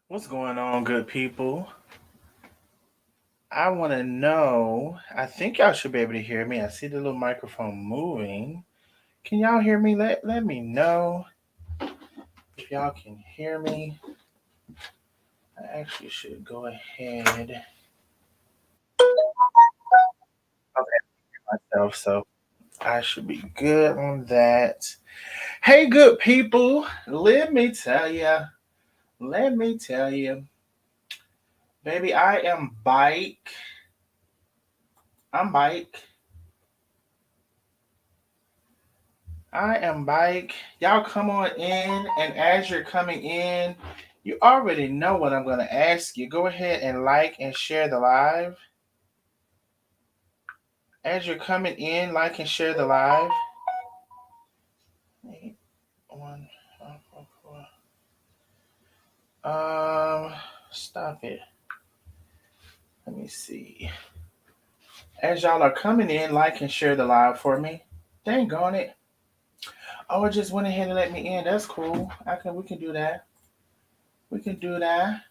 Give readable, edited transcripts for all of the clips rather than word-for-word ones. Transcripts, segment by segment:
What's going on, good people? I want to know. I think y'all should be able to hear me. I see the little microphone moving. Can y'all hear me? Let me know if y'all can hear me. I actually should go ahead. Okay, myself, so I should be good on that. Hey, good people, let me tell you. Let me tell you, baby, I am bike. I'm bike. I am bike. Y'all come on in, and as you're coming in, you already know what I'm going to ask you. Go ahead and like and share the live. As you're coming in, like and share the live. 8144. Stop it. Let me see. As y'all are coming in, like and share the live for me. Dang on it. Oh, it just went ahead and let me in. That's cool. We can do that. We can do that.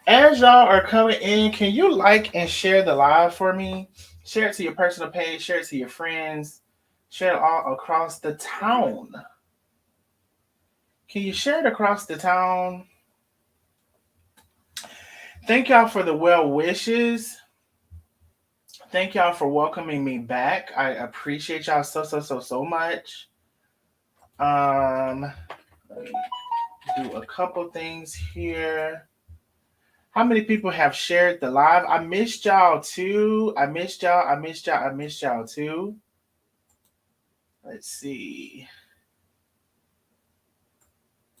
As y'all are coming in, can you like and share the live for me? Share it to your personal page, share it to your friends, share it all across the town. Can you share it across the town? Thank y'all for the well wishes. Thank y'all for welcoming me back. I appreciate y'all so much. Let me do a couple things here. How many people have shared the live? I missed y'all too. I missed y'all. I missed y'all. I missed y'all too. Let's see.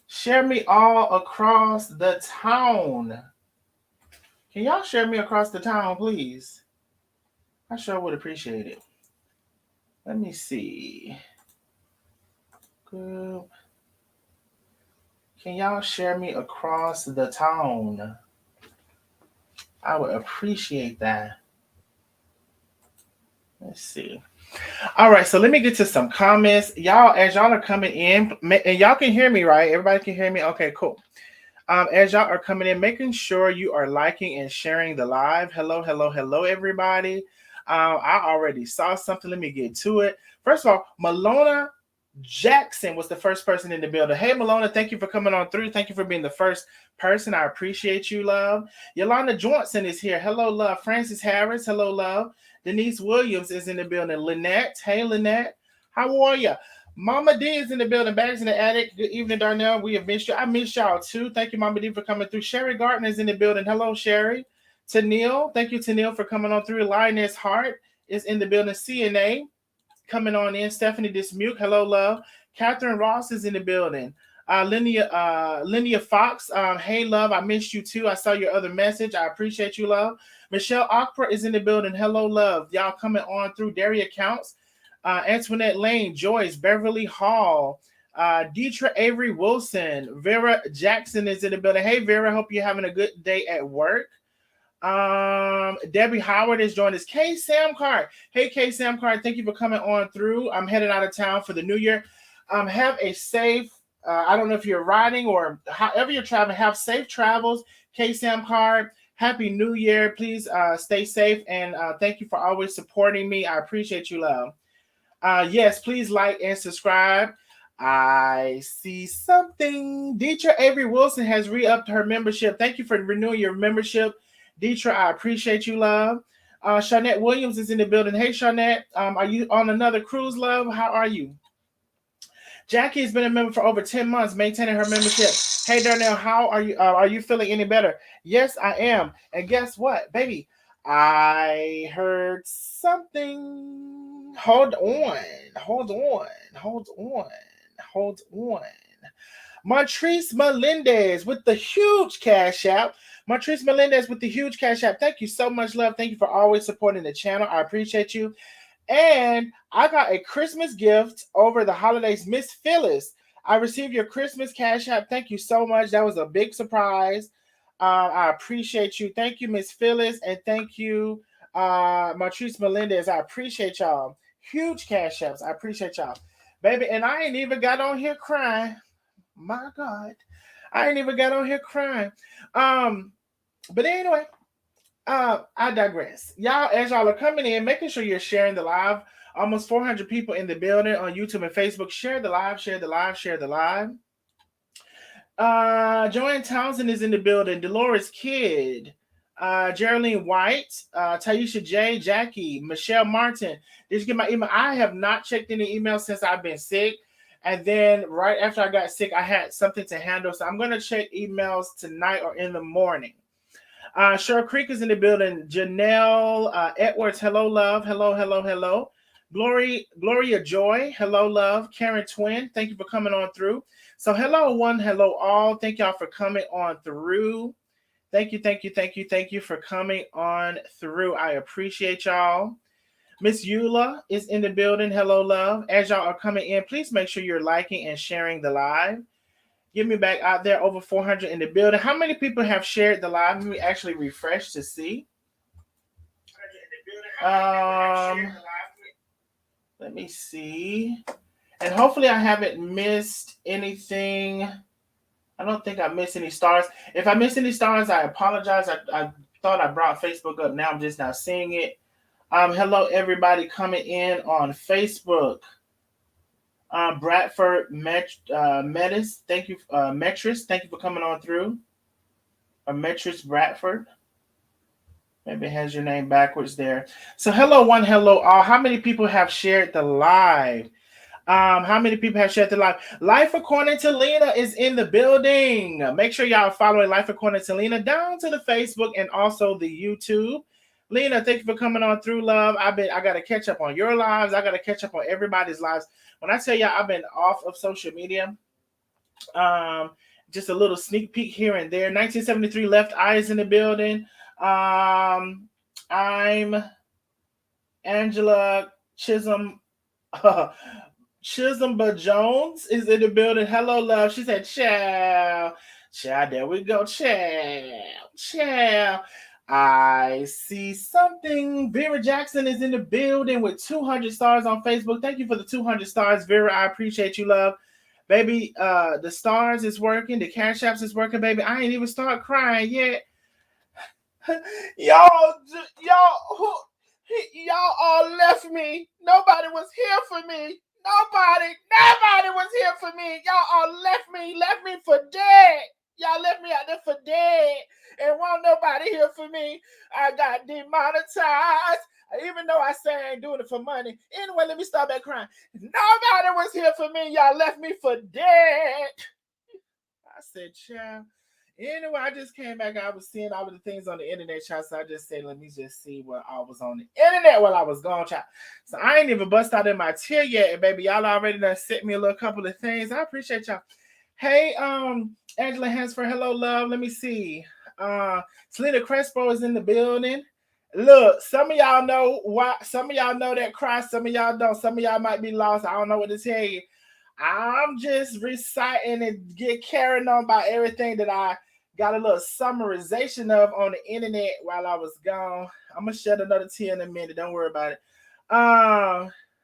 Share me all across the town. Can y'all share me across the town, please? I sure would appreciate it. Let me see. Group. Can y'all share me across the town? I would appreciate that. Let's see. All right, so let me get to some comments. Y'all, as y'all are coming in, and y'all can hear me, right? Everybody can hear me? Okay, cool. As y'all are coming in, making sure you are liking and sharing the live. Hello, everybody. I already saw something. Let me get to it. First of all, Malona Jackson was the first person in the building. Hey, Malona, thank you for coming on through. Thank you for being the first person. I appreciate you, love. Yolanda Johnson is here. Hello, love. Francis Harris. Hello, love. Denise Williams is in the building. Lynette. Hey, Lynette. How are you? Mama D is in the building. Bags in the attic. Good evening, Darnell. We have missed you. I missed y'all too. Thank you, Mama D, for coming through. Sherry Gardner is in the building. Hello, Sherry. Tanil. Thank you, Tanil, for coming on through. Lioness Hart is in the building. CNA coming on in. Stephanie Dismuke. Hello, love. Catherine Ross is in the building. Linnea Fox. Hey, love. I missed you too. I saw your other message. I appreciate you, love. Michelle Akra is in the building. Hello, love. Y'all coming on through. Daria Counts. Antoinette Lane, Joyce, Beverly Hall, Deetra Avery Wilson, Vera Jackson is in the building. Hey, Vera, hope you're having a good day at work. Debbie Howard is joining us. K Sam Card. Hey, K Sam Card, thank you for coming on through. I'm headed out of town for the new year. Have a safe, I don't know if you're riding or however you're traveling, have safe travels. K Sam Card, Happy New Year. Please stay safe and thank you for always supporting me. I appreciate you, love. Yes, please like and subscribe. I see something. Deetra Avery Wilson has re-upped her membership. Thank you for renewing your membership. Deetra, I appreciate you, love. Shawnette Williams is in the building. Hey, Shawnette. Are you on another cruise, love? How are you? Jackie has been a member for over 10 months, maintaining her membership. Hey, Darnell, how are you? Are you feeling any better? Yes, I am. And guess what, baby? I heard something. Hold on. Hold on. Hold on. Hold on. Montrese Melendez with the huge cash app. Montrese Melendez with the huge cash app. Thank you so much, love. Thank you for always supporting the channel. I appreciate you. And I got a Christmas gift over the holidays. Miss Phyllis, I received your Christmas cash app. Thank you so much. That was a big surprise. I appreciate you. Thank you, Miss Phyllis. And thank you, Montrese Melendez. I appreciate y'all. Huge cash apps. I appreciate y'all. Baby, and I ain't even got on here crying. My God. I ain't even got on here crying. But anyway, I digress. Y'all, as y'all are coming in, making sure you're sharing the live. Almost 400 people in the building on YouTube and Facebook. Share the live, share the live, share the live. Joanne Townsend is in the building. Dolores Kidd, Geraldine White, Taisha J, Jackie, Michelle Martin. Did you get my email? I have not checked any emails since I've been sick. And then right after I got sick, I had something to handle. So I'm going to check emails tonight or in the morning. Cheryl Creek is in the building. Janelle Edwards, hello, love. Hello, hello, hello. Gloria Joy, hello, love. Karen Twin, thank you for coming on through. So hello, one, hello, all. Thank y'all for coming on through. Thank you, thank you, thank you, thank you for coming on through. I appreciate y'all. Miss Eula is in the building. Hello, love. As y'all are coming in, please make sure you're liking and sharing the live. Get me back out there, over 400 in the building. How many people have shared the live? Let me actually refresh to see. Let me see. And hopefully I haven't missed anything. I don't think I missed any stars. If I missed any stars, I apologize. I thought I brought Facebook up. Now I'm just not seeing it. Hello, everybody coming in on Facebook. Bradford Metis, thank you. Metris, thank you for coming on through. Metris Bradford. Maybe it has your name backwards there. So hello, one, hello, all. How many people have shared the live? How many people have shared the live? Life According to Lena is in the building. Make sure y'all are following Life According to Lena down to the Facebook and also the YouTube. Lena, thank you for coming on through, love. I got to catch up on your lives. I got to catch up on everybody's lives. When I tell y'all I've been off of social media, just a little sneak peek here and there. 1973 Left Eye is in the building. I'm Angela Chisholm. Chisholm Jones is in the building. Hello, love. She said, "Ciao, ciao." There we go. Ciao, ciao. I see something. Vera Jackson is in the building with 200 stars on Facebook. Thank you for the 200 stars, Vera. I appreciate you, love. Baby, the stars is working. The Cash Apps is working, baby. I ain't even start crying yet. y'all all left me. Nobody was here for me. Nobody was here for me. Y'all all left me for dead. Y'all left me out there for dead. And won't nobody here for me. I got demonetized. Even though I say I ain't doing it for money. Anyway, let me start back crying. Nobody was here for me. Y'all left me for dead. I said, child. Anyway, I just came back. I was seeing all of the things on the internet, child. So I just said, let me just see what I was on the internet while I was gone, child. So I ain't even bust out in my tear yet. And baby, y'all already done sent me a little couple of things. I appreciate y'all. Hey, Angela Hansford, hello, love. Let me see. Selena Crespo is in the building. Look, some of y'all know why. Some of y'all know that cry. Some of y'all don't. Some of y'all might be lost. I don't know what to tell you. I'm just reciting and get carried on by everything that I got a little summarization of on the internet while I was gone. I'm gonna shed another tear in a minute. Don't worry about it.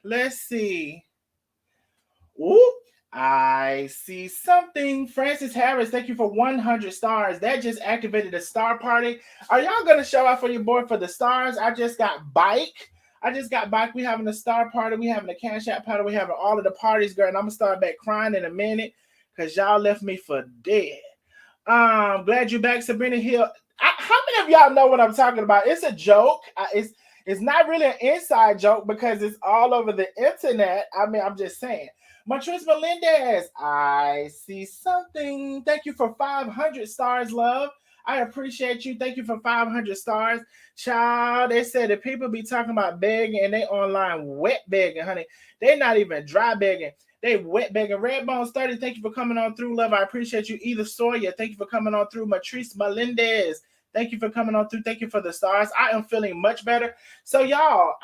Let's see. Ooh, I see something. Francis Harris, thank you for 100 stars. That just activated a star party. Are y'all gonna show out for your boy for the stars? I just got bike. We having a star party. We having a Cash App party. We having all of the parties, girl. And I'm gonna start back crying in a minute because y'all left me for dead. Glad you're back, Sabrina Hill. How many of y'all know what I'm talking about? It's a joke. It's not really an inside joke because it's all over the internet. I mean, I'm just saying. Matrice Melendez, I see something. Thank you for 500 stars, love. I appreciate you. Thank you for 500 stars. Child, they said that people be talking about begging and they online wet begging, honey. They not even dry begging. They wet begging. Redbones 30, thank you for coming on through, love. I appreciate you. Edith Sawyer, thank you for coming on through. Matrice Melendez, thank you for coming on through. Thank you for the stars. I am feeling much better. So, y'all,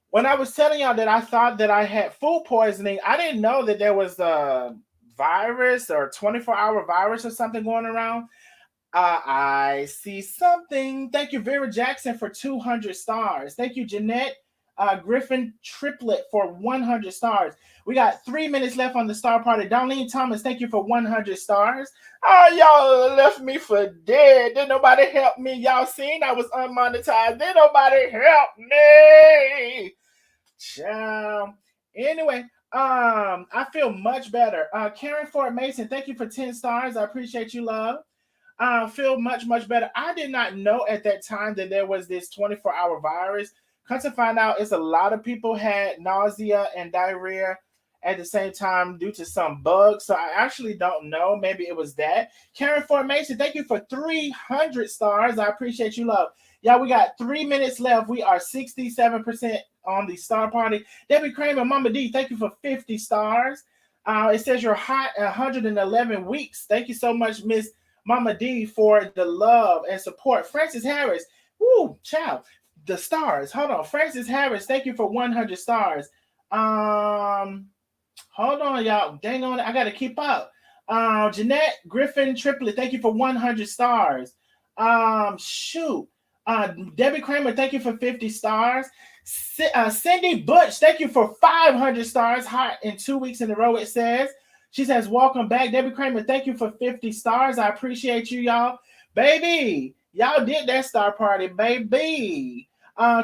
when I was telling y'all that I thought that I had food poisoning, I didn't know that there was a virus or 24-hour virus or something going around. I see something. Thank you, Vera Jackson, for 200 stars. Thank you, Jeanette Griffin Triplet for 100 stars. We got 3 minutes left on the star party. Darlene Thomas, thank you for 100 stars. Oh, y'all left me for dead. Didn't nobody help me. Y'all seen I was unmonetized. Didn't nobody help me. Ciao. Anyway, I feel much better. Karen Ford Mason, thank you for 10 stars. I appreciate you, love. Feel much better. I did not know at that time that there was this 24-hour virus. Come to find out, it's a lot of people had nausea and diarrhea at the same time due to some bugs. So I actually don't know. Maybe it was that. Karen Formation, thank you for 300 stars. I appreciate you, love. Yeah, we got 3 minutes left. We are 67% on the star party. Debbie Kramer, Mama D, thank you for 50 stars. It says you're hot 111 weeks. Thank you so much, Miss Mama D, for the love and support. Francis Harris, woo, child, the stars. Hold on, Francis Harris, thank you for 100 stars. Hold on, y'all. Dang on, I gotta keep up. Jeanette Griffin Triplet, thank you for 100 stars. Shoot. Debbie Kramer, thank you for 50 stars. Cindy Butch, thank you for 500 stars. Hot in 2 weeks in a row, it says. She says, welcome back. Debbie Kramer, thank you for 50 stars. I appreciate you, y'all. Baby, y'all did that star party, baby.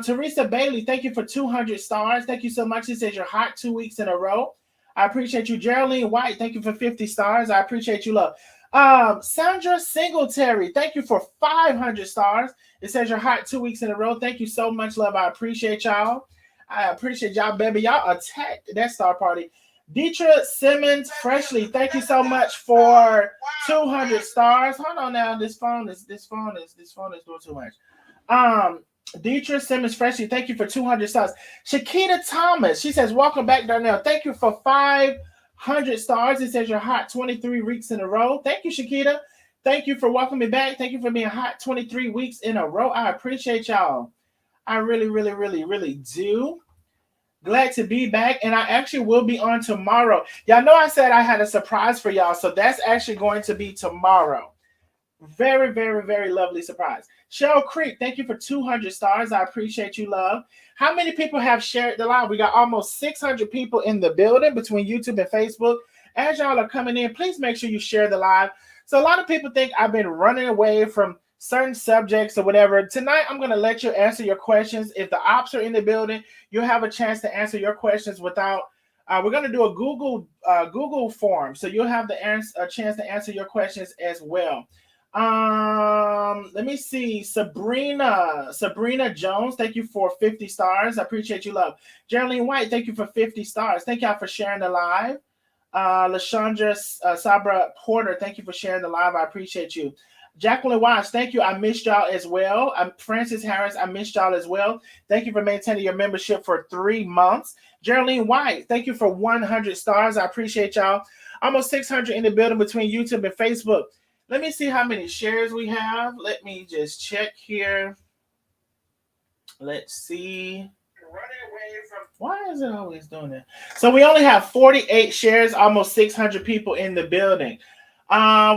Teresa Bailey, thank you for 200 stars. Thank you so much. She says you're hot 2 weeks in a row. I appreciate you. Geraldine White, thank you for 50 stars. I appreciate you, love. Sandra Singletary, thank you for 500 stars. It says you're hot 2 weeks in a row. Thank you so much, love. I appreciate y'all. I appreciate y'all, baby. Y'all attacked that star party. Deetra Simmons Freshly, thank you so much for 200 stars. Hold on now. This phone is doing too much. Deetra Simmons Freshly, thank you for 200 stars. Shakita Thomas, she says, welcome back, Darnell. Thank you for 500 stars. It says you're hot 23 weeks in a row. Thank you, Shakita. Thank you for welcoming me back. Thank you for being hot 23 weeks in a row. I appreciate y'all. I really do. Glad to be back, and I actually will be on tomorrow. Y'all know I said I had a surprise for y'all, so that's actually going to be tomorrow. Very lovely surprise. Cheryl Creek, thank you for 200 stars. I appreciate you, love. How many people have shared the live? We got almost 600 people in the building between YouTube and Facebook. As y'all are coming in, please make sure you share the live. So a lot of people think I've been running away from certain subjects or whatever. Tonight, I'm going to let you answer your questions. If the ops are in the building, you'll have a chance to answer your questions without. We're going to do a Google form, so you'll have a chance to answer your questions as well. Let me see. Sabrina Jones, thank you for 50 stars. I appreciate you, love. Geraldine White, thank you for 50 stars. Thank y'all for sharing the live. Lashandra Sabra Porter, thank you for sharing the live. I appreciate you. Jacqueline Watts, thank you. I missed y'all as well. Francis Harris, I missed y'all as well. Thank you for maintaining your membership for 3 months. Geraldine White, thank you for 100 stars. I appreciate y'all. Almost 600 in the building between YouTube and Facebook. Let me see how many shares we have. Let me just check here. Let's see. Why is it always doing that? So we only have 48 shares, almost 600 people in the building.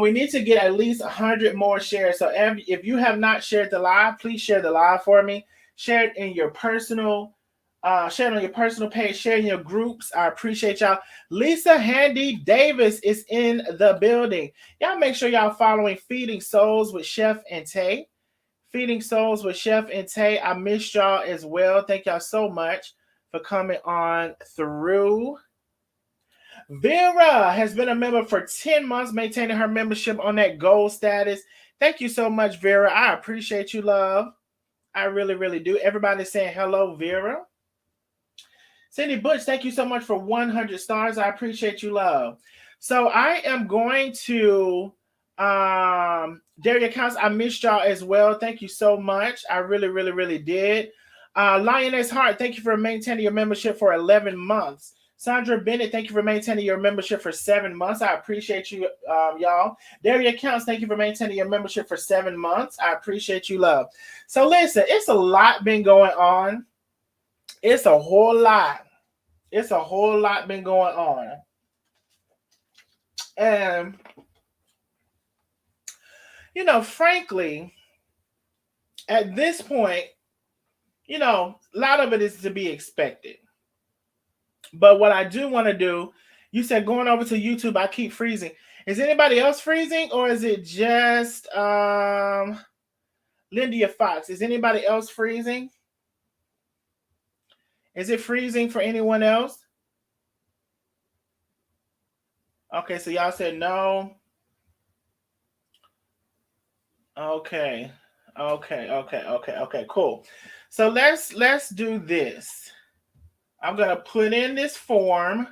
We need to get at least 100 more shares. So if you have not shared the live, please share the live for me. Share it in your personal, share it on your personal page, share it in your groups. I appreciate y'all. Lisa Handy Davis is in the building. Y'all make sure y'all following Feeding Souls with Chef and Tay. Feeding Souls with Chef and Tay. I missed y'all as well. Thank y'all so much for coming on through. Vera has been a member for 10 months, maintaining her membership on that gold status. Thank you so much, Vera. I appreciate you, love. I really do. Everybody's saying hello, Vera. Cindy Butch, thank you so much for 100 stars. I appreciate you, love. So I am going to Daria Counts. I missed y'all as well. Thank you so much. I really did. Lioness Hart, thank you for maintaining your membership for 11 months. Sandra Bennett, thank you for maintaining your membership for 7 months. I appreciate you, y'all. Daria Counts, thank you for maintaining your membership for 7 months. I appreciate you, love. So listen, it's a lot been going on. It's a whole lot. It's a whole lot been going on. And, frankly, at this point, you know, a lot of it is to be expected. But what I do want to do, you said going over to YouTube, I keep freezing. Is anybody else freezing, or is it just Lindia Fox? Is anybody else freezing? Is it freezing for anyone else? Okay, so y'all said no. Okay. Okay, cool. So let's do this. I'm gonna put in this form,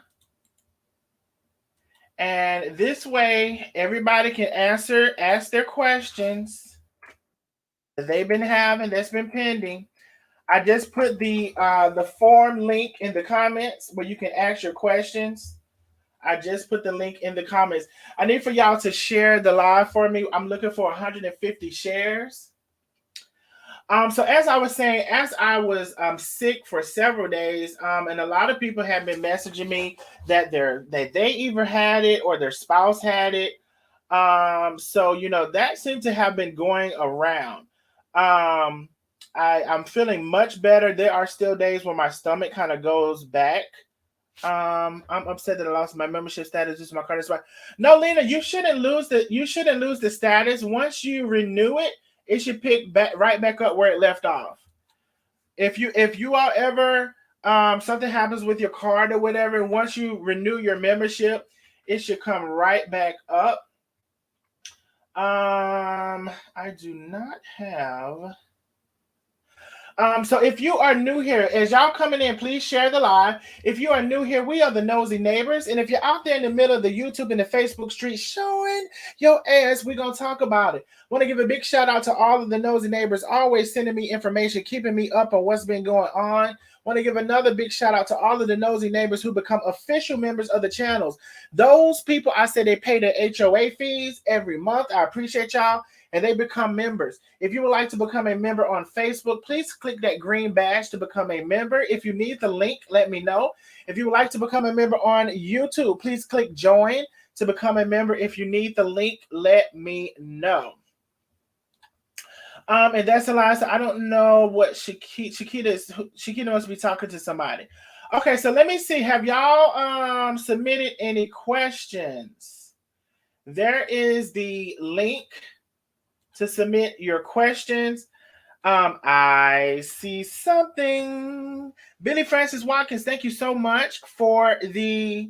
and this way everybody can ask their questions that they've been having that's been pending. I just put the form link in the comments where you can ask your questions. I just put the link in the comments. I need for y'all to share the live for me. I'm looking for 150 shares. So as I was saying, as I was sick for several days, and a lot of people have been messaging me that they either had it or their spouse had it. So you know that seemed to have been going around. I'm feeling much better. There are still days where my stomach kind of goes back. I'm upset that I lost my membership status due to my card expired. No, Lena, you shouldn't lose the status. Once you renew it, it should pick back right back up where it left off. If you are ever something happens with your card or whatever, once you renew your membership, it should come right back up. I do not have. So if you are new here, as y'all coming in, please share the live. If you are new here, we are the Nosy Neighbors. And if you're out there in the middle of the YouTube and the Facebook street showing your ass, we're going to talk about it. Want to give a big shout out to all of the Nosy Neighbors, always sending me information, keeping me up on what's been going on. Want to give another big shout out to all of the Nosy Neighbors who become official members of the channels. Those people, I said they pay their HOA fees every month. I appreciate y'all. And they become members. If you would like to become a member on Facebook, please click that green badge to become a member. If you need the link, let me know. If you would like to become a member on YouTube, please click join to become a member. If you need the link, let me know. And that's Eliza. I don't know what Shakita is. Shakita must be talking to somebody. Okay, so let me see. Have y'all submitted any questions? There is the link to submit your questions. I see something. Billy Francis Watkins, thank you so much for the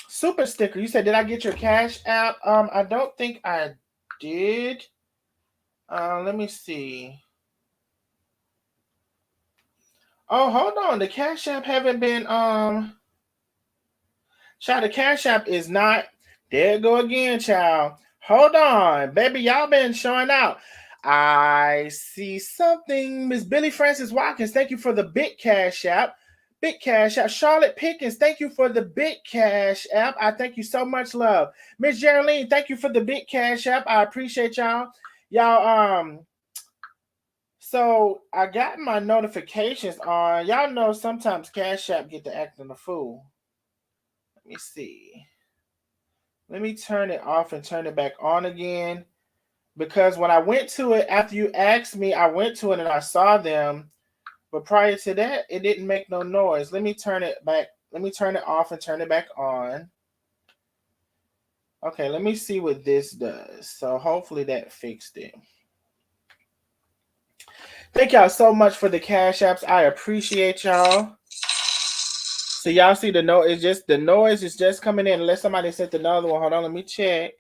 super sticker. You said, did I get your Cash App? I don't think I did. Let me see. Oh, hold on. The Cash App haven't been child, the Cash App is not. There it go again, child. Hold on, baby. Y'all been showing out. I see something. Miss Billy Francis Watkins, thank you for the big Cash App. Big Cash App. Charlotte Pickens, thank you for the big Cash App. I thank you so much, love. Miss Geraldine, thank you for the big Cash App. I appreciate y'all. Y'all, so I got my notifications on. Y'all know sometimes Cash App get to acting a fool. Let me see. Let me turn it off and turn it back on again. Because when I went to it, after you asked me, I went to it and I saw them. But prior to that, it didn't make no noise. Let me turn it back. Let me turn it off and turn it back on. Okay, let me see what this does. So hopefully that fixed it. Thank y'all so much for the Cash Apps. I appreciate y'all. So y'all see the noise is just coming in. Unless somebody sent another one. Hold on, let me check.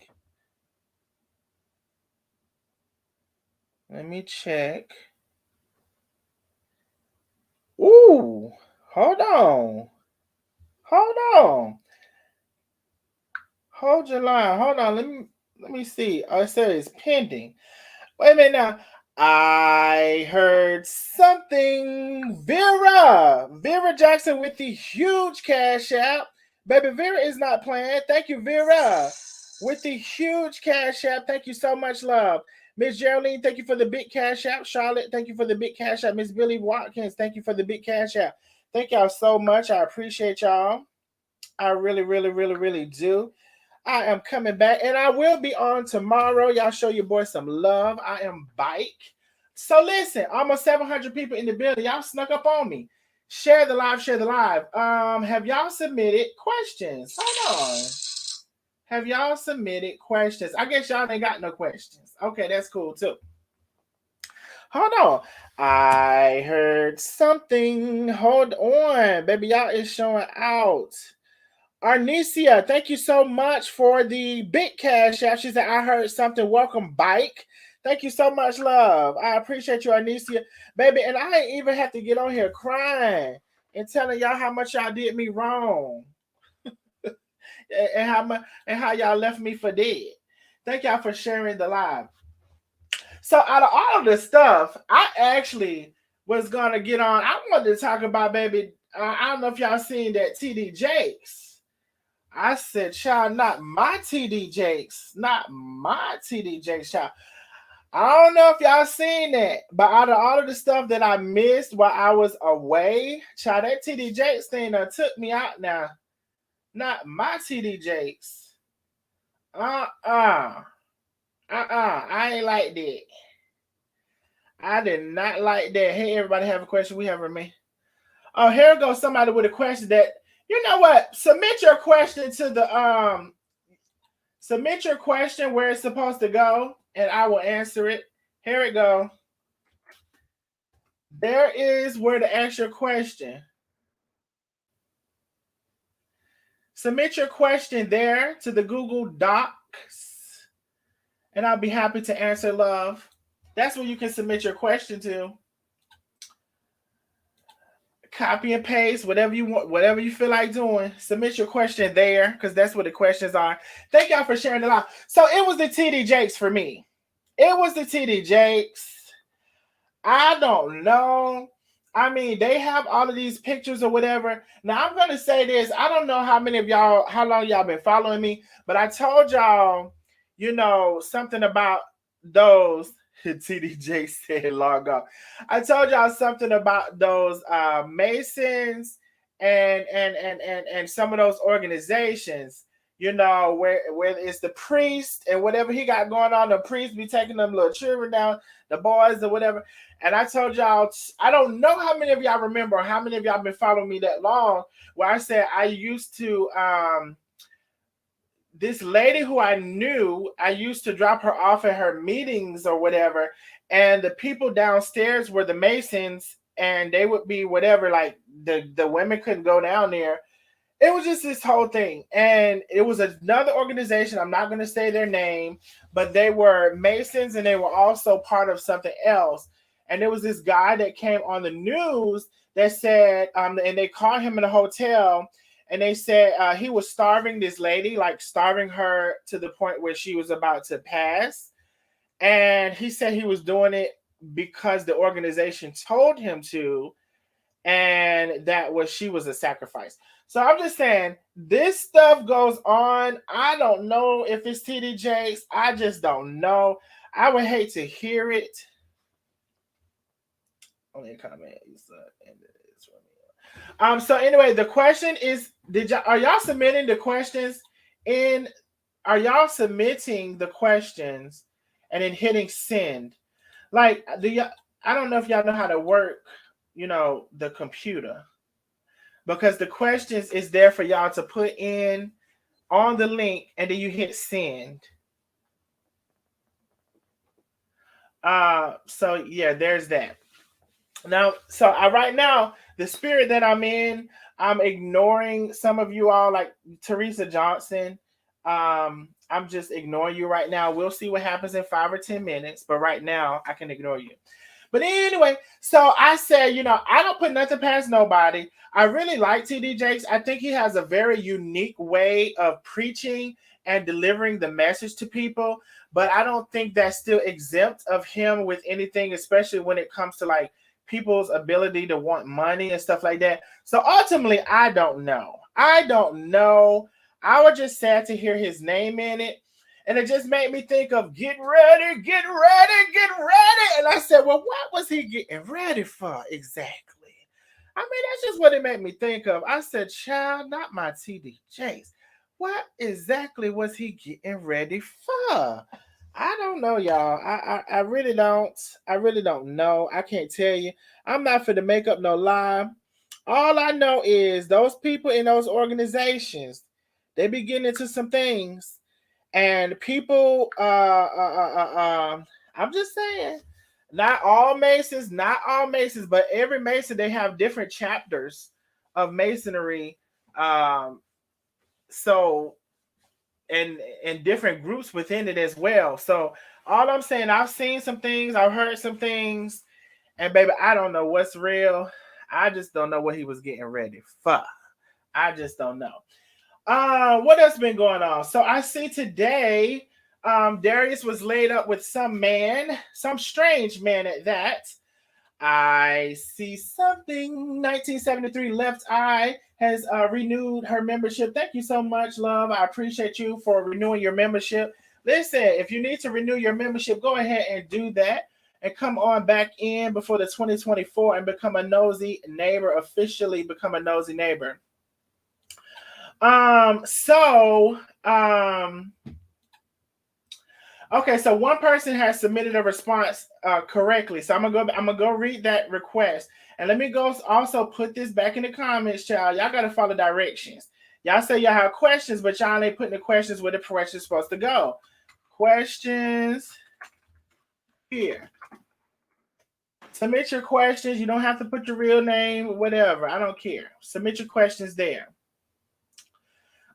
Let me check. Ooh, hold on. Hold your line. Hold on. Let me see. Oh, it says it's pending. Wait a minute now. I heard something. Vera Jackson with the huge Cash App. Baby, Vera is not playing. Thank you, Vera, with the huge Cash App. Thank you so much, love. Miss Geraldine, thank you for the big Cash App. Charlotte, thank you for the big Cash App. Miss Billy Watkins, thank you for the big Cash App. Thank y'all so much. I appreciate y'all. I really, really, really, really do. I am coming back, and I will be on tomorrow. Y'all show your boy some love. I am bike So listen, almost 700 people in the building. Y'all snuck up on me. Share the live, share the live. Have y'all submitted questions? Hold on. Have y'all submitted questions? I guess y'all ain't got no questions. Okay, that's cool too. Hold on. I heard something. Hold on. Baby, y'all is showing out. Arnesia, thank you so much for the big cash app. She said, I heard something. Welcome, bike. Thank you so much, love. I appreciate you, Arnesia. Baby, and I ain't even have to get on here crying and telling y'all how much y'all did me wrong. and how y'all left me for dead. Thank y'all for sharing the live. So out of all of this stuff, I actually was gonna get on. I wanted to talk about, baby. I don't know if y'all seen that TD Jakes. I said, child, not my TD Jakes, not my TD Jakes, child. I don't know if y'all seen that, but out of all of the stuff that I missed while I was away, child, that TD Jakes thing that took me out now. Not my TD Jakes. I ain't like that. I did not like that. Hey, everybody have a question? We have a me. Oh, here goes somebody with a question that, you know what? Submit your question to the submit your question where it's supposed to go, and I will answer it. Here it go. There is where to ask your question. Submit your question there to the Google Docs, and I'll be happy to answer, love. That's where you can submit your question to. Copy and paste, whatever you want, whatever you feel like doing. Submit your question there, because that's what the questions are. Thank y'all for sharing it out. So it was the TD Jakes for me. It was the TD Jakes. I don't know. I mean, they have all of these pictures or whatever. Now I'm gonna say this. I don't know how many of y'all, how long y'all been following me, but I told y'all, you know, something about those. TD Jakes said log off. I told y'all something about those Masons and some of those organizations. You know, where it's the priest and whatever he got going on, the priest be taking them little children down, the boys or whatever. And I told y'all, I don't know how many of y'all remember, or how many of y'all been following me that long, where I said I used to, this lady who I knew, I used to drop her off at her meetings or whatever. And the people downstairs were the Masons, and they would be whatever, like the women couldn't go down there. It was just this whole thing. And it was another organization. I'm not going to say their name, but they were Masons, and they were also part of something else. And there was this guy that came on the news that said, and they called him in a hotel, and they said he was starving this lady, like starving her to the point where she was about to pass. And he said he was doing it because the organization told him to, and that was, she was a sacrifice. So I'm just saying, this stuff goes on. I don't know if it's TD Jakes. I just don't know. I would hate to hear it. Only a comment. So anyway, the question is, are y'all submitting the questions in? Are y'all submitting the questions and then hitting send? Like, I don't know if y'all know how to work, you know, the computer, because the questions is there for y'all to put in on the link, and then you hit send. So yeah, there's that. Now, so right now, the spirit that I'm in, I'm ignoring some of you all, like Teresa Johnson. I'm just ignoring you right now. We'll see what happens in 5 or 10 minutes, but right now I can ignore you. But anyway, so I said, you know, I don't put nothing past nobody. I really like TD Jakes. I think he has a very unique way of preaching and delivering the message to people, but I don't think that's still exempt of him with anything, especially when it comes to like people's ability to want money and stuff like that. So ultimately, I don't know. I was just sad to hear his name in it. And it just made me think of get ready, get ready, get ready. And I said, well, what was he getting ready for exactly? I mean, that's just what it made me think of. I said, child, not my TD Jakes. What exactly was he getting ready for? I don't know, y'all. I really don't. I really don't know. I can't tell you. I'm not for to make up no lie. All I know is those people in those organizations, they be getting into some things, and people. I'm just saying, not all Masons, but every Mason they have different chapters of Masonry. Um, so and different groups within it as well. So all I'm saying, I've seen some things, I've heard some things, and baby, I don't know what's real. I just don't know what he was getting ready for. I just don't know. What else been going on? So I see today, Darius was laid up with some man, some strange man at that. I see something. 1973 Left Eye has renewed her membership. Thank you so much, love. I appreciate you for renewing your membership. Listen, if you need to renew your membership, go ahead and do that and come on back in before the 2024 and become a nosy neighbor, officially become a nosy neighbor. Okay, so one person has submitted a response correctly. So I'm gonna go read that request. And let me go also put this back in the comments, child. Y'all gotta follow directions. Y'all say y'all have questions, but y'all ain't putting the questions where the question's supposed to go. Questions here. Submit your questions. You don't have to put your real name, whatever. I don't care. Submit your questions there.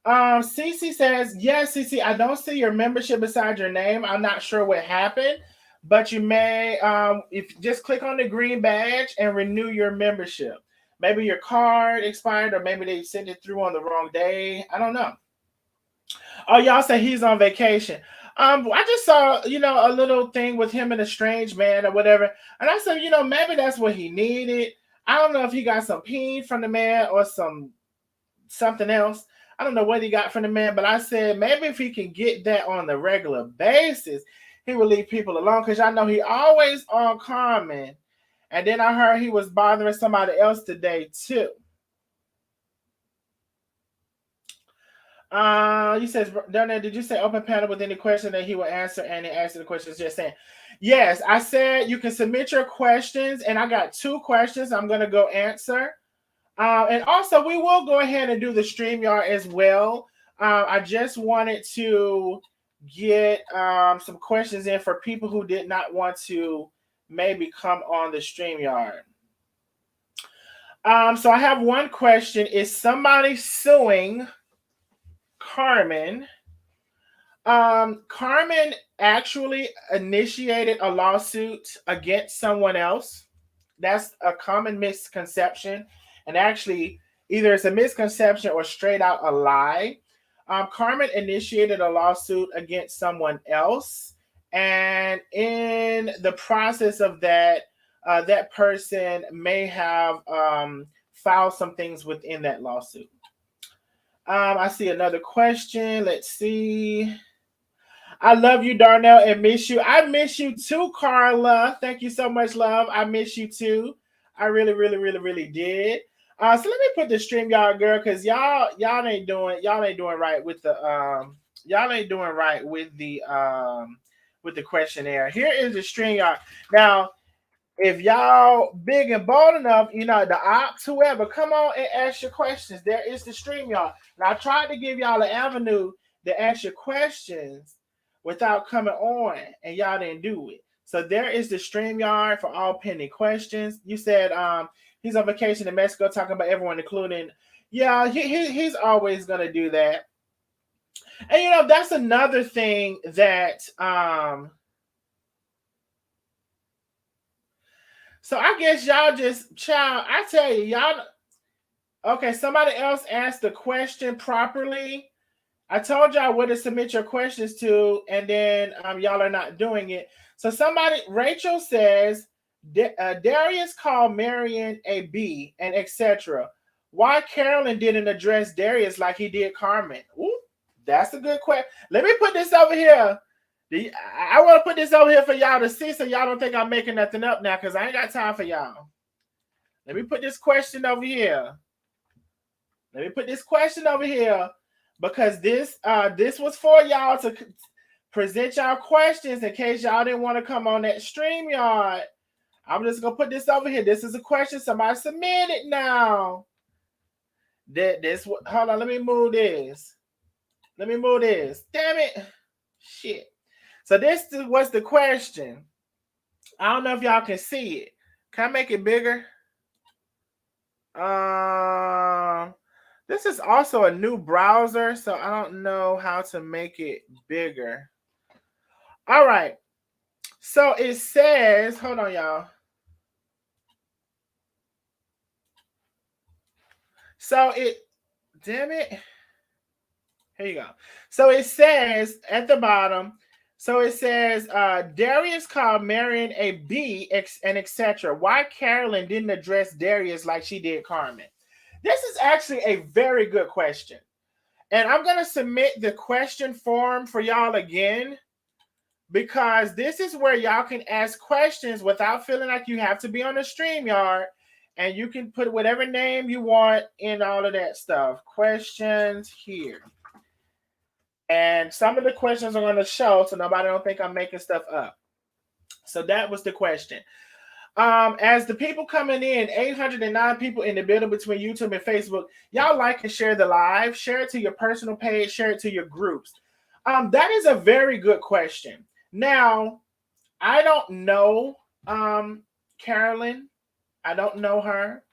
Cece says, yes, Cece, I don't see your membership beside your name. I'm not sure what happened, but you may, if just click on the green badge and renew your membership. Maybe your card expired, or maybe they sent it through on the wrong day. I don't know. Oh, y'all say he's on vacation. I just saw, a little thing with him and a strange man or whatever. And I said, maybe that's what he needed. I don't know if he got some peen from the man or something else. I don't know what he got from the man, but I said maybe if he can get that on the regular basis, he will leave people alone. Because I know he always on Carmen. And then I heard he was bothering somebody else today too. He says, Donna, did you say open panel with any question that he will answer? And he answered the questions. Just saying, yes, I said you can submit your questions, and I got 2 questions I'm gonna go answer. And also, we will go ahead and do the StreamYard as well. I just wanted to get some questions in for people who did not want to maybe come on the StreamYard. So I have one question. Is somebody suing Carmen? Carmen actually initiated a lawsuit against someone else. That's a common misconception. And actually, either it's a misconception or straight out a lie. Carmen initiated a lawsuit against someone else. And in the process of that, that person may have filed some things within that lawsuit. I see another question. Let's see. I love you, Darnell, and miss you. I miss you too, Carla. Thank you so much, love. I miss you too. I really, really, really, really did. So let me put the StreamYard, girl, because y'all ain't doing right with the with the questionnaire. Here is the StreamYard. Now, if y'all big and bold enough, the ops, whoever, come on and ask your questions. There is the StreamYard. Now, I tried to give y'all an avenue to ask your questions without coming on, and y'all didn't do it. So there is the StreamYard for all pending questions. You said he's on vacation in Mexico, talking about everyone, including, yeah, he's always gonna do that. And that's another thing that so I guess y'all just, child, I tell you, y'all, okay, somebody else asked the question properly. I told y'all where to submit your questions to, and then y'all are not doing it. So Rachel says, Darius called Marion a B and etc. Why Carolyn didn't address Darius like he did Carmen? Ooh, that's a good question. Let me put this over here. I want to put this over here for y'all to see, so y'all don't think I'm making nothing up now, because I ain't got time for y'all. Let me put this question over here. Because this was for y'all to present y'all questions in case y'all didn't want to come on that StreamYard. I'm just gonna put this over here. This is a question somebody submitted now. Hold on, let me move this. Damn it. Shit. So this was the question. I don't know if y'all can see it. Can I make it bigger? This is also a new browser, so I don't know how to make it bigger. All right. So it says, hold on, y'all. So damn it. Here you go. So it says at the bottom, Darius called Marion a B and etc. Why Carolyn didn't address Darius like she did Carmen? This is actually a very good question. And I'm going to submit the question form for y'all again, because this is where y'all can ask questions without feeling like you have to be on the StreamYard, and you can put whatever name you want in all of that stuff. Questions here. And some of the questions are going to show, so nobody don't think I'm making stuff up. So that was the question. As the people coming in, 809 people in the building between YouTube and Facebook, y'all like and share the live, share it to your personal page, share it to your groups. That is a very good question. Now, I don't know Carolyn. I don't know her.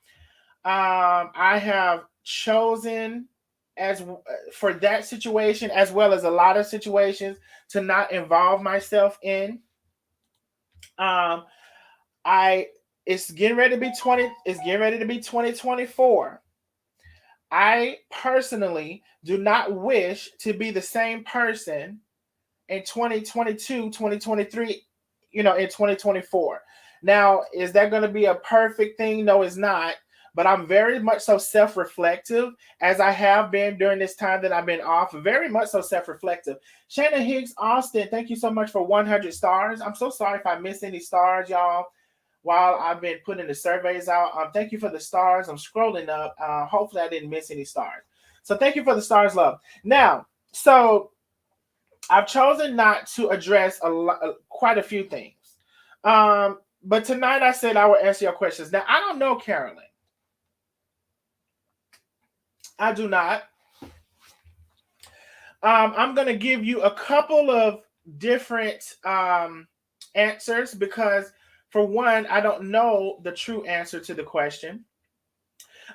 I have chosen for that situation, as well as a lot of situations, to not involve myself in. It's getting ready to be 2024. I personally do not wish to be the same person in 2022, 2023, in 2024. Now, is that going to be a perfect thing? No, it's not. But I'm very much so self-reflective, as I have been during this time that I've been off. Very much so self-reflective. Shannon Higgs Austin, thank you so much for 100 stars. I'm so sorry if I miss any stars, y'all, while I've been putting the surveys out. Thank you for the stars. I'm scrolling up. Hopefully I didn't miss any stars. So thank you for the stars, love. Now, so I've chosen not to address quite a few things. But tonight I said I will answer your questions. Now, I don't know Carolyn. I do not. I'm going to give you a couple of different answers, because, for one, I don't know the true answer to the question.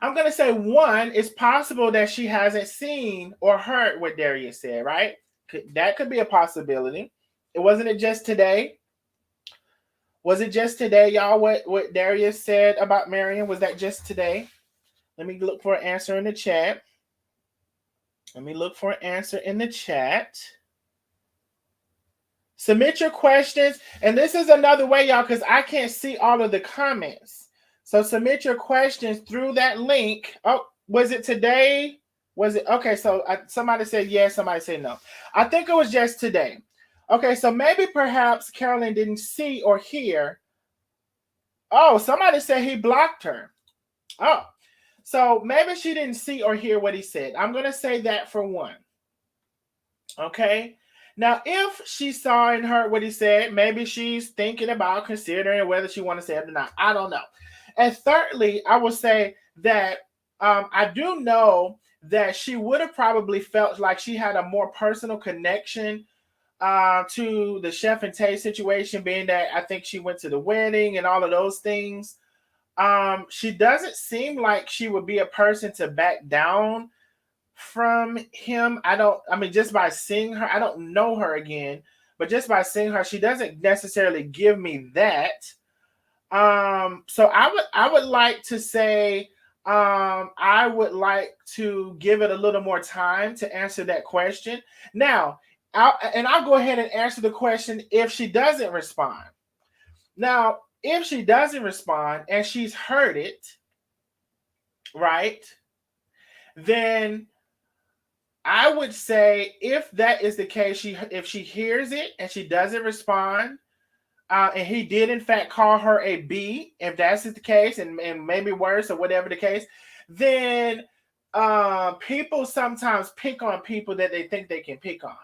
I'm going to say, one, it's possible that she hasn't seen or heard what Darius said, right? That could be a possibility. Wasn't it just today? Was it just today, y'all, what Darius said about Marion? Was that just today? Let me look for an answer in the chat. Submit your questions. And this is another way, y'all, because I can't see all of the comments. So submit your questions through that link. Oh, was it today? Was it? Okay, so somebody said yes, somebody said no. I think it was just today. Okay, so maybe perhaps Carolyn didn't see or hear. Oh, somebody said he blocked her. Oh. So maybe she didn't see or hear what he said. I'm going to say that for one. Okay. Now, if she saw and heard what he said, maybe she's thinking about considering whether she wants to say it or not. I don't know. And thirdly, I will say that I do know that she would have probably felt like she had a more personal connection to the Chef and Tay situation, being that I think she went to the wedding and all of those things. She doesn't seem like she would be a person to back down from him. Just by seeing her, I don't know her again, but just by seeing her, she doesn't necessarily give me that. So I would like to say, I would like to give it a little more time to answer that question. Now, I'll go ahead and answer the question if she doesn't respond. Now, if she doesn't respond and she's heard it, right, then I would say, if that is the case, if she hears it and she doesn't respond, and he did in fact call her a B, if that's the case, and maybe worse or whatever the case, then people sometimes pick on people that they think they can pick on.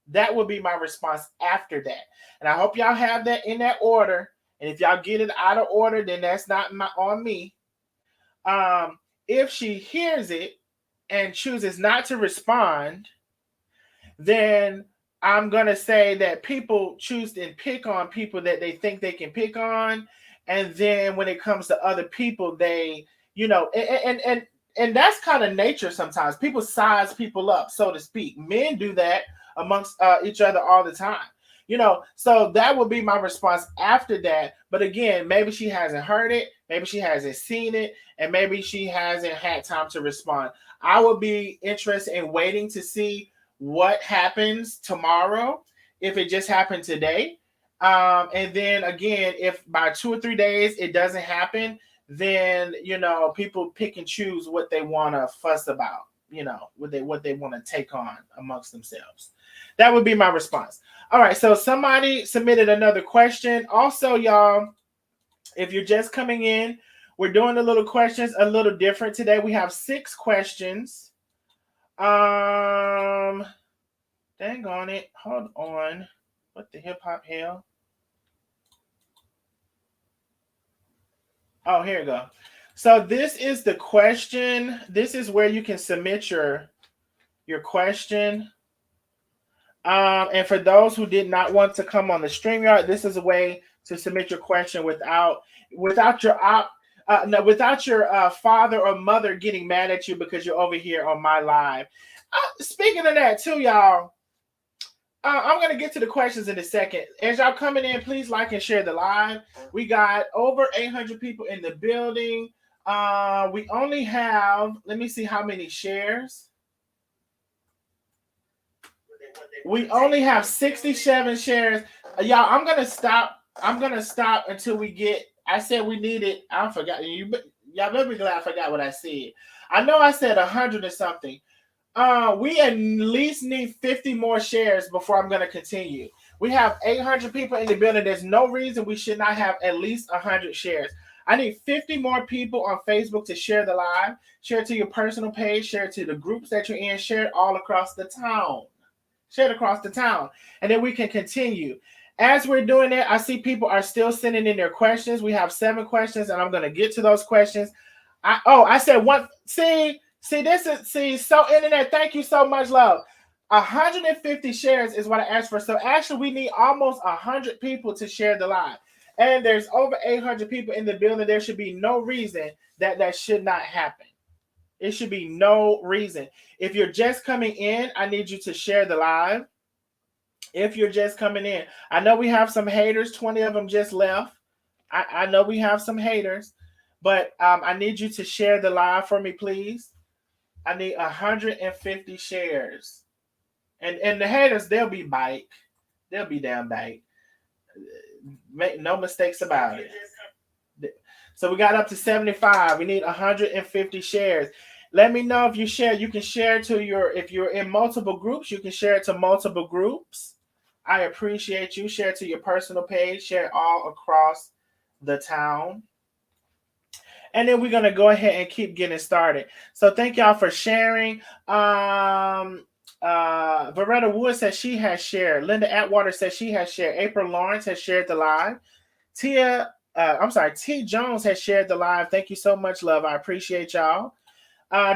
That would be my response after that. And I hope y'all have that in that order. And if y'all get it out of order, then that's not on me. If she hears it and chooses not to respond, then I'm going to say that people choose to pick on people that they think they can pick on. And then when it comes to other people, they, and that's kind of nature sometimes. People size people up, so to speak. Men do that amongst each other all the time. So that would be my response after that. But again, maybe she hasn't heard it, maybe she hasn't seen it, and maybe she hasn't had time to respond. I would be interested in waiting to see what happens tomorrow, if it just happened today. And then again, if by 2 or 3 days it doesn't happen, then people pick and choose what they want to fuss about, what they want to take on amongst themselves. That would be my response. All right, so somebody submitted another question. Also, y'all, if you're just coming in, we're doing the little questions a little different today. We have 6 questions. Dang on it. Hold on. What the hip hop hell? Oh, here we go. So this is the question. This is where you can submit your question. And for those who did not want to come on the StreamYard, this is a way to submit your question without your father or mother getting mad at you because you're over here on my live. Speaking of that too, y'all, I'm going to get to the questions in a second. As y'all coming in, please like and share the live. We got over 800 people in the building. We only have, let me see how many shares. We only have 67 shares. Y'all, I'm going to stop. I'm going to stop until we get, I said we needed, I forgot. Y'all better be glad I forgot what I said. I know I said 100 or something. We at least need 50 more shares before I'm going to continue. We have 800 people in the building. There's no reason we should not have at least 100 shares. I need 50 more people on Facebook to share the live. Share it to your personal page. Share it to the groups that you're in. Share it all across the town. Share it across the town. And then we can continue. As we're doing that, I see people are still sending in their questions. We have 7 questions, and I'm going to get to those questions. I said one. See, so internet, thank you so much, love. 150 shares is what I asked for. So actually, we need almost 100 people to share the live. And there's over 800 people in the building. There should be no reason that should not happen. It should be no reason. If you're just coming in, I need you to share the live. If you're just coming in, I know we have some haters. 20 of them just left. I know we have some haters, but I need you to share the live for me, please. I need 150 shares. And the haters, they'll be bite. They'll be damn bite. Make no mistakes about it. So we got up to 75. We need 150 shares. Let me know if you share. You can share to if you're in multiple groups, you can share it to multiple groups. I appreciate you. Share it to your personal page. Share it all across the town. And then we're going to go ahead and keep getting started. So thank y'all for sharing. Veretta Wood says she has shared. Linda Atwater says she has shared. April Lawrence has shared the live. T. Jones has shared the live. Thank you so much, love. I appreciate y'all.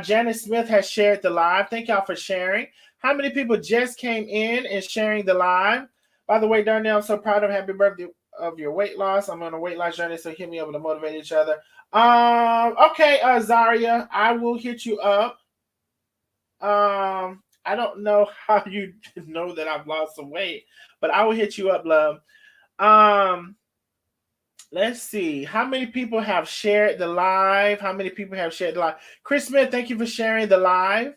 Janice Smith has shared the live. Thank y'all for sharing. How many people just came in and sharing the live? By the way, Darnell, I'm so proud of happy birthday of your weight loss. I'm on a weight loss journey, so hit me up to motivate each other. Okay, Zaria, I will hit you up. I don't know how you know that I've lost some weight, but I will hit you up, love. Let's see. How many people have shared the live? How many people have shared the live? Chris Smith, thank you for sharing the live.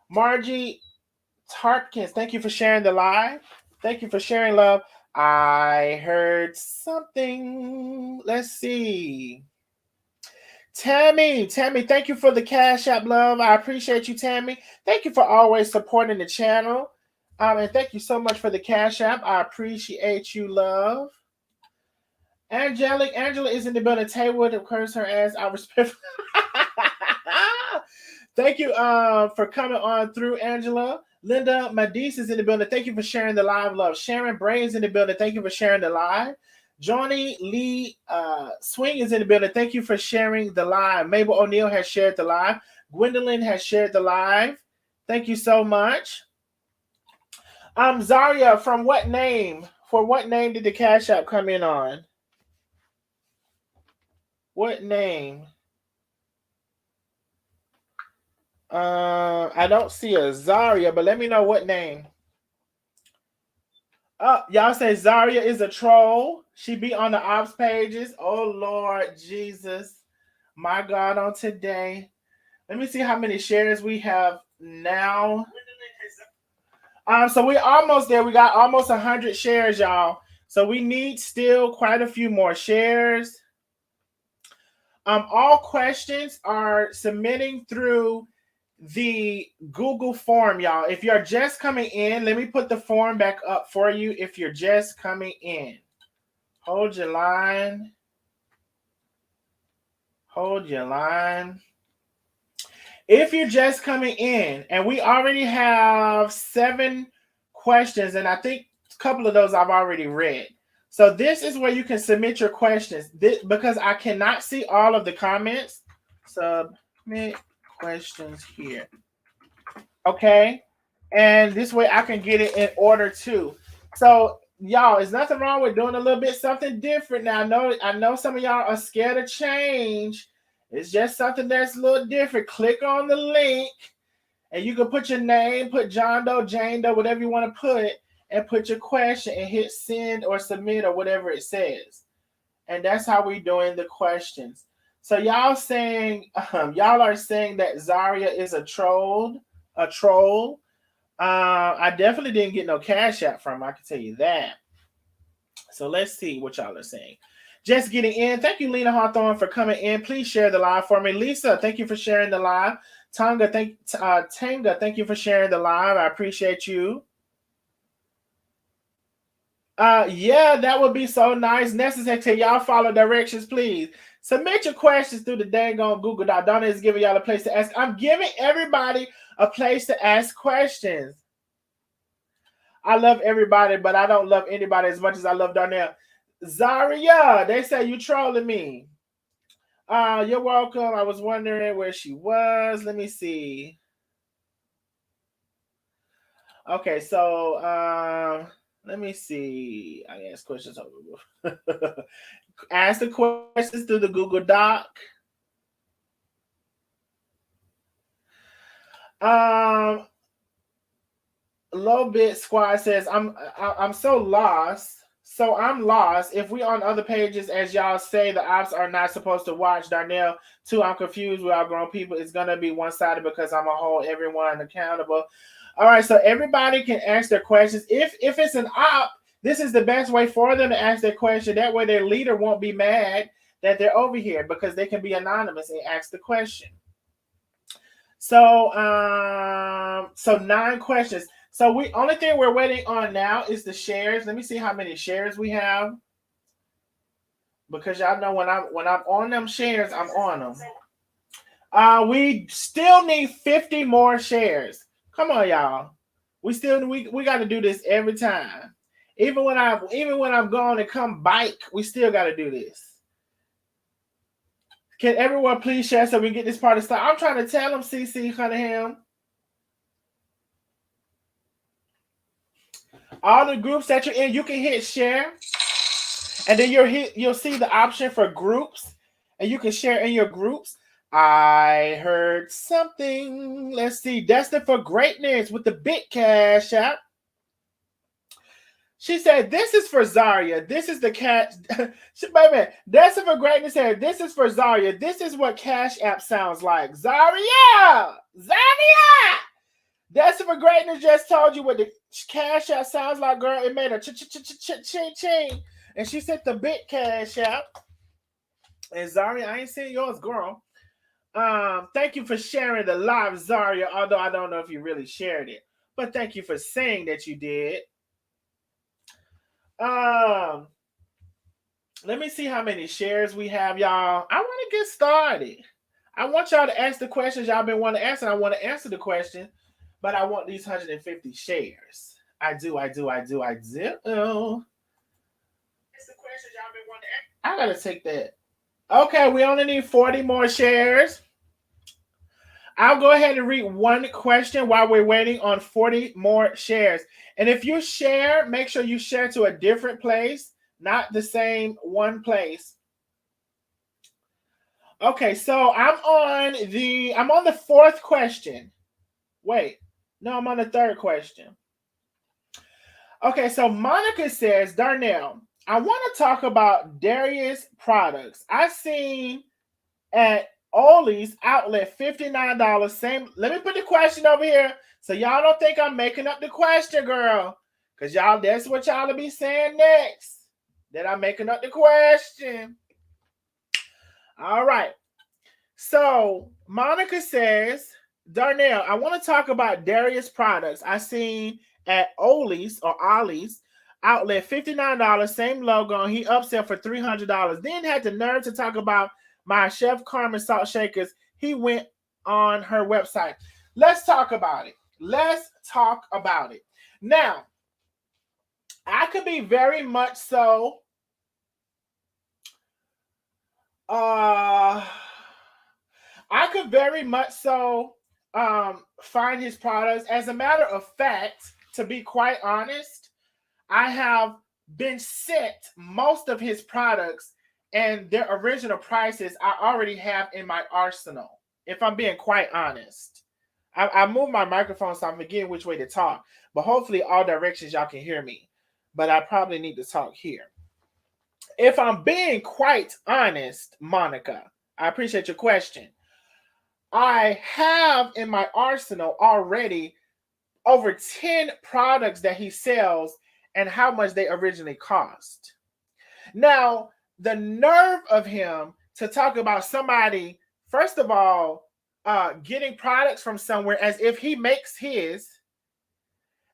Margie Tarkins, thank you for sharing the live. Thank you for sharing, love. I heard something. Let's see. Tammy, thank you for the Cash App, love. I appreciate you, Tammy. Thank you for always supporting the channel. And thank you so much for the Cash App. I appreciate you, love. Angela is in the building. Tay would have cursed her ass. I respect. Thank you for coming on through, Angela. Linda Madis is in the building. Thank you for sharing the live, love. Sharon Bray is in the building. Thank you for sharing the live. Johnny Lee Swing is in the building. Thank you for sharing the live. Mabel O'Neill has shared the live. Gwendolyn has shared the live. Thank you so much. Zaria, from what name? For what name did the Cash App come in on? What name? I don't see a Zaria, but let me know what name. Y'all say Zaria is a troll. She be on the ops pages. Oh Lord Jesus, my God, on today. Let me see how many shares we have now. So we're almost there. We got almost 100 shares, y'all. So we need still quite a few more shares. All questions are submitting through the Google form, y'all. If you're just coming in, let me put the form back up for you. If you're just coming in, hold your line. Hold your line. If you're just coming in, and we already have 7 questions, and I think a couple of those I've already read. So this is where you can submit your questions. Because I cannot see all of the comments, submit questions here. Okay? And this way I can get it in order too. So y'all, there's nothing wrong with doing a little bit something different. Now I know some of y'all are scared of change. It's just something that's a little different. Click on the link and you can put your name, put John Doe, Jane Doe, whatever you want to put, and put your question and hit send or submit or whatever it says. And that's how we're doing the questions. So y'all are saying that Zaria is a troll. I definitely didn't get no Cash App from him, I can tell you that. So let's see what y'all are saying. Just getting in. Thank you, Lena Hawthorne, for coming in. Please share the live for me. Lisa, thank you for sharing the live. Tanga, thank you for sharing the live. I appreciate you. Yeah, that would be so nice. Necessary. Y'all follow directions, please. Submit your questions through the dang on Google Doc. Donna is giving y'all a place to ask. I'm giving everybody a place to ask questions. I love everybody, but I don't love anybody as much as I love Darnell. Zaria, they say you trolling me. You're welcome. I was wondering where she was. Let me see. Okay, so let me see. I ask questions on Google. Ask the questions through the Google Doc. Low Bit Squad says I'm so lost. So I'm lost. If we on other pages, as y'all say, the ops are not supposed to watch. Darnell, too, I'm confused. We all grown people. It's gonna be one-sided because I'm gonna hold everyone accountable. All right, so everybody can ask their questions. If it's an op, this is the best way for them to ask their question. That way their leader won't be mad that they're over here because they can be anonymous and ask the question. So 9 questions. So only thing we're waiting on now is the shares. Let me see how many shares we have. Because y'all know when I'm on them shares, I'm on them. We still need 50 more shares. Come on, y'all. We got to do this every time. Even when I'm going to come bike, we still got to do this. Can everyone please share so we can get this party started? I'm trying to tell them, CC Cunningham. All the groups that you're in, you can hit share. And then you'll see the option for groups. And you can share in your groups. I heard something. Let's see. Destined for Greatness with the Big Cash App. She said, this is for Zaria. This is the cash. Baby, Destined for Greatness said, this is for Zaria. This is what Cash App sounds like. Zaria! Destined for Greatness just told you what the Cash App sounds like, girl. It made a ching. And she said the Big Cash App. And Zaria, I ain't seen yours, girl. Thank you for sharing the live, Zaria, although I don't know if you really shared it. But thank you for saying that you did. Let me see how many shares we have, y'all. I want to get started. I want y'all to ask the questions y'all been wanting to answer. I want to answer the question. but I want these 150 shares. I do. It's the questions y'all been wanting to ask. I gotta take that. Okay, we only need 40 more shares. I'll go ahead and read one question while we're waiting on 40 more shares. And if you share, make sure you share to a different place, not the same one place. Okay, so I'm on the fourth question. Wait, no, I'm on the third question. Okay, so Monica says, Darnell, I want to talk about Darius products. I seen at Ollie's outlet $59. Same. Let me put the question over here so y'all don't think I'm making up the question, girl. Because y'all, that's what y'all will be saying next. That I'm making up the question. All right. So Monica says, Darnell, I want to talk about Darius products. I seen at Ollie's outlet $59, same logo. He upsell for $300. Then had the nerve to talk about my Chef Carmen salt shakers. He went on her website. Let's talk about it. Now, I could be very much so find his products. As a matter of fact, to be quite honest, I have been sent most of his products and their original prices I already have in my arsenal, if I'm being quite honest. I moved my microphone so I'm forgetting which way to talk, but hopefully all directions y'all can hear me. But I probably need to talk here. If I'm being quite honest, Monica, I appreciate your question. I have in my arsenal already over 10 products that he sells and how much they originally cost. Now, the nerve of him to talk about somebody, first of all, getting products from somewhere as if he makes his,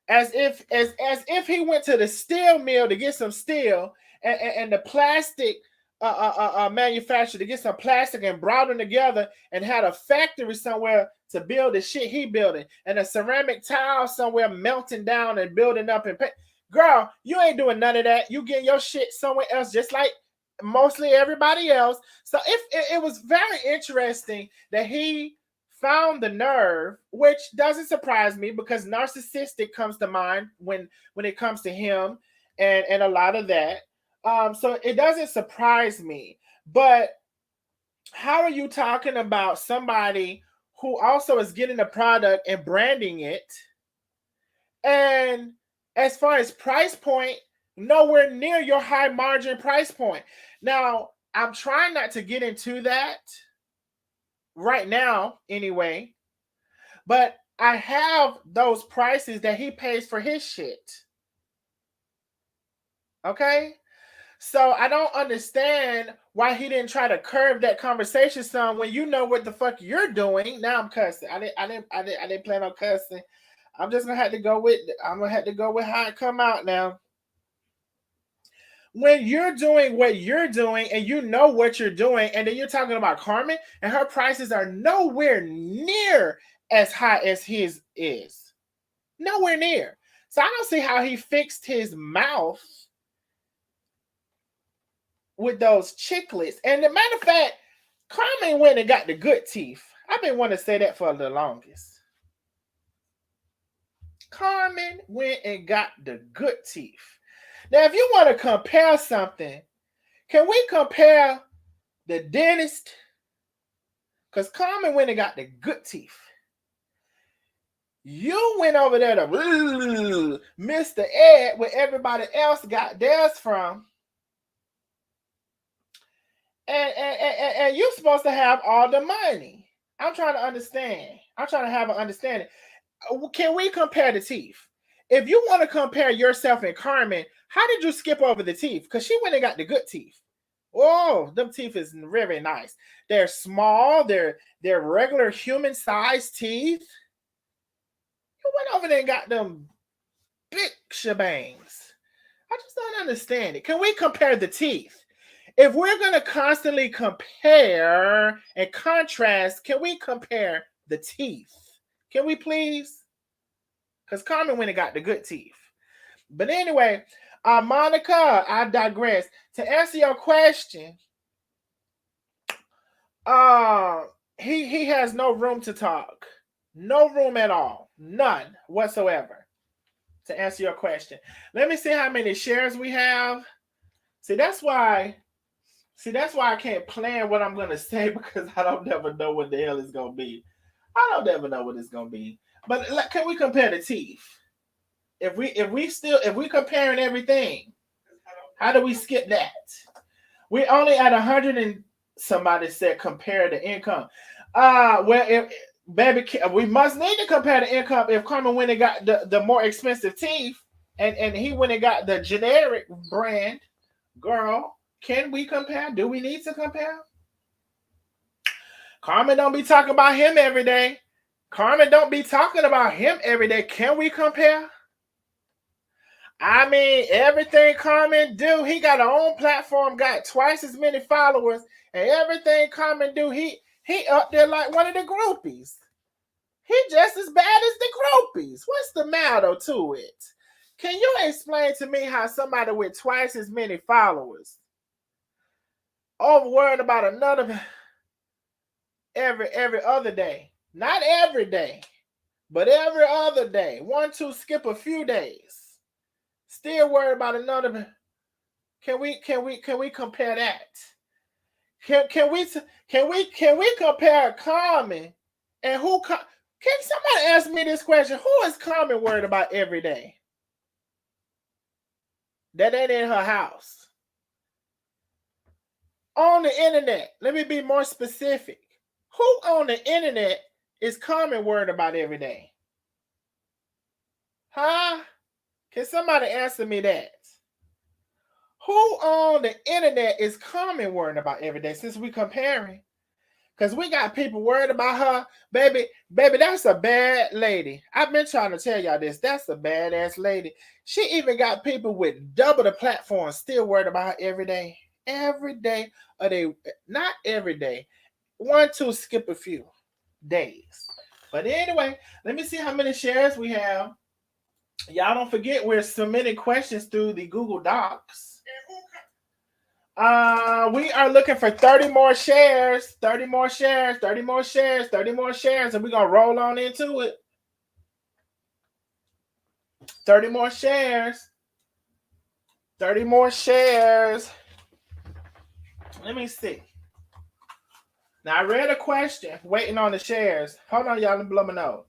as if he went to the steel mill to get some steel and the plastic manufacturer to get some plastic and brought them together and had a factory somewhere to build the shit he building and a ceramic tile somewhere melting down and building up and girl, you ain't doing none of that. You getting your shit somewhere else, just like mostly everybody else. So if it was very interesting that he found the nerve, which doesn't surprise me because narcissistic comes to mind when it comes to him and a lot of that. So it doesn't surprise me. But how are you talking about somebody who also is getting a product and branding it? And as far as price point, nowhere near your high margin price point. Now, I'm trying not to get into that right now anyway, but I have those prices that he pays for his shit. Okay? So I don't understand why he didn't try to curve that conversation some when you know what the fuck you're doing. Now I'm cussing. I didn't plan on cussing. I'm just gonna have to go with how it come out now. When you're doing what you're doing and you know what you're doing, and then you're talking about Carmen and her prices are nowhere near as high as his is. Nowhere near. So I don't see how he fixed his mouth with those chiclets. And the matter of fact, Carmen went and got the good teeth. I've been wanting to say that for the longest. Carmen went and got the good teeth. Now, if you want to compare something, can we compare the dentist? Because Carmen went and got the good teeth. You went over there to Mr. Ed where everybody else got theirs from. And you're supposed to have all the money. I'm trying to understand. I'm trying to have an understanding. Can we compare the teeth? If you want to compare yourself and Carmen, how did you skip over the teeth? Because she went and got the good teeth. Oh, them teeth is very nice. They're small. They're regular human-sized teeth. You went over there and got them big shebangs. I just don't understand it. Can we compare the teeth? If we're going to constantly compare and contrast, can we compare the teeth? Can we please? Because Carmen went and got the good teeth. But anyway, Monica, I digress. To answer your question, he has no room to talk. No room at all. None whatsoever. To answer your question. Let me see how many shares we have. See, that's why I can't plan what I'm gonna say, because I don't never know what the hell it's gonna be. I don't ever know what it's gonna be. But can we compare the teeth? If we comparing everything, how do we skip that? We only at 100 and somebody said compare the income. We must need to compare the income. If Carmen went and got the more expensive teeth, and he went and got the generic brand, girl, can we compare? Do we need to compare? Carmen don't be talking about him every day. Carmen don't be talking about him every day. Can we compare? I mean, everything Carmen do, he got a own platform, got twice as many followers, and everything Carmen do, he up there like one of the groupies. He just as bad as the groupies. What's the matter to it? Can you explain to me how somebody with twice as many followers over worried about another every other day? Not every day, but every other day. 1, 2, skip a few days. Still worried about another. Can we compare that? Can we compare Carmen and who? Can somebody ask me this question? Who is Carmen worried about every day? That ain't in her house. On the internet. Let me be more specific. Who on the internet is Carmen worried about every day? Huh? Can somebody answer me that? Who on the internet is Carmen worried about every day, since we comparing? Because we got people worried about her. Baby, that's a bad lady. I've been trying to tell y'all this. That's a badass lady. She even got people with double the platform still worried about her every day. Every day. Or they, not every day. 1, 2, skip a few days. But anyway, let me see how many shares we have. Y'all don't forget, we're submitting questions through the Google Docs. We are looking for 30 more shares, 30 more shares, 30 more shares, 30 more shares, and we're going to roll on into it. 30 more shares. 30 more shares. Let me see. Now, I read a question, waiting on the shares. Hold on, y'all, let me blow my nose.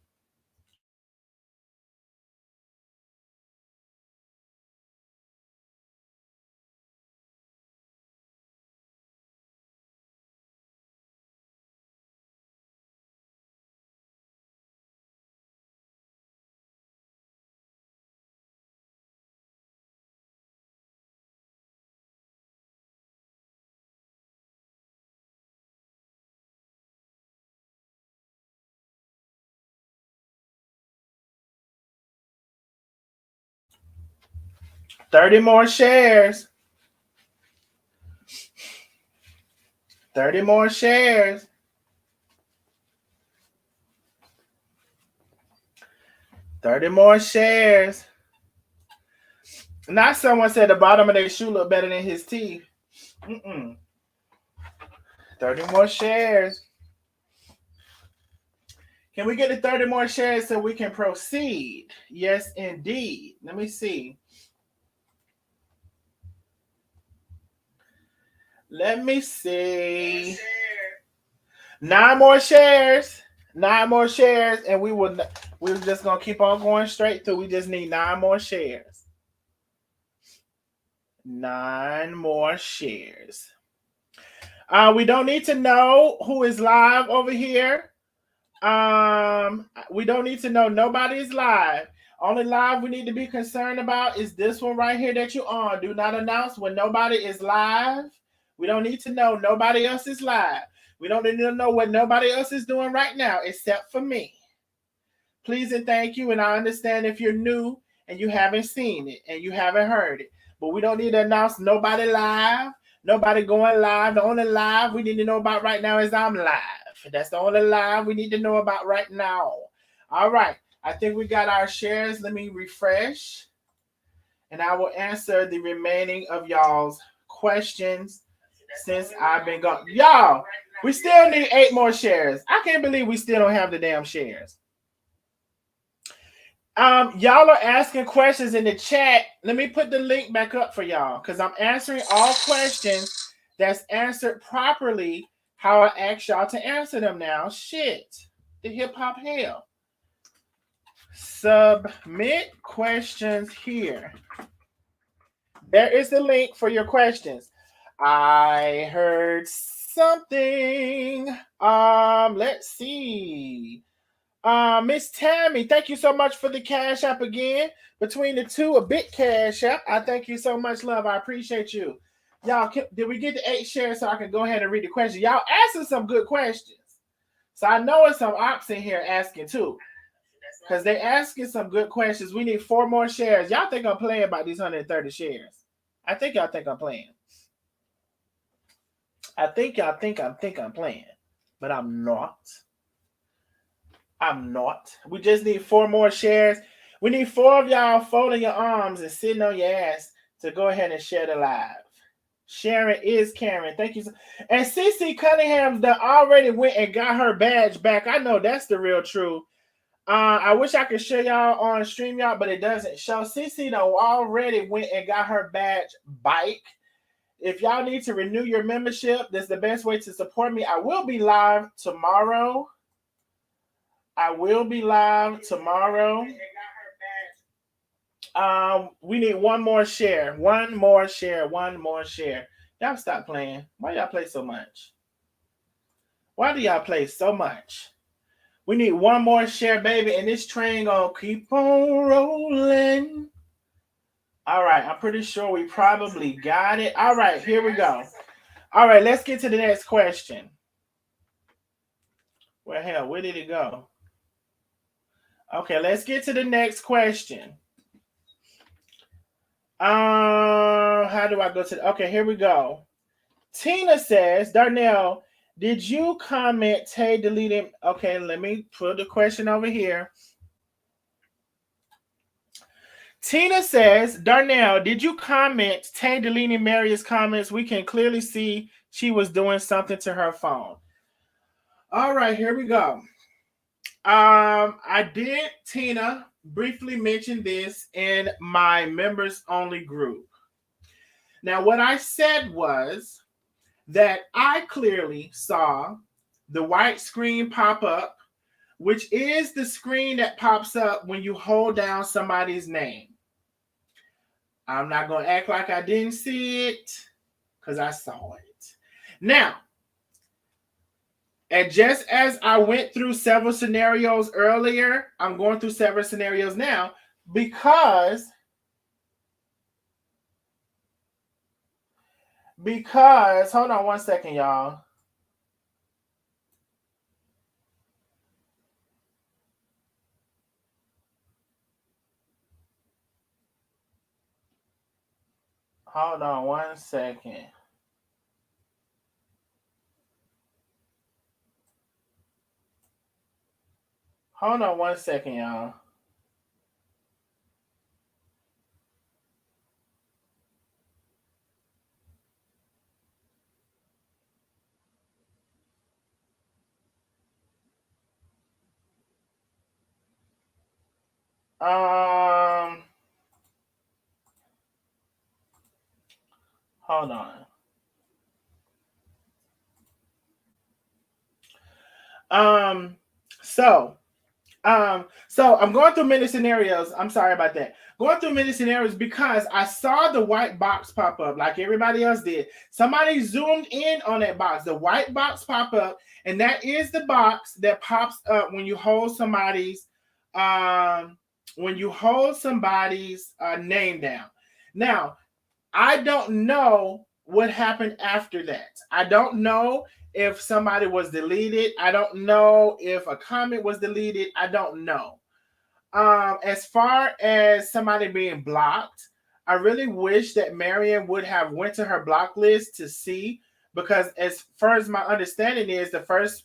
Thirty more shares. 30 more shares. 30 more shares. Not someone said the bottom of their shoe look better than his teeth. 30 more shares. Can we get the 30 more shares so we can proceed? Yes, indeed. Let me see. Let me see. 9 more shares. 9 more shares, and we're just gonna keep on going straight through. We just need 9 more shares. 9 more shares. We don't need to know who is live over here. We don't need to know nobody is live. Only live we need to be concerned about is this one right here that you're on. Do not announce when nobody is live. We don't need to know nobody else is live. We don't need to know what nobody else is doing right now except for me. Please and thank you. And I understand if you're new and you haven't seen it and you haven't heard it. But we don't need to announce nobody live, nobody going live. The only live we need to know about right now is I'm live. That's the only live we need to know about right now. All right. I think we got our shares. Let me refresh. And I will answer the remaining of y'all's questions since I've been gone. Y'all, we still need 8 more shares. I can't believe we still don't have the damn shares. Y'all are asking questions in the chat. Let me put the link back up for y'all because I'm answering all questions that's answered properly how I asked y'all to answer them now. Shit. The hip hop hell. Submit questions here. There is the link for your questions. I heard something. Let's see. Miss Tammy, thank you so much for the Cash App again. Between the two, a big Cash App. I thank you so much, love. I appreciate you. Y'all, did we get the 8 shares so I can go ahead and read the questions? Y'all asking some good questions. So I know it's some ops in here asking too. Because they asking some good questions. We need 4 more shares. Y'all think I'm playing about these 130 shares? I think y'all think I'm playing. I think y'all think I'm playing. But I'm not. I'm not. We just need 4 more shares. We need 4 of y'all folding your arms and sitting on your ass to go ahead and share the live. Sharon is Karen. Thank you. And CC Cunningham that already went and got her badge back. I know that's the real truth. I wish I could show y'all on StreamYard, but it doesn't show. CC though already went and got her badge back. If y'all need to renew your membership, that's the best way to support me. I will be live tomorrow. We need 1 more share. 1 more share. 1 more share. Y'all stop playing. Why y'all play so much? Why do y'all play so much? We need 1 more share, baby, and this train gonna keep on rolling. All right, I'm pretty sure we probably got it. All right, here we go. All right, let's get to the next question. Well, hell, where did it go? Okay, let's get to the next question. How do I go to? Okay, here we go. Tina says, Darnell, did you comment Tay deleted? Okay, let me put the question over here. Tina says, Darnell, did you comment Tay deleting Maria's comments? We can clearly see she was doing something to her phone. All right, here we go. I did, Tina, briefly mention this in my members only group. Now, what I said was that I clearly saw the white screen pop up, which is the screen that pops up when you hold down somebody's name. I'm not going to act like I didn't see it because I saw it. Now, and just as I went through several scenarios earlier, I'm going through several scenarios now because hold on 1 second, y'all. Hold on 1 second. Hold on 1 second, y'all. Hold on. So I'm going through many scenarios. I'm sorry about that. Going through many scenarios because I saw the white box pop up like everybody else did. Somebody zoomed in on that box. The white box pop up, and that is the box that pops up when you hold somebody's name down. Now, I don't know what happened after that. I don't know if somebody was deleted. I don't know if a comment was deleted. I don't know. As far as somebody being blocked, I really wish that Marion would have went to her block list to see, because as far as my understanding is, the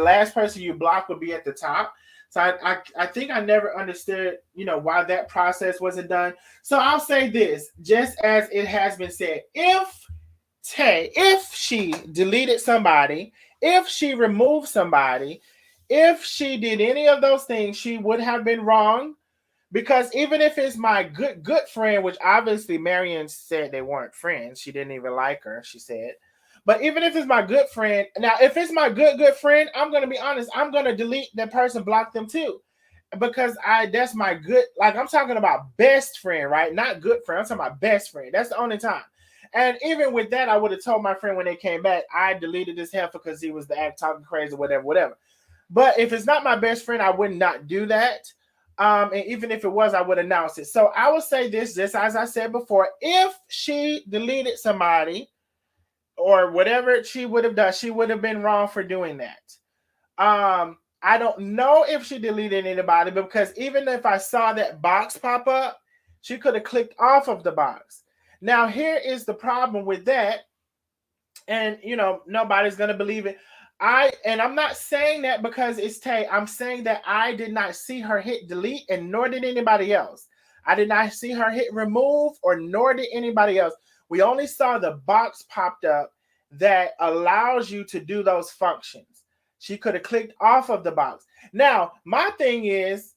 last person you block would be at the top. So I think I never understood, why that process wasn't done. So I'll say this, just as it has been said, if she deleted somebody, if she removed somebody, if she did any of those things, she would have been wrong. Because even if it's my good friend, which obviously Marion said they weren't friends, she didn't even like her, she said. But even if it's my good friend, now if it's my good friend, I'm gonna be honest, I'm gonna delete that person, block them too. Because that's my good, like I'm talking about best friend, right? Not good friend. I'm talking about best friend. That's the only time. And even with that, I would have told my friend when they came back, I deleted this heifer because he was the act talking crazy, whatever. But if it's not my best friend, I would not do that. And even if it was, I would announce it. So I would say this, just as I said before, if she deleted somebody or whatever she would have done, she would have been wrong for doing that. I don't know if she deleted anybody, because even if I saw that box pop up, she could have clicked off of the box. Now, here is the problem with that. And, nobody's going to believe it. I'm not saying that because it's Tay. I'm saying that I did not see her hit delete, and nor did anybody else. I did not see her hit remove, or nor did anybody else. We only saw the box popped up that allows you to do those functions. She could have clicked off of the box. Now, my thing is,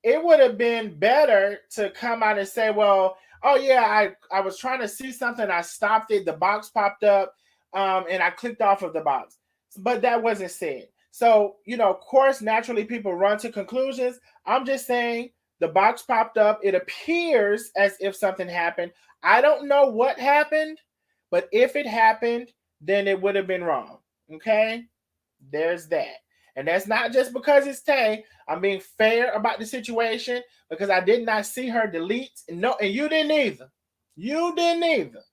it would have been better to come out and say, well, oh yeah, I was trying to see something, I stopped it, the box popped up, and I clicked off of the box. But that wasn't said. So, of course, naturally people run to conclusions. I'm just saying the box popped up. It appears as if something happened. I don't know what happened, but if it happened, then it would have been wrong. Okay? There's that. And that's not just because it's Tay. I'm being fair about the situation because I did not see her delete. No, and you didn't either. You didn't either.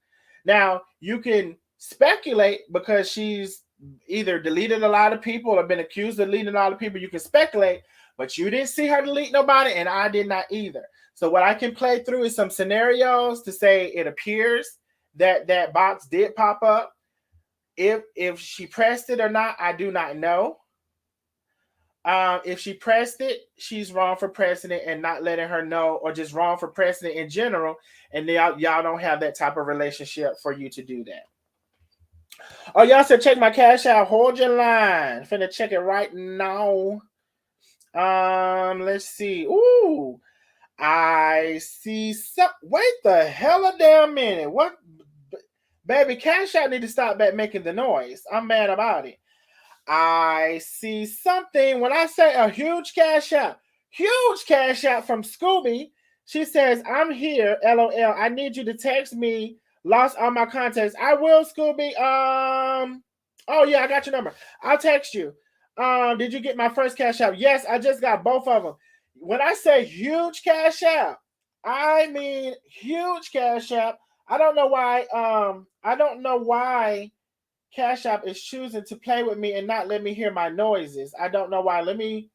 Now, you can speculate because she's either deleted a lot of people or been accused of deleting a lot of people. You can speculate, but you didn't see her delete nobody, and I did not either. So what I can play through is some scenarios to say it appears that that box did pop up. If she pressed it or not, I do not know. If she pressed it, she's wrong for pressing it and not letting her know, or just wrong for pressing it in general. And y'all don't have that type of relationship for you to do that. Oh, y'all said check my cash out. Hold your line. Finna check it right now. Let's see. Ooh, I see some. Wait the hell a damn minute. What, baby? Cash out need to stop back making the noise. I'm mad about it. I see something. When I say a huge cash out from Scooby. She says, I'm here, LOL. I need you to text me. Lost all my contacts. I will, Scooby. Oh yeah, I got your number. I'll text you. Did you get my first cash out? Yes, I just got both of them. When I say huge cash out, I mean huge cash out. I don't know why. I don't know why Cash App is choosing to play with me and not let me hear my noises. I don't know why. Let me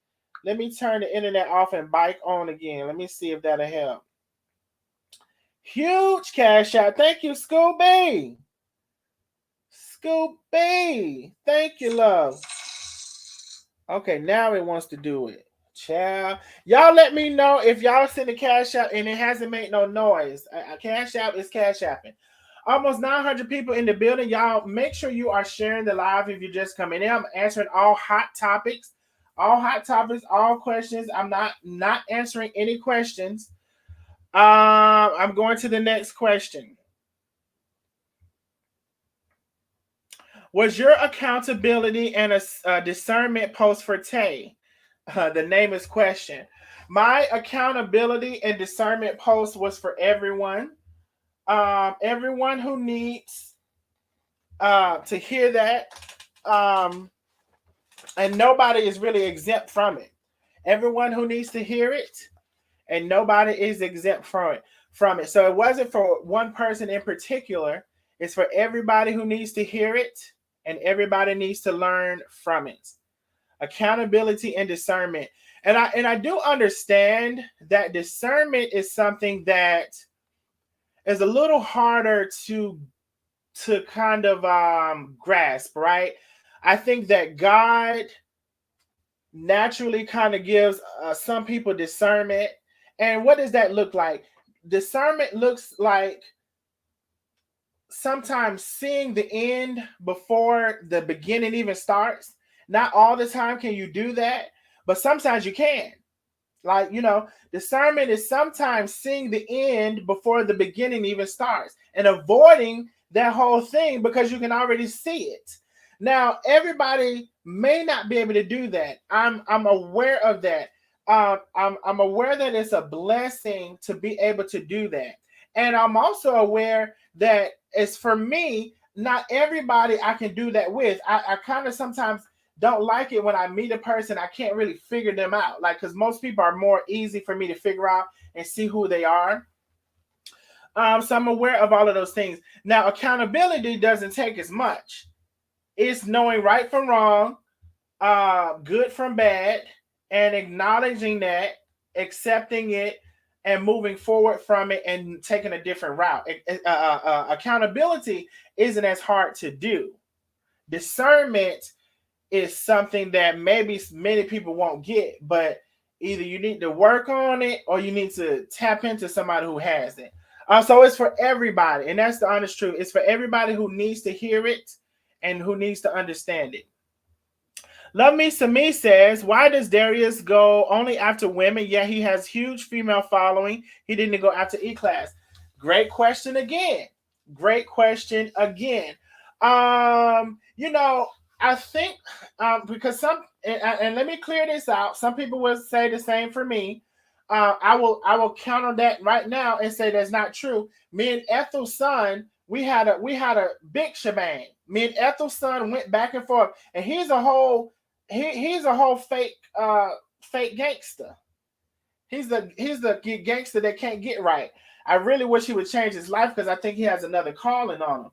turn the internet off and bike on again. Let me see if that'll help. Huge Cash App. Thank you, Scooby. Scooby. Thank you, love. Okay, now it wants to do it. Child. Y'all let me know if y'all send a Cash App and it hasn't made no noise. A Cash App is Cash Apping. Almost 900 people in the building. Y'all make sure you are sharing the live if you're just coming in. I'm answering all hot topics, all questions. I'm not answering any questions. I'm going to the next question. Was your accountability and a discernment post for Tay? The name is question. My accountability and discernment post was for everyone. Everyone who needs to hear that, and nobody is really exempt from it. Everyone who needs to hear it, and nobody is exempt from it. So it wasn't for one person in particular. It's for everybody who needs to hear it, and everybody needs to learn from it. Accountability and discernment, and I do understand that discernment is something that is a little harder to kind of grasp, right? I think that God naturally kind of gives some people discernment. And what does that look like? Discernment looks like sometimes seeing the end before the beginning even starts. Not all the time can you do that, but sometimes you can. Like, discernment is sometimes seeing the end before the beginning even starts and avoiding that whole thing because you can already see it. Now, everybody may not be able to do that. I'm aware of that. I'm aware that it's a blessing to be able to do that. And I'm also aware that it's for me, not everybody I can do that with. I kind of sometimes don't like it when I meet a person, I can't really figure them out. Like, because most people are more easy for me to figure out and see who they are. So I'm aware of all of those things. Now, accountability doesn't take as much. It's knowing right from wrong, good from bad, and acknowledging that, accepting it, and moving forward from it and taking a different route. Accountability isn't as hard to do. Discernment is something that maybe many people won't get, but either you need to work on it or you need to tap into somebody who has it. So it's for everybody, and that's the honest truth. It's for everybody who needs to hear it and who needs to understand it. Love Me Some Me says, why does Darius go only after women? Yeah, he has huge female following. He didn't go after E-Class. Great question again. Great question again. I think because and let me clear this out. Some people will say the same for me. I will counter that right now and say that's not true. Me and Ethel's son, we had a big shebang. Me and Ethel's son went back and forth, and he's a whole fake gangster. He's the gangster that can't get right. I really wish he would change his life because I think he has another calling on him.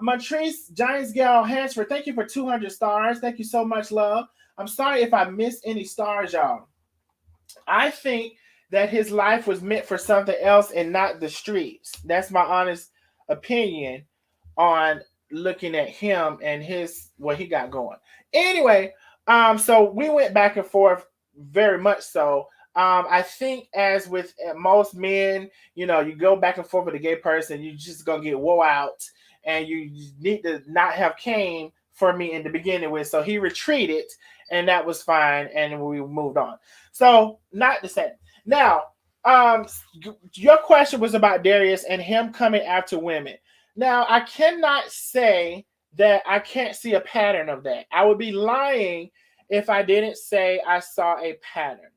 Montrese Giants Gal Hansford, thank you for 200 stars. Thank you so much, love. I'm sorry if I missed any stars, y'all. I think that his life was meant for something else and not the streets. That's my honest opinion on looking at him and what he got going. Anyway, so we went back and forth very much so. I think as with most men, you go back and forth with a gay person, you just gonna get wore out, and you need to not have came for me in the beginning with. So he retreated, and that was fine, and we moved on. So not the same. Now, your question was about Darius and him coming after women. Now, I cannot say that I can't see a pattern of that. I would be lying if I didn't say I saw a pattern.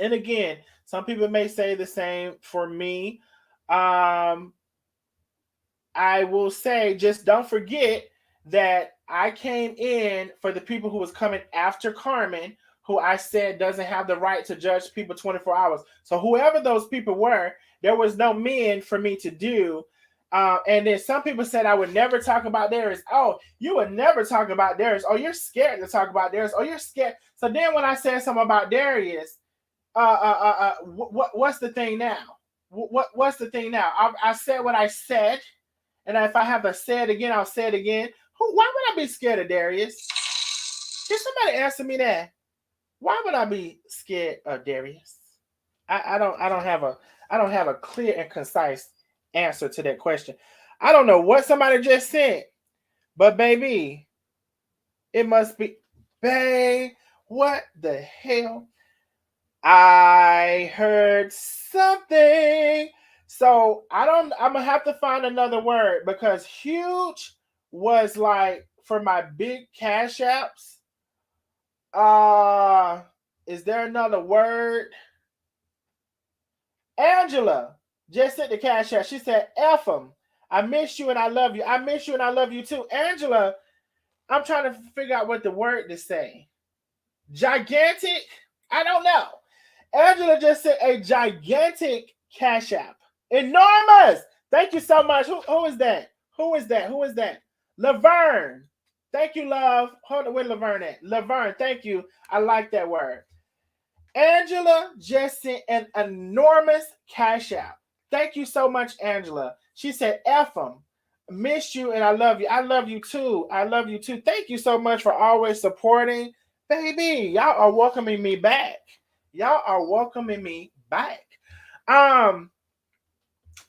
And again, some people may say the same for me. I will say, just don't forget that I came in for the people who was coming after Carmen, who I said doesn't have the right to judge people 24 hours. So whoever those people were, there was no men for me to do. And then some people said I would never talk about Darius. Oh, you would never talk about Darius. Oh, you're scared to talk about Darius. Oh, you're scared. So then when I said something about Darius, what's the thing now? What's the thing now? I said what I said, and if I have to say it again, I'll say it again. Why would I be scared of Darius? Can somebody answer me that? Why would I be scared of Darius? I don't have a clear and concise answer to that question. I don't know what somebody just said, but baby, it must be, babe, what the hell? I heard something. So I'm gonna have to find another word because huge was like for my big cash apps. Is there another word? Angela just sent the cash app. She said, F them. I miss you and I love you. I miss you and I love you too. Angela, I'm trying to figure out what the word to say. Gigantic? I don't know. Angela just said a gigantic cash app. Enormous. Thank you so much. Who is that? Who is that? Laverne. Thank you, love. Hold on, where Laverne at? Laverne, thank you. I like that word. Angela just sent an enormous cash app. Thank you so much, Angela. She said, F them. Miss you and I love you. I love you too. I love you too. Thank you so much for always supporting Baby, y'all are welcoming me back. Y'all are welcoming me back. Um,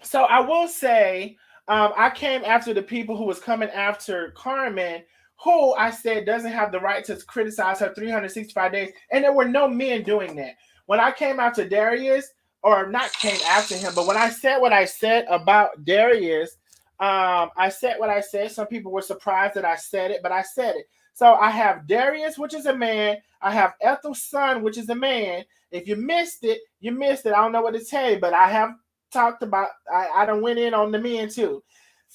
so I will say, I came after the people who was coming after Carmen, who I said doesn't have the right to criticize her 365 days, and there were no men doing that. When I came after Darius, or not came after him, but when I said what I said about Darius, I said what I said. Some people were surprised that I said it, but I said it. So I have Darius, which is a man. I have Ethel's son, which is a man. If you missed it, you missed it. I don't know what to tell you, but I have talked about, I done went in on the men too.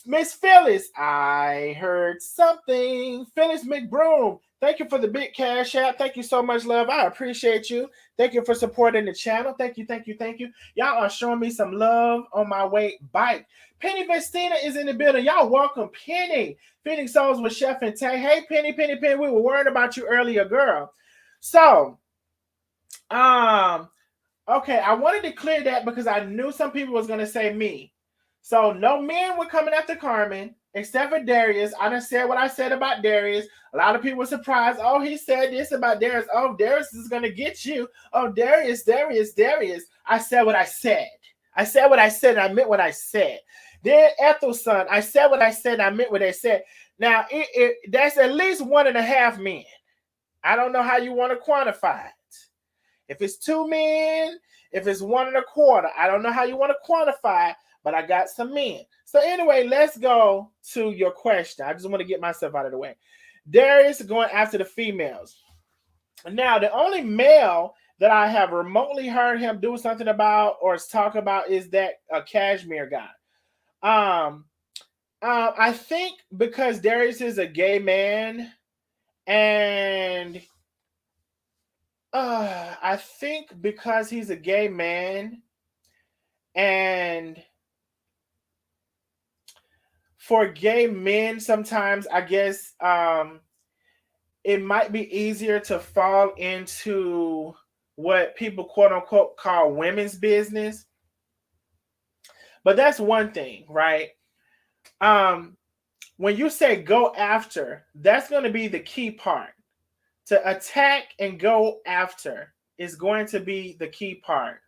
Miss Phyllis, I heard something. Phyllis McBroom, thank you for the big cash app. Thank you so much, love. I appreciate you. Thank you for supporting the channel. Thank you, thank you, thank you. Y'all are showing me some love on my way bike. Penny Vestina is in the building. Y'all welcome Penny. Feeding Souls with Chef and Tay. Hey, Penny, Penny, Penny. We were worried about you earlier, girl. So, okay, I wanted to clear that because I knew some people was going to say me. So no men were coming after Carmen, except for Darius. I done said what I said about Darius. A lot of people were surprised. Oh, he said this about Darius. Oh, Darius is going to get you. Oh, Darius, Darius, Darius. I said what I said. I said what I said, and I meant what I said. Then Ethel's son, I said what I said, and I meant what I said. Now, that's at least 1.5 men. I don't know how you want to quantify it. If it's 2 men, if it's 1.25, I don't know how you want to quantify it, but I got some men. So anyway, let's go to your question. I just want to get myself out of the way. Darius is going after the females. Now, the only male that I have remotely heard him do something about or talk about is that Cashmere guy. I think because Darius is a gay man, and I think because he's a gay man, and for gay men, sometimes I guess it might be easier to fall into what people quote unquote call women's business. But that's one thing, right? When you say go after, that's going to be the key part. To attack and go after is going to be the key part.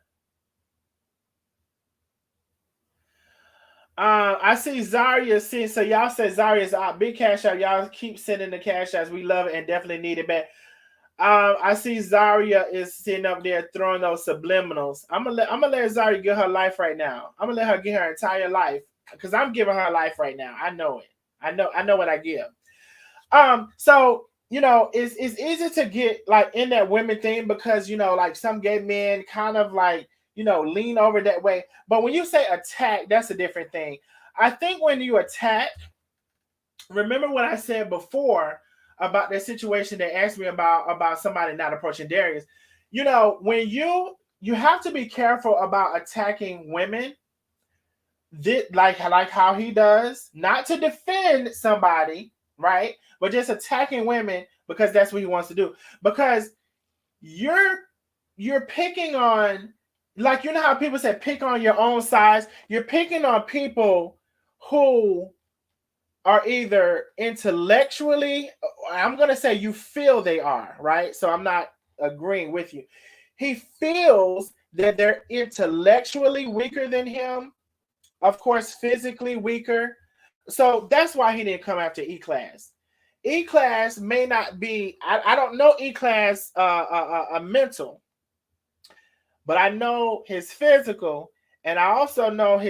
I see Zaria saying, so y'all said Zaria's out. Big cash out. Y'all keep sending the cash outs. We love it and definitely need it back. I see Zaria is sitting up there throwing those subliminals. I'm gonna let Zaria get her life right now. I'm gonna let her get her entire life because I'm giving her life right now. I know it. I know what I give. So you know, it's easy to get like in that women thing because you know, like some gay men kind of like, you know, lean over that way. But when you say attack, that's a different thing. I think when you attack, remember what I said before about that situation they asked me about somebody not approaching Darius. You know, when you have to be careful about attacking women, like how he does, not to defend somebody, right? But just attacking women because that's what he wants to do. Because you're picking on, like, you know how people say pick on your own size. You're picking on people who are either intellectually, I'm going to say you feel they are, right? So I'm not agreeing with you. He feels that they're intellectually weaker than him, of course, physically weaker. So that's why he didn't come after E-Class. E-Class may not be, I don't know E-Class a mental, but I know his physical, and I also know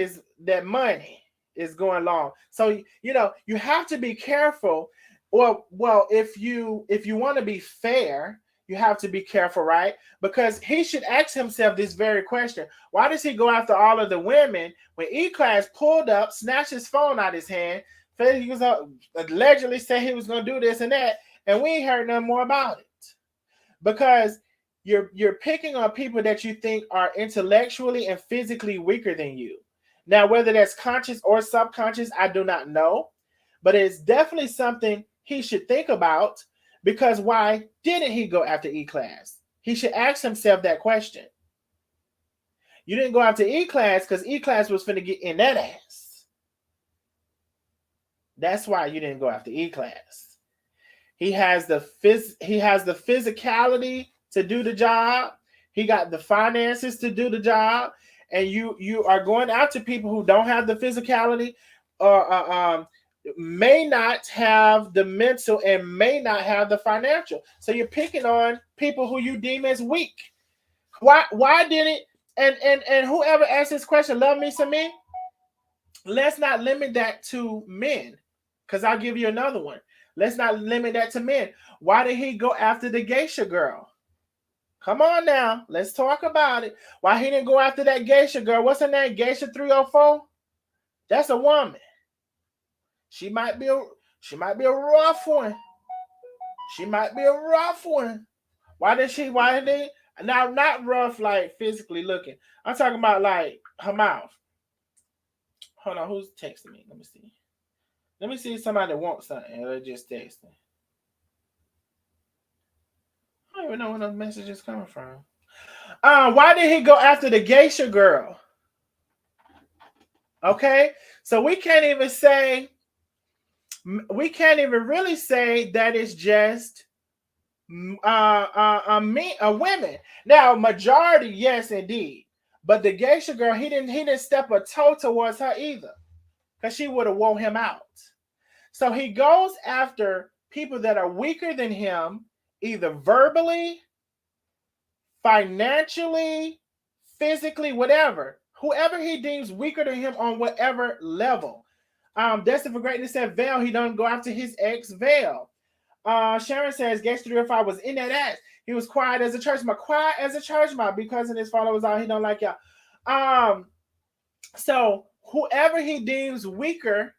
that money is going long. So you know, you have to be careful. Well, if you want to be fair, you have to be careful, right? Because he should ask himself this very question: why does he go after all of the women when E-Class pulled up, snatched his phone out of his hand, he was allegedly said he was going to do this and that, and we ain't heard nothing more about it? Because you're picking on people that you think are intellectually and physically weaker than you. Now, whether that's conscious or subconscious, I do not know, but it's definitely something he should think about, because why didn't he go after E-Class? He should ask himself that question. You didn't go after E-Class because E-Class was finna get in that ass. That's why you didn't go after E-Class. He has the physicality to do the job. He got the finances to do the job. And you are going out to people who don't have the physicality, or may not have the mental, and may not have the financial. So you're picking on people who you deem as weak. Why didn't and whoever asked this question, love me some men? Let's not limit that to men, because I'll give you another one. Let's not limit that to men. Why did he go after the geisha girl? Come on now, let's talk about it. Why he didn't go after that geisha girl? What's her name? Geisha 304? That's a woman. She might be a rough one. She might be a rough one. Why did they now, not rough like physically looking. I'm talking about like her mouth. Hold on, who's texting me? Let me see. Let me see if somebody wants something. They're just texting. I don't even know where those messages coming from. Why did he go after the geisha girl? Okay, so we can't even really say that it's just women. Now, majority, yes, indeed, but the geisha girl, he didn't step a toe towards her either, because she would have wore him out. So he goes after people that are weaker than him, either verbally, financially, physically, whatever. Whoever he deems weaker than him on whatever level. Destined for Greatness said Val, he don't go after his ex Val. Sharon says Gangsta 305 was in that ass. He was quiet as a church mouse. Quiet as a church mouse because of his followers out. He don't like y'all. So whoever he deems weaker,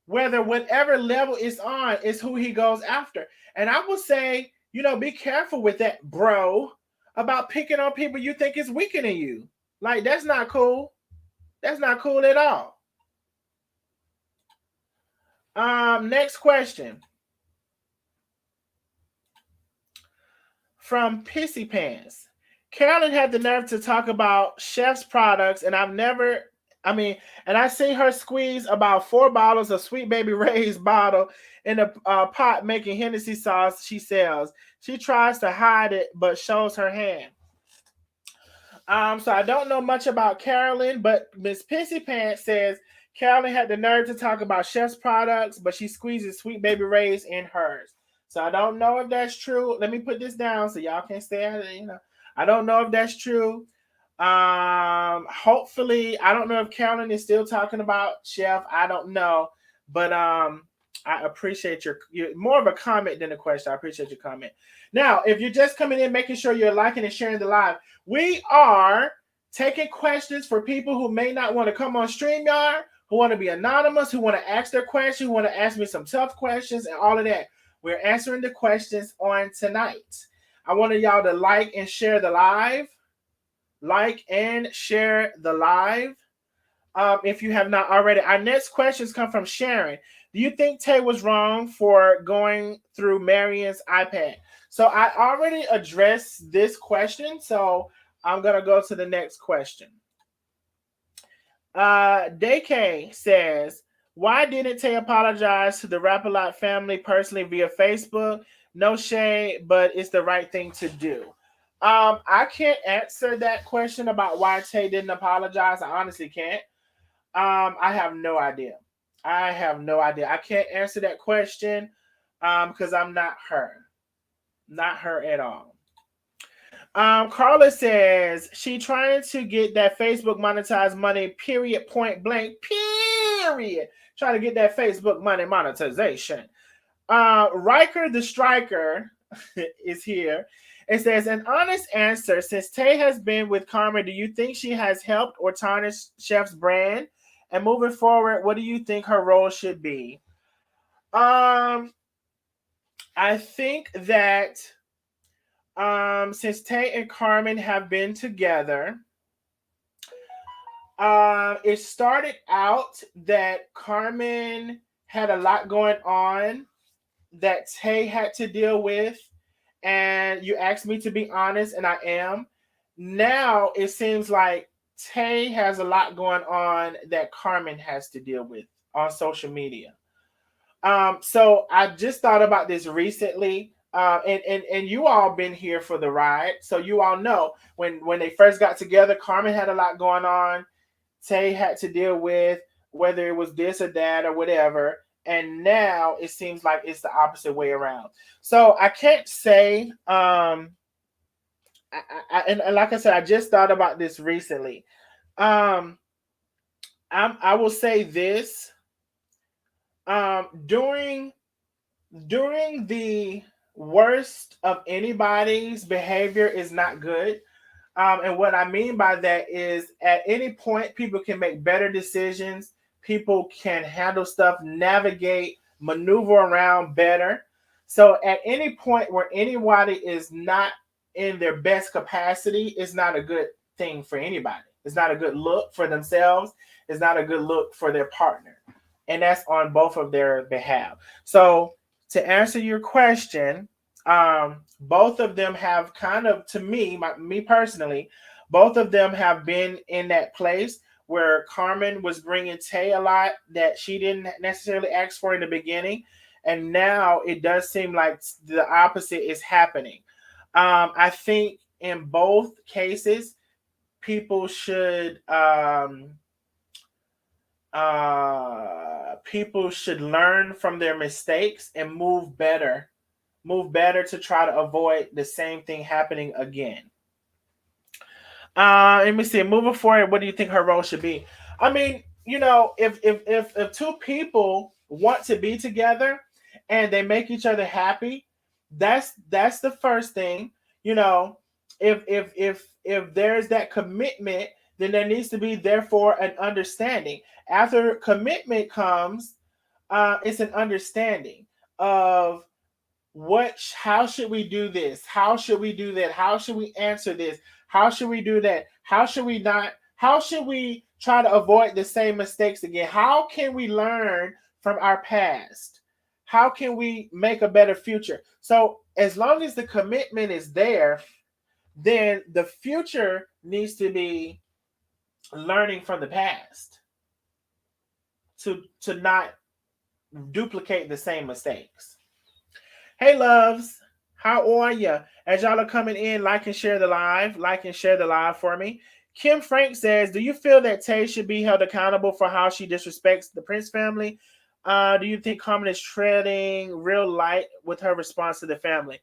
whatever level it's on, is who he goes after. And I will say, be careful with that, bro, about picking on people you think is weaker than you. Like, that's not cool. That's not cool at all. Next question. From Pissy Pants. Carolyn had the nerve to talk about Chef's products, and I see her squeeze about 4 bottles of Sweet Baby Ray's bottle in a pot making Hennessy sauce she sells. She tries to hide it, but shows her hand. So I don't know much about Carolyn, but Miss Pissy Pants says Carolyn had the nerve to talk about Chef's products, but she squeezes Sweet Baby Ray's in hers. So I don't know if that's true. Let me put this down so y'all can stay at it. I don't know if that's true. Hopefully, I don't know if Carolyn is still talking about Chef. I don't know, but I appreciate your more of a comment than a question. I appreciate your comment. Now, if you're just coming in, making sure you're liking and sharing the live, we are taking questions for people who may not want to come on StreamYard, who want to be anonymous, who want to ask their question, who want to ask me some tough questions and all of that. We're answering the questions on tonight. I wanted y'all to like and share the live. Like and share the live. If you have not already. Our next questions come from Sharon. Do you think Tay was wrong for going through Marion's iPad? So I already addressed this question, so I'm going to go to the next question. Dayk says, why didn't Tay apologize to the Rap-A-Lot family personally via Facebook? No shade, but it's the right thing to do. I can't answer that question about why Tay didn't apologize. I honestly can't. I have no idea. I can't answer that question because I'm not her. Not her at all. Carla says she trying to get that Facebook monetized money, period, point blank, period. Trying to get that Facebook money monetization. Riker the Striker is here. It says, an honest answer, since Tay has been with Carmen, do you think she has helped or tarnished Chef's brand? And moving forward, what do you think her role should be? I think that since Tay and Carmen have been together, it started out that Carmen had a lot going on that Tay had to deal with. And you asked me to be honest, and I am. Now it seems like Tay has a lot going on that Carmen has to deal with on social media. So I just thought about this recently. And you all been here for the ride, so you all know when they first got together, Carmen had a lot going on. Tay had to deal with whether it was this or that or whatever. And now it seems like it's the opposite way around. So I can't say, and like I said, I just thought about this recently. Um, I will say this. During the worst of anybody's behavior is not good. And what I mean by that is at any point, people can make better decisions. People can handle stuff, navigate, maneuver around better. So at any point where anybody is not in their best capacity, it's not a good thing for anybody. It's not a good look for themselves. It's not a good look for their partner. And that's on both of their behalf. So to answer your question, both of them have kind of, to me, me personally, both of them have been in that place where Carmen was bringing Tay a lot that she didn't necessarily ask for in the beginning, and now it does seem like the opposite is happening. I think in both cases, people should people should learn from their mistakes and move better to try to avoid the same thing happening again. Let me see. Moving forward, what do you think her role should be? I mean, if two people want to be together and they make each other happy, that's the first thing. You know, if there's that commitment, then there needs to be therefore an understanding. After commitment comes, it's an understanding of how should we do this, how should we do that, how should we answer this, how should we do that, how should we not, how should we try to avoid the same mistakes again, how can we learn from our past, how can we make a better future. So as long as the commitment is there, then the future needs to be learning from the past to not duplicate the same mistakes. Hey, loves, how are you? As y'all are coming in, like and share the live. Like and share the live for me. Kim Frank says, do you feel that Tay should be held accountable for how she disrespects the Prince family? Do you think Carmen is treading real light with her response to the family?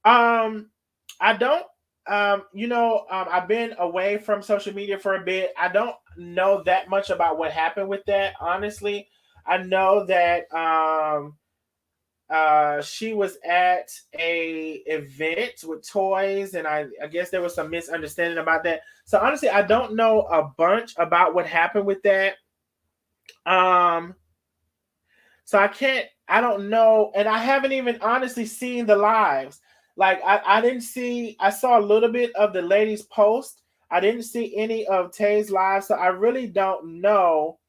I don't. I've been away from social media for a bit. I don't know that much about what happened with that, honestly. I know that she was at a event with toys, and I guess there was some misunderstanding about that. So honestly, I don't know a bunch about what happened with that. Um, so I don't know, and I haven't even honestly seen the lives. Like I didn't see, I saw a little bit of the lady's post. I didn't see any of Tay's live, so I really don't know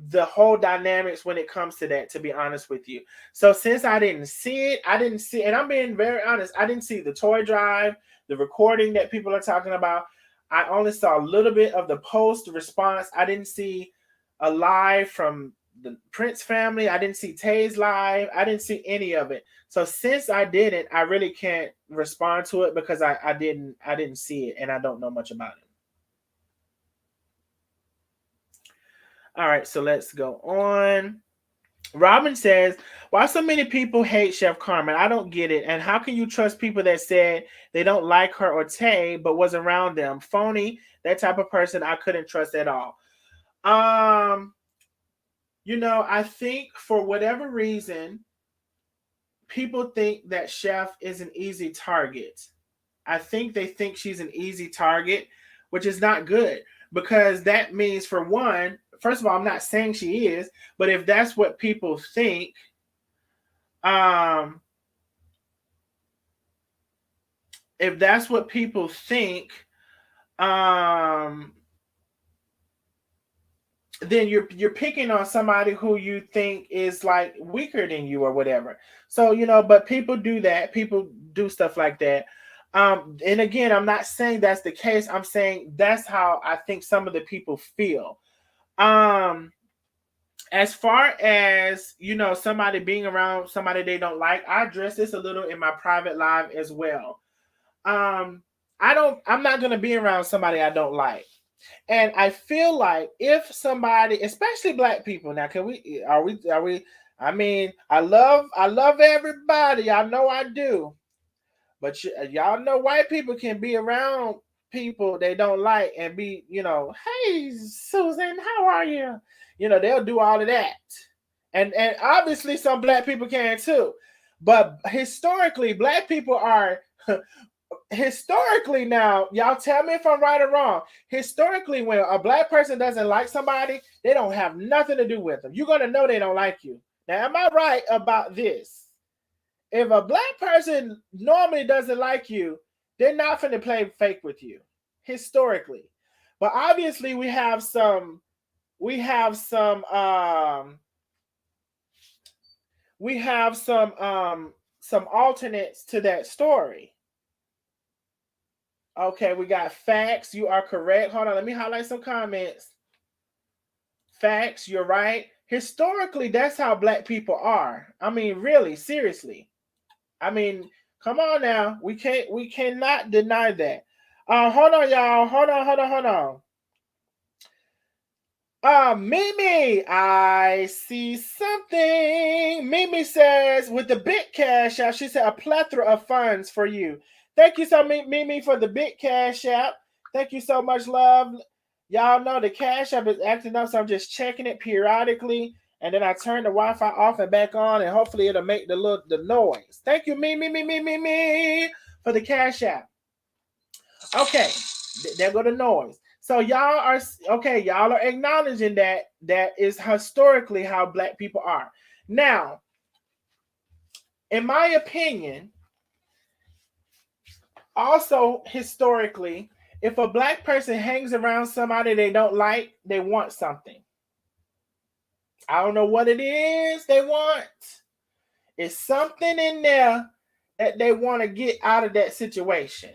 the whole dynamics when it comes to that, to be honest with you. So since I didn't see it, and I'm being very honest, I didn't see the toy drive, the recording that people are talking about. I only saw a little bit of the post response. I didn't see a live from the Prince family. I didn't see Tay's live. I didn't see any of it. So since I didn't, I really can't respond to it because I didn't see it and I don't know much about it. All right, so let's go on. Robin says, why so many people hate Chef Carmen? I don't get it. And how can you trust people that said they don't like her or Tay, but was around them? Phony, that type of person I couldn't trust at all. I think for whatever reason, people think that Chef is an easy target. I think they think she's an easy target, which is not good because that means, for one, first of all, I'm not saying she is, but if that's what people think, um, if that's what people think, then you're picking on somebody who you think is like weaker than you or whatever. So but people do that. People do stuff like that. And again, I'm not saying that's the case. I'm saying that's how I think some of the people feel. as far as somebody being around somebody they don't like, I address this a little in my private live as well. I'm not going to be around somebody I don't like. And I feel like if somebody, especially black people, now are we I mean, I love everybody. I know I do. But y'all know white people can be around people they don't like and be, hey Susan, how are you? They'll do all of that. And obviously some black people can too. But historically, black people are historically, now y'all tell me if I'm right or wrong. Historically, when a black person doesn't like somebody, they don't have nothing to do with them. You're gonna know they don't like you. Now, am I right about this? If a black person normally doesn't like you, they're not finna play fake with you. Historically, but obviously we have some some alternates to that story. Okay, we got facts. You are correct. Hold on, let me highlight some comments. Facts, you're right. Historically, that's how black people are. I mean, really, seriously. I mean, come on now. We cannot deny that. Hold on, y'all. Hold on. Mimi, I see something. Mimi says, with the big cash out, she said a plethora of funds for you. Thank you so much, Mimi, for the big cash out. Thank you so much, love. Y'all know the cash app is acting up, so I'm just checking it periodically, and then I turn the Wi-Fi off and back on, and hopefully it'll make the noise. Thank you, Mimi, for the cash app. Okay, there go the noise. So y'all are okay. Y'all are acknowledging that is historically how black people are. Now, in my opinion, also historically, if a black person hangs around somebody they don't like, they want something. I don't know what it is they want. It's something in there that they want to get out of that situation.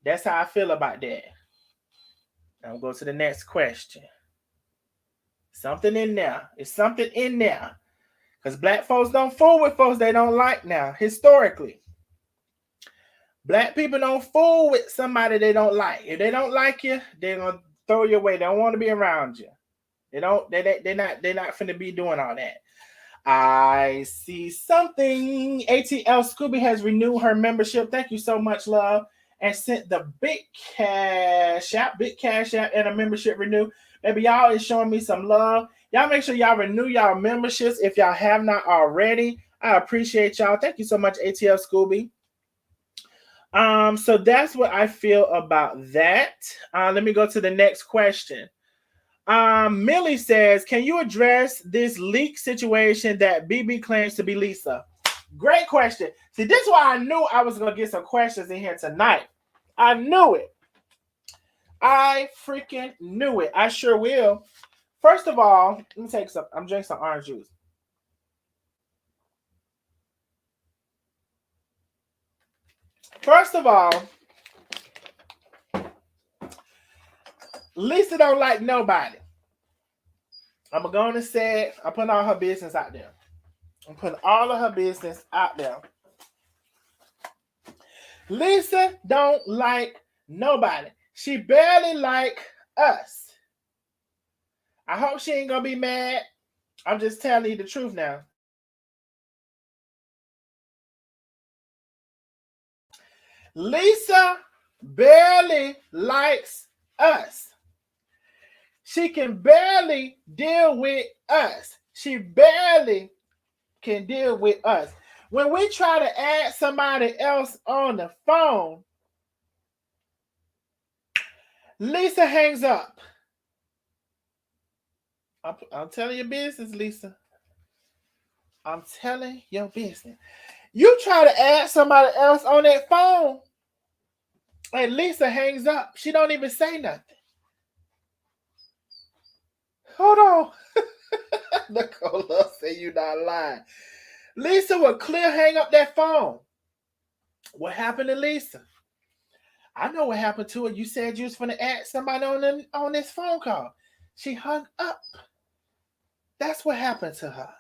That's how I feel about that. I'll go to the next question. Something in there. It's something in there. Because black folks don't fool with folks they don't like now, historically. Black people don't fool with somebody they don't like. If they don't like you, they're gonna throw you away. They don't want to be around you. They're not finna be doing all that. I see something. ATL Scooby has renewed her membership. Thank you so much, love. And sent the big cash app, and a membership renew. Maybe y'all is showing me some love. Y'all make sure y'all renew y'all memberships if y'all have not already. I appreciate y'all. Thank you so much, ATL Scooby. So that's what I feel about that. Let me go to the next question. Millie says, can you address this leak situation that BB claims to be Lisa? Great question. See, this is why I knew I was going to get some questions in here tonight. I knew it. I freaking knew it. I sure will. First of all, let me take some. I'm drinking some orange juice. First of all, Lisa don't like nobody. I'm going to say it. I'm putting all her business out there. I'm putting all of her business out there. Lisa don't like nobody. She barely like us. I hope she ain't going to be mad. I'm just telling you the truth now. Lisa barely likes us. She can barely deal with us. She barely can deal with us. When we try to add somebody else on the phone, Lisa hangs up. I'm telling your business, Lisa. I'm telling your business. You try to add somebody else on that phone, and Lisa hangs up. She don't even say nothing. Hold on. Nicola say you not lying. Lisa will clear hang up that phone. What happened to Lisa? I know what happened to her. You said you was going to add somebody on this phone call. She hung up. That's what happened to her.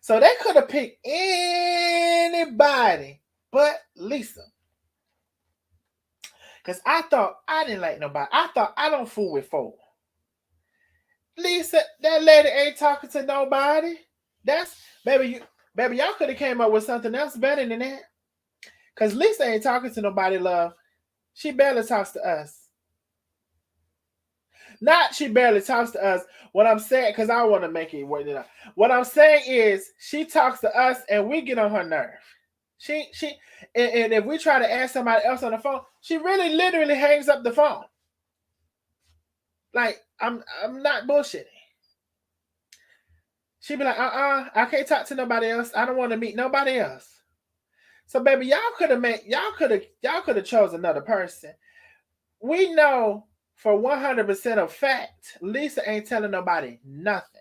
So they could have picked anybody but Lisa. Because I thought I didn't like nobody. I thought I don't fool with folk. Lisa, that lady ain't talking to nobody. That's baby, y'all could have came up with something else better than that. Cause Lisa ain't talking to nobody, love. She barely talks to us. Not she barely talks to us. What I'm saying, because I want to make it work it out. What I'm saying is she talks to us and we get on her nerve. And if we try to ask somebody else on the phone, she really literally hangs up the phone. Like, I'm not bullshitting. She be like, I can't talk to nobody else. I don't want to meet nobody else. So, baby, y'all could have chose another person. We know for 100% of fact, Lisa ain't telling nobody nothing.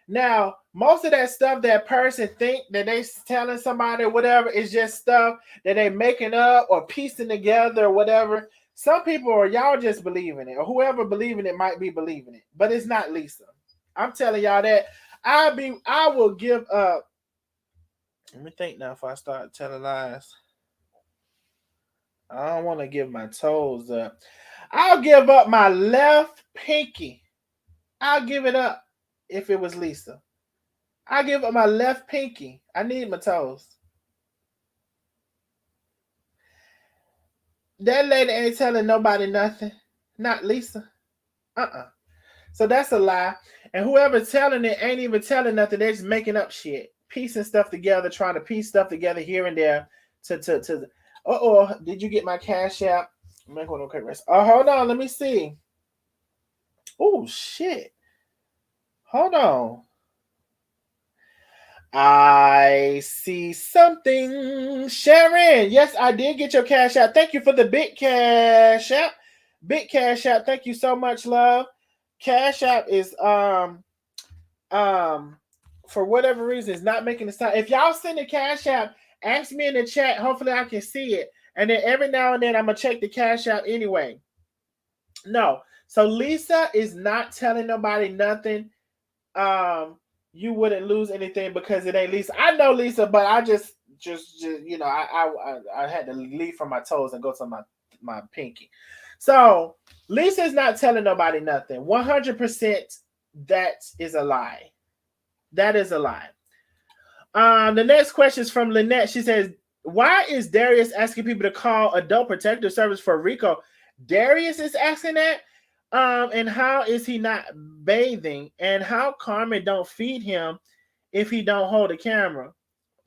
Now, most of that stuff that person think that they telling somebody or whatever is just stuff that they making up or piecing together or whatever. Some people or y'all just believing it, or whoever believing it might be believing it, but it's not Lisa. I'm telling y'all that I will give up. Let me think now if I start telling lies. I don't want to give my toes up. I'll give up my left pinky. I'll give it up if it was Lisa. I'll give up my left pinky. I need my toes. That lady ain't telling nobody nothing. Not Lisa. So that's a lie. And whoever's telling it ain't even telling nothing. They're just making up shit. Piecing stuff together, trying to piece stuff together here and there to did you get my Cash App? Make one okay rest. Oh, hold on, let me see. Oh shit. Hold on. I see something. Sharon, yes, I did get your Cash App. Thank you for the big Cash App. Big Cash App. Thank you so much, love. Cash App is for whatever reason is not making the sound. If y'all send a Cash App, ask me in the chat. Hopefully I can see it. And then every now and then I'm gonna check the Cash App anyway. No. So Lisa is not telling nobody nothing. You wouldn't lose anything because it ain't Lisa. I know Lisa, but I just you know, I had to leave from my toes and go to my pinky. So Lisa is not telling nobody nothing. 100% that is a lie. That is a lie. The next question is from Lynette. She says, why is Darius asking people to call Adult Protective Service for Rico? Darius is asking that? And how is he not bathing? And how Carmen don't feed him if he don't hold a camera?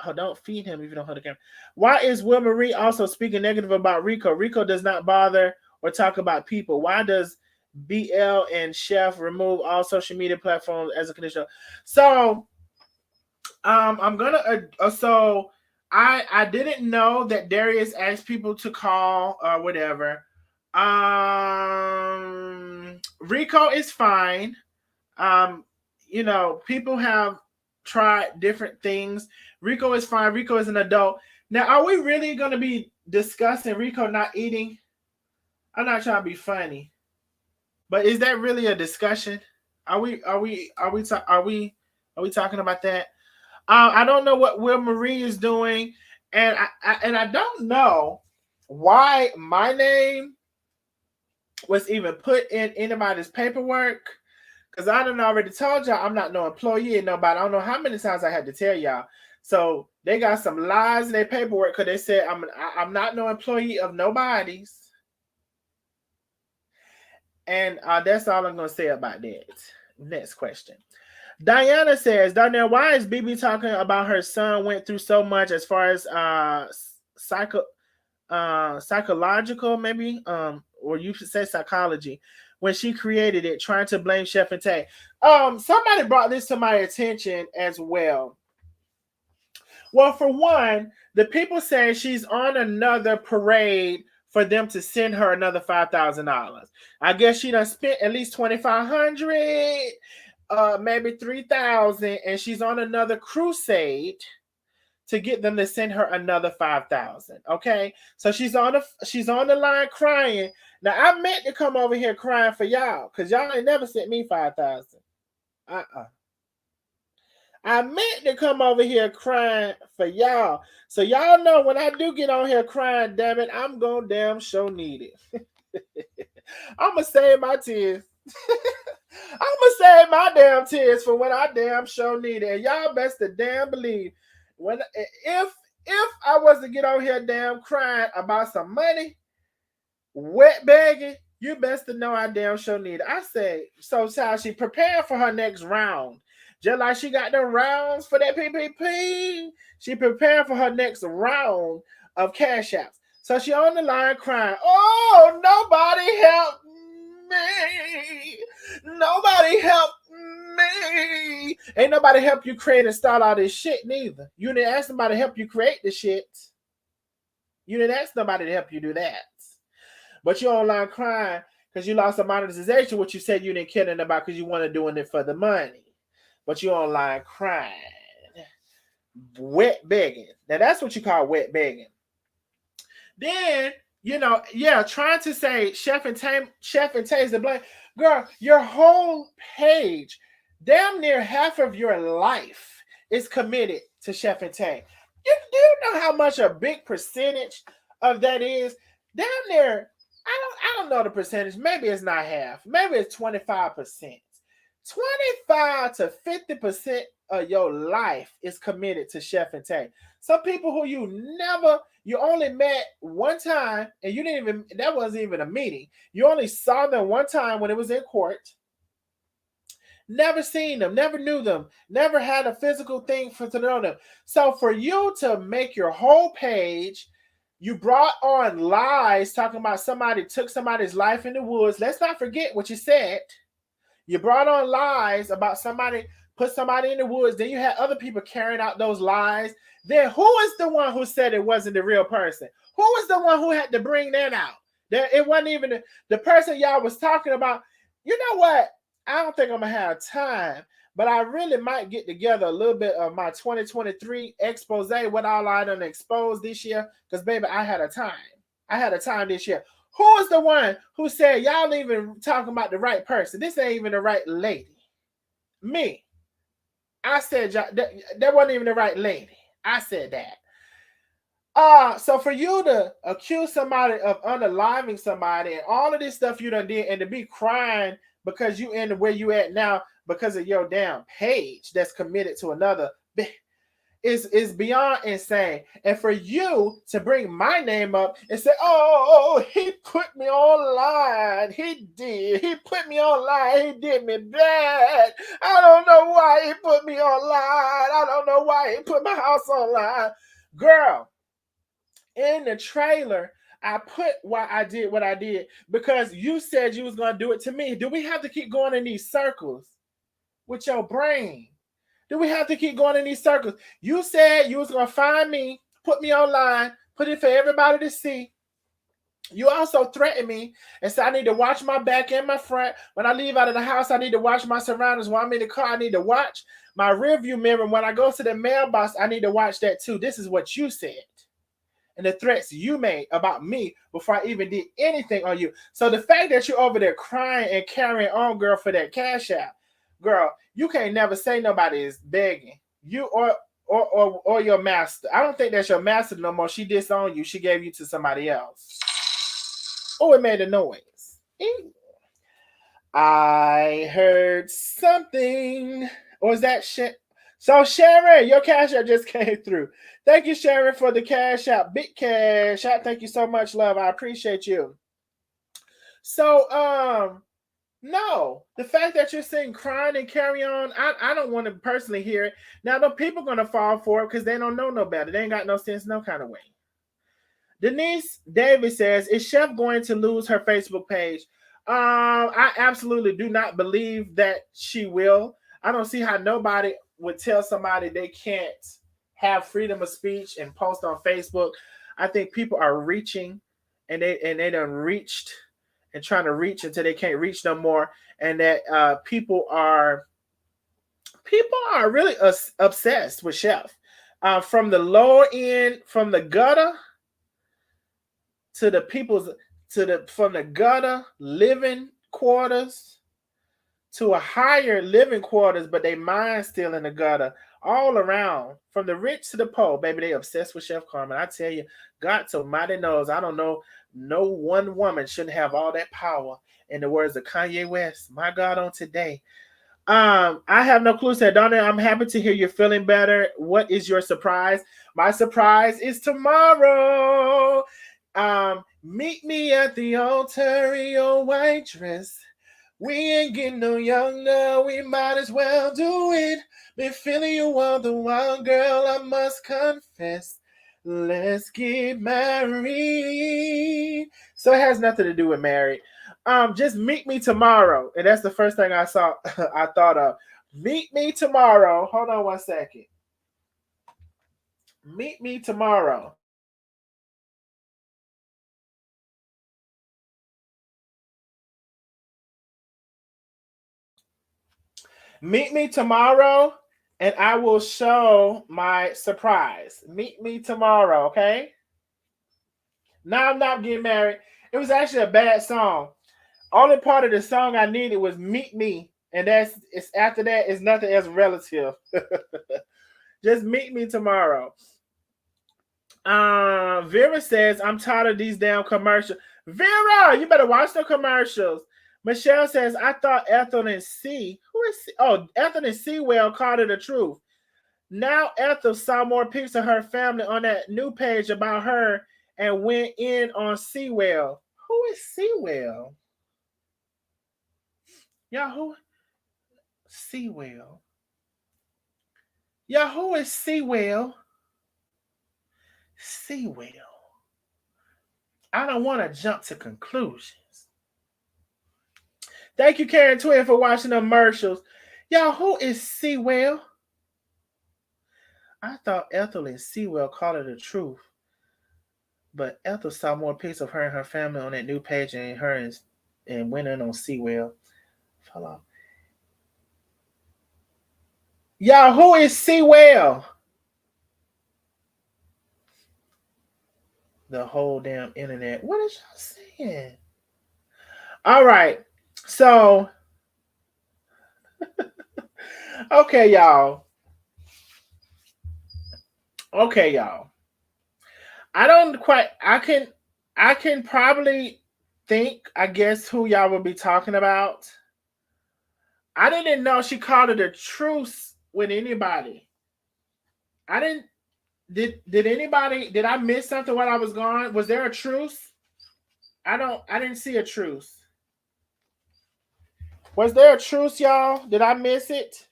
Oh, don't feed him if you don't hold a camera. Why is Will Marie also speaking negative about Rico? Rico does not bother or talk about people. Why does BL and Chef remove all social media platforms as a condition? So, I'm gonna. So, I didn't know that Darius asked people to call or whatever. Rico is fine. You know, people have tried different things. Rico is fine. Rico is an adult. Now, are we really going to be discussing Rico not eating? I'm not trying to be funny, but is that really a discussion? Are we talking about that? I don't know what Will Marie is doing, and I don't know why my name was even put in anybody's paperwork, because I done already told y'all I'm not no employee of nobody. I don't know how many times I had to tell y'all. So they got some lies in their paperwork because they said I'm not no employee of nobody's. And that's all I'm going to say about that. Next question. Diana says, Darnell, why is BB talking about her son went through so much as far as psychological, maybe, or you should say psychology, when she created it, trying to blame Chef and Tay? Somebody brought this to my attention as well. Well, for one, the people say she's on another parade for them to send her another $5,000. I guess she done spent at least $2,500, maybe $3,000, and she's on another crusade to get them to send her another $5,000. Okay, so she's on the line crying. Now I meant to come over here crying for y'all because y'all ain't never sent me $5,000. I meant to come over here crying for y'all. So y'all know when I do get on here crying, damn it, I'm gonna damn show need it. I'm gonna save my tears. I'm gonna save my damn tears for when I damn show need it. And y'all best to damn believe when if I was to get on here damn crying about some money, wet begging, you best to know I damn sure need it. I say, so how she preparing for her next round. Just like she got them rounds for that PPP, she preparing for her next round of cash apps. So she on the line crying, oh, nobody help me. Nobody help me. Ain't nobody help you create and start all this shit neither. You didn't ask somebody to help you create the shit. You didn't ask nobody to help you do that. But you're online crying because you lost a monetization, which you said you didn't care about because you wanted doing it for the money. But you're online crying. Wet begging. Now that's what you call wet begging. Then, trying to say Chef and Taste the blame. Girl, your whole page, damn near half of your life is committed to Chef and Tay. Do you know how much a big percentage of that is? Damn near, I don't know the percentage. Maybe it's not half. Maybe it's 25%. 25 to 50% of your life is committed to Chef and Tay. Some people who you only met one time, and that wasn't even a meeting. You only saw them one time when it was in court. Never seen them, never knew them, never had a physical thing to know them. So for you to make your whole page, you brought on lies talking about somebody took somebody's life in the woods. Let's not forget what you said. You brought on lies about somebody put somebody in the woods. Then you had other people carrying out those lies. Then who is the one who said it wasn't the real person? Who was the one who had to bring that out? It wasn't even the person y'all was talking about. You know what? I don't think I'm going to have time, but I really might get together a little bit of my 2023 expose, what all I done exposed this year, because, baby, I had a time. I had a time this year. Who is the one who said, y'all even talking about the right person? This ain't even the right lady. Me. I said, that wasn't even the right lady. I said that. So for you to accuse somebody of unaliving somebody and all of this stuff you done did, and to be crying because you in where you at now because of your damn page that's committed to another is beyond insane. And for you to bring my name up and say, oh, he put me online. He did. He put me online. He did me bad. I don't know why he put me online. I don't know why he put my house online. Girl, in the trailer, I put why I did what I did because you said you was going to do it to me. Do we have to keep going in these circles with your brain? Do we have to keep going in these circles? You said you was going to find me, put me online, put it for everybody to see. You also threatened me and said I need to watch my back and my front. When I leave out of the house, I need to watch my surroundings. When I'm in the car, I need to watch my rearview mirror. When I go to the mailbox, I need to watch that too. This is what you said. And the threats you made about me before I even did anything on you. So the fact that you're over there crying and carrying on, girl, for that cash out, girl, you can't never say nobody is begging. You or your master. I don't think that's your master no more. She disowned you. She gave you to somebody else. Oh, it made a noise. I heard something. Or is that shit? So Sharon, your cash out just came through. Thank you, Sharon, for the cash out. Big cash out. Thank you so much, love. I appreciate you. So, no, the fact that you're saying crying and carry on, I don't want to personally hear it. Now, the people are going to fall for it because they don't know no better. They ain't got no sense no kind of way. Denise Davis says, is Chef going to lose her Facebook page? I absolutely do not believe that she will. I don't see how nobody would tell somebody they can't have freedom of speech and post on Facebook. I think people are reaching and they done reached and trying to reach until they can't reach no more. And that people are really obsessed with Chef. From the lower end, from the gutter to the from the gutter living quarters to a higher living quarters, but they mind still in the gutter, all around, from the rich to the poor, baby, they obsessed with Chef Carmen. I tell you, God Almighty knows. I don't know. No one woman shouldn't have all that power. In the words of Kanye West, my God, on today. I have no clue, said Donna. I'm happy to hear you're feeling better. What is your surprise? My surprise is tomorrow. Meet me at the altar in your white dress. We ain't getting no younger, we might as well do it. Been feeling you all the while, girl, I must confess. Let's get married. So it has nothing to do with married. Just meet me tomorrow. And that's the first thing I saw, I thought of. Meet me tomorrow. Hold on one second. Meet me tomorrow. Meet me tomorrow and I will show my surprise. Meet me tomorrow, okay? Now I'm not getting married. It was actually a bad song. Only part of the song I needed was meet me. And it's after that, it's nothing else relative. Just meet me tomorrow. Vera says, I'm tired of these damn commercials. Vera, you better watch the commercials. Michelle says, I thought Ethel and C. Who is C? Oh, Ethel and Sewell called it the truth. Now Ethel saw more pics of her family on that new page about her and went in on Sewell. Who is Sewell? Y'all, who? Sewell. Y'all, who is Sewell? Sewell. I don't want to jump to conclusions. Thank you, Karen Twin, for watching the commercials. Y'all, who is Sewell? I thought Ethel and Sewell called it the truth. But Ethel saw more pics of her and her family on that new page and and went in on Sewell. Follow. Y'all, who is Sewell? The whole damn internet. What is y'all saying? All right. So, okay, y'all. Okay, y'all. I don't quite I can probably think, I guess, who y'all would be talking about. I didn't know she called it a truce with anybody. I didn't did anybody did I miss something while I was gone? Was there a truce? I didn't see a truce. Was there a truce, y'all? Did I miss it?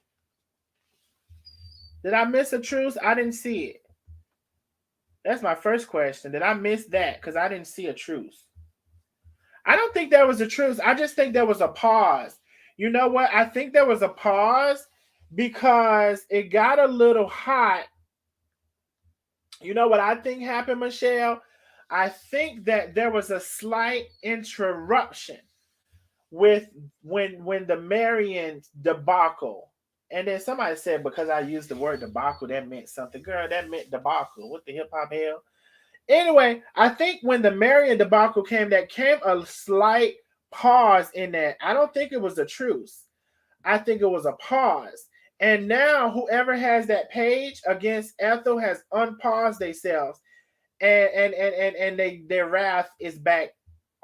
Did I miss a truce? I didn't see it. That's my first question. Did I miss that? Because I didn't see a truce. I don't think there was a truce. I just think there was a pause. You know what? I think there was a pause because it got a little hot. You know what I think happened, Michelle? I think that there was a slight interruption with when the Marion debacle. And then somebody said because I used the word debacle, that meant something. Girl, that meant debacle. What the hip hop hell? Anyway, I think when the Marion debacle came, that came a slight pause in that. I don't think it was a truce. I think it was a pause. And now whoever has that page against Ethel has unpaused themselves. And their wrath is back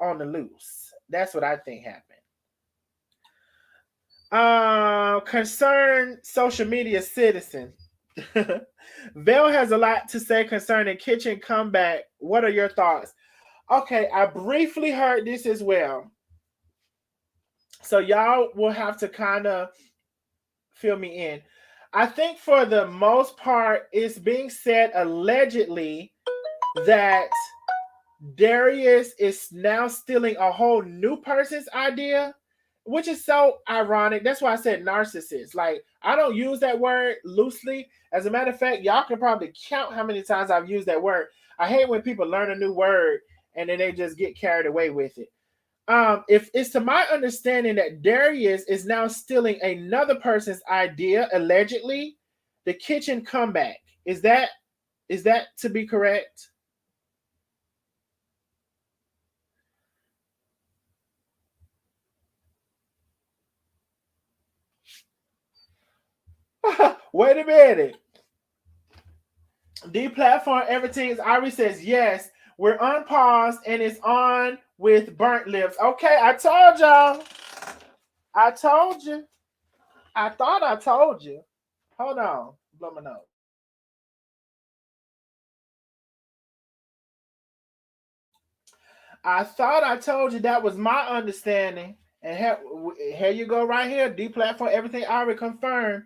on the loose. That's what I think happened. Concerned social media citizen. Vel has a lot to say concerning kitchen comeback. What are your thoughts? Okay, I briefly heard this as well. So y'all will have to kind of fill me in. I think for the most part, it's being said allegedly that Darius is now stealing a whole new person's idea, which is so ironic. That's why I said narcissist. Like, I don't use that word loosely. As a matter of fact, y'all can probably count how many times I've used that word. I hate when people learn a new word and then they just get carried away with it. If it's to my understanding that Darius is now stealing another person's idea, allegedly, the kitchen comeback. Is that to be correct? Wait a minute. Deplatform everything. Ari says yes. We're unpaused and it's on with burnt lips. Okay, I told y'all. I told you. I thought I told you. Hold on. Blow my nose. I thought I told you that was my understanding. And here you go right here. Deplatform everything already confirmed.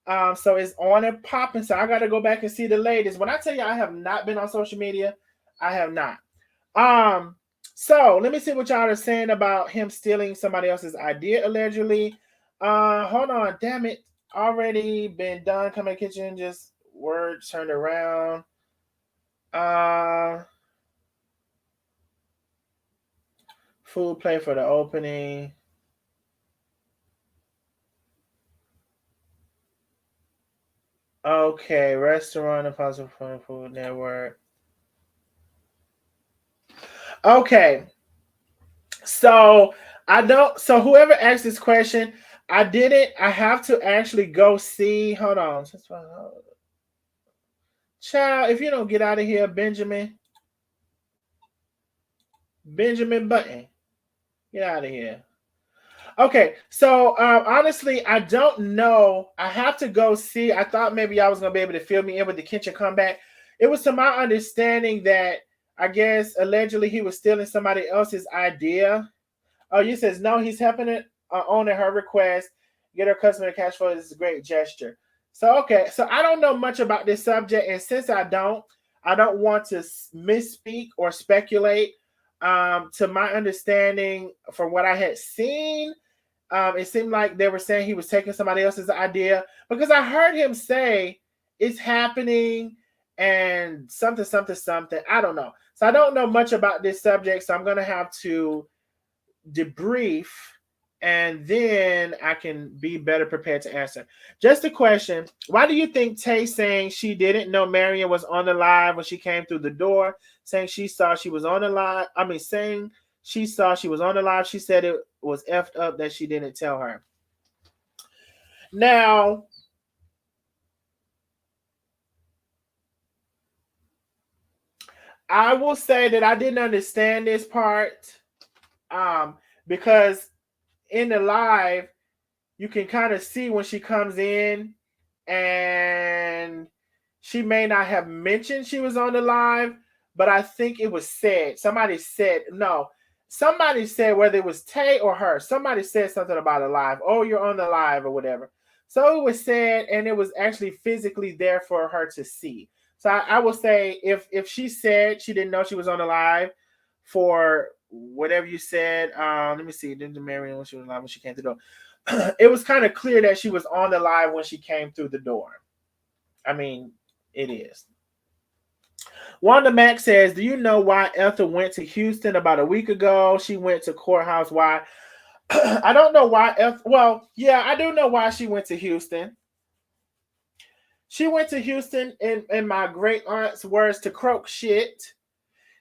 So it's on and popping. So I got to go back and see the latest. When I tell you I have not been on social media, I have not. So let me see what y'all are saying about him stealing somebody else's idea allegedly. Hold on, damn it. Already been done. Come in the kitchen, just words turned around. Food play for the opening. Okay, restaurant Impossible Food Network. Okay. So whoever asked this question, I have to actually go see. Hold on. Child, if you don't get out of here, Benjamin Button. Get out of here. Okay, so honestly, I don't know. I have to go see. I thought maybe I was gonna be able to fill me in with the kitchen comeback. It was to my understanding that I guess allegedly he was stealing somebody else's idea. Oh, you says no, he's helping it on her request. Get her customer cash flow. This is a great gesture. So okay, so I don't know much about this subject, and since I don't want to misspeak or speculate. To my understanding, from what I had seen, it seemed like they were saying he was taking somebody else's idea because I heard him say it's happening and something. I don't know. So I don't know much about this subject. So I'm going to have to debrief and then I can be better prepared to answer. Just a question. Why do you think Tay saying she didn't know Marion was on the live when she came through the door, saying she saw she was on the live? Saying she saw she was on the live. She said it was effed up that she didn't tell her. Now, I will say that I didn't understand this part because in the live, you can kind of see when she comes in and she may not have mentioned she was on the live, but I think it was said. Somebody said, whether it was Tay or her, somebody said something about a live. Oh, you're on the live or whatever. So it was said, and it was actually physically there for her to see. So I will say if she said she didn't know she was on the live for whatever you said, let me see. Didn't Marion when she was live when she came through the door? It was kind of clear that she was on the live when she came through the door. I mean, it is. Wanda Mack says, do you know why Ethel went to Houston about a week ago? She went to courthouse. Why? I don't know why. Well, yeah, I do know why she went to Houston. She went to Houston, in my great aunt's words, to croak shit.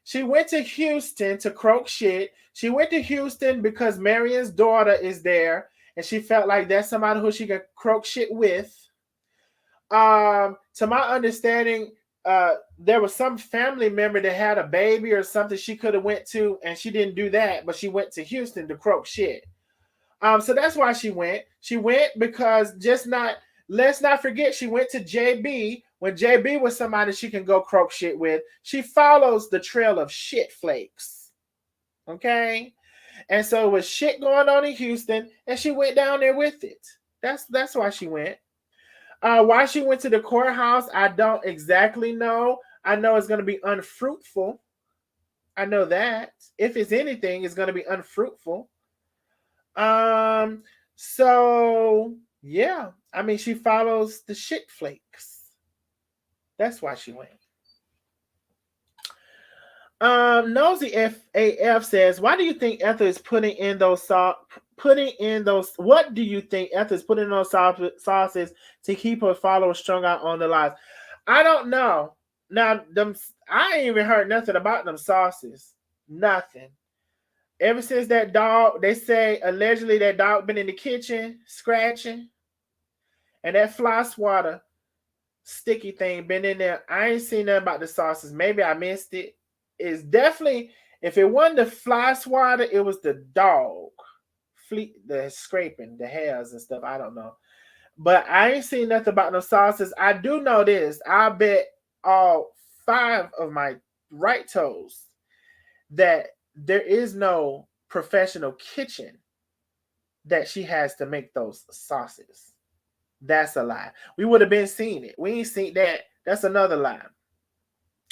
She went to Houston to croak shit. She went to Houston because Marion's daughter is there, and she felt like that's somebody who she could croak shit with. To my understanding, there was some family member that had a baby or something she could have went to, and she didn't do that, but she went to Houston to croak shit. So that's why she went. She went because let's not forget, she went to JB when JB was somebody she can go croak shit with. She follows the trail of shit flakes. Okay? And so it was shit going on in Houston, and she went down there with it. That's why she went. Why she went to the courthouse, I don't exactly know. I know it's going to be unfruitful. I know that. If it's anything, it's going to be unfruitful. So yeah, I mean, she follows the shit flakes. That's why she went. Nosy FAF says, why do you think Ethel is putting in those what do you think Ethel is putting in those sauces to keep her followers strung out on the lies? I don't know. Now, I ain't even heard nothing about them sauces. Nothing. Ever since that dog, they say allegedly that dog been in the kitchen scratching. And that fly swatter sticky thing been in there. I ain't seen nothing about the sauces. Maybe I missed it. It's definitely, if it wasn't the fly swatter, it was the dog. Fleet, the scraping, the hairs and stuff. I don't know. But I ain't seen nothing about no sauces. I do know this. I bet all 5 of my right toes that there is no professional kitchen that she has to make those sauces. That's a lie. We would have been seeing it. We ain't seen that. That's another lie.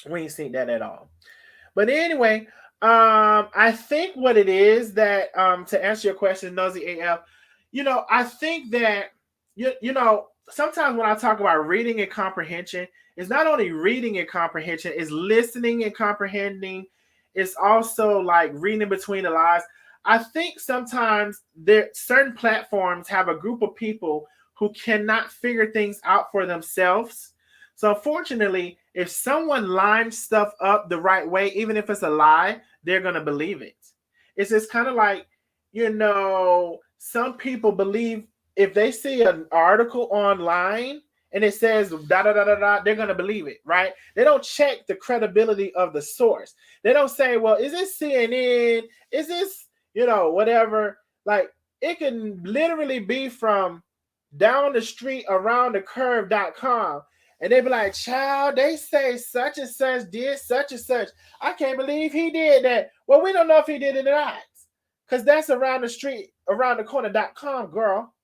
We ain't seen that at all. But anyway, I think what it is that to answer your question, Nosy AF, I think that sometimes when I talk about reading and comprehension, it's not only reading and comprehension, it's listening and comprehending. It's also like reading between the lines. I think sometimes certain platforms have a group of people who cannot figure things out for themselves. So unfortunately, if someone lines stuff up the right way, even if it's a lie, they're going to believe it. It's just kind of like, some people believe if they see an article online and it says da da da da da, they're going to believe it, right? They don't check the credibility of the source. They don't say, well, is this CNN? Is this, whatever? Like, it can literally be from down the street around the curve.com. And they be like, child, they say such and such did such and such. I can't believe he did that. Well, we don't know if he did it or not. Because that's around the street, around the corner.com, girl.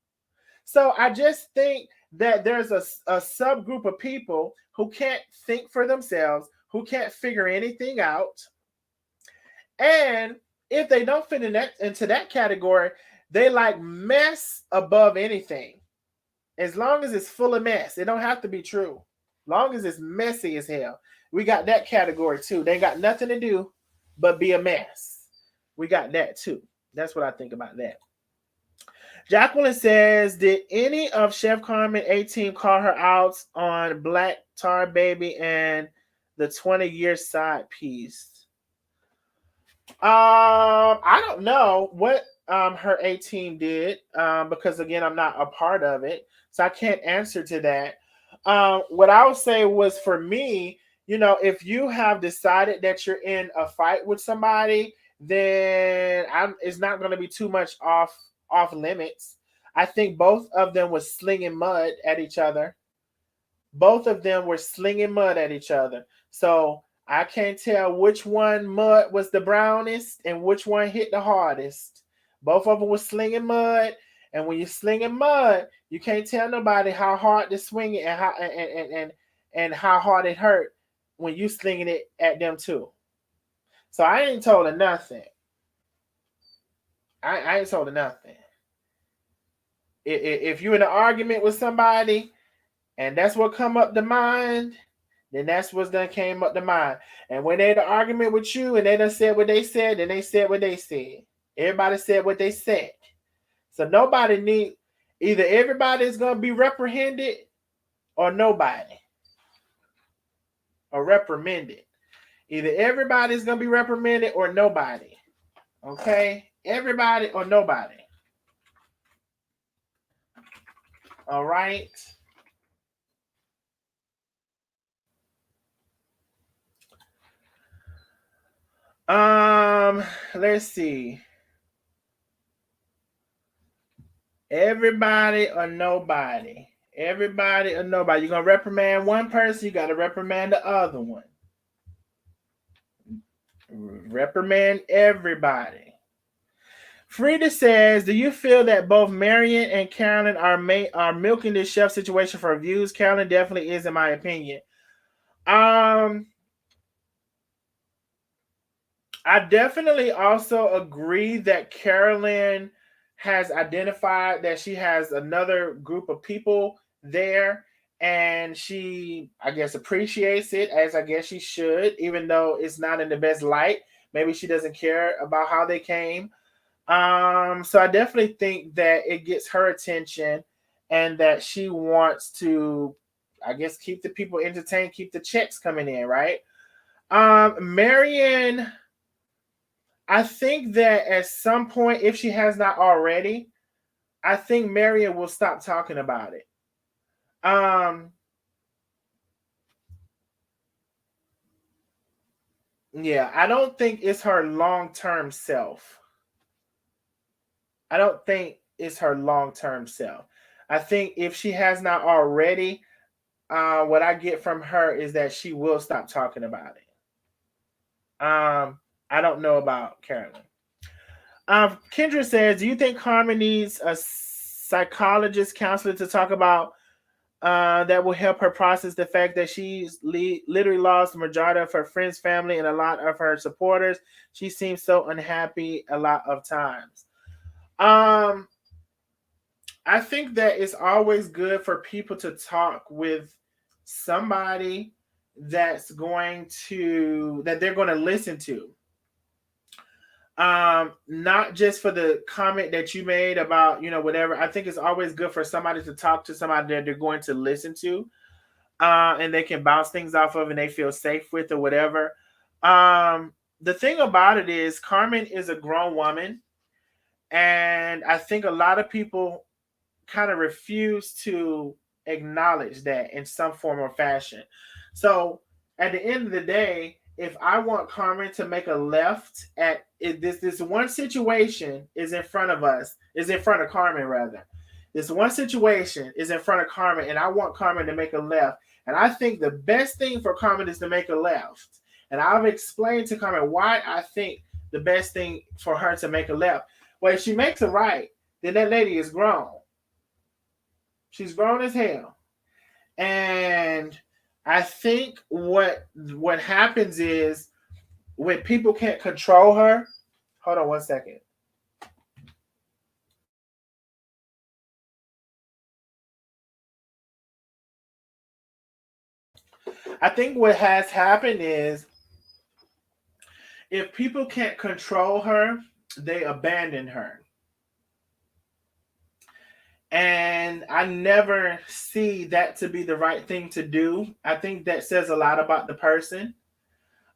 So I just think that there's a subgroup of people who can't think for themselves, who can't figure anything out. And if they don't fit into that category, they like mess above anything. As long as it's full of mess, it don't have to be true. Long as it's messy as hell. We got that category too. They got nothing to do but be a mess. We got that too. That's what I think about that. Jacqueline says, did any of Chef Carmen A-Team call her out on Black Tar Baby and the 20-year side piece? I don't know what her A-Team did because, again, I'm not a part of it. So I can't answer to that. What I would say was, for me, if you have decided that you're in a fight with somebody, then it's not going to be too much off limits. I think both of them were slinging mud at each other. So I can't tell which one mud was the brownest and which one hit the hardest. Both of them were slinging mud. And when you're slinging mud, you can't tell nobody how hard to swing it and how hard it hurt when you slinging it at them too. So I ain't told her nothing. I ain't told her nothing. If you're in an argument with somebody and that's what come up to mind, then that's what's done came up to mind. And when they had an argument with you and they done said what they said, then they said what they said. Everybody said what they said. So nobody either everybody is going to be reprehended or nobody. Or reprimanded. Either everybody's going to be reprimanded or nobody. Okay? Everybody or nobody. All right? Let's see. Everybody or nobody. Everybody or nobody. You're going to reprimand one person, you got to reprimand the other one. Reprimand everybody. Frida says, do you feel that both Marion and Carolyn are milking this chef situation for views? Carolyn definitely is, in my opinion. I definitely also agree that Carolyn has identified that she has another group of people there, and she, I guess, appreciates it, as I guess she should, even though it's not in the best light. Maybe she doesn't care about how they came. So I definitely think that it gets her attention and that she wants to, I guess, keep the people entertained, keep the checks coming in, right? Marion, I think that at some point, if she has not already, I think Marion will stop talking about it. Um, yeah, I don't think it's her long-term self. I don't think it's her long-term self. I think if she has not already, what I get from her is that she will stop talking about it. I don't know about Carolyn. Kendra says, "Do you think Carmen needs a psychologist, counselor to talk about that will help her process the fact that she's literally lost the majority of her friends, family, and a lot of her supporters? She seems so unhappy a lot of times." Um, I think that it's always good for people to talk with somebody that they're going to listen to. Not just for the comment that you made about, whatever. I think it's always good for somebody to talk to somebody that they're going to listen to, and they can bounce things off of and they feel safe with or whatever. The thing about it is Carmen is a grown woman, and I think a lot of people kind of refuse to acknowledge that in some form or fashion. So at the end of the day, if I want Carmen to make a left at this one situation is in front of us, is in front of Carmen rather. This one situation is in front of Carmen, and I want Carmen to make a left. And I think the best thing for Carmen is to make a left. And I've explained to Carmen why I think the best thing for her to make a left. Well, if she makes a right, then that lady is grown. She's grown as hell. And I think what happens is when people can't control her. Hold on one second. I think what has happened is if people can't control her, they abandon her. And I never see that to be the right thing to do. I think that says a lot about the person.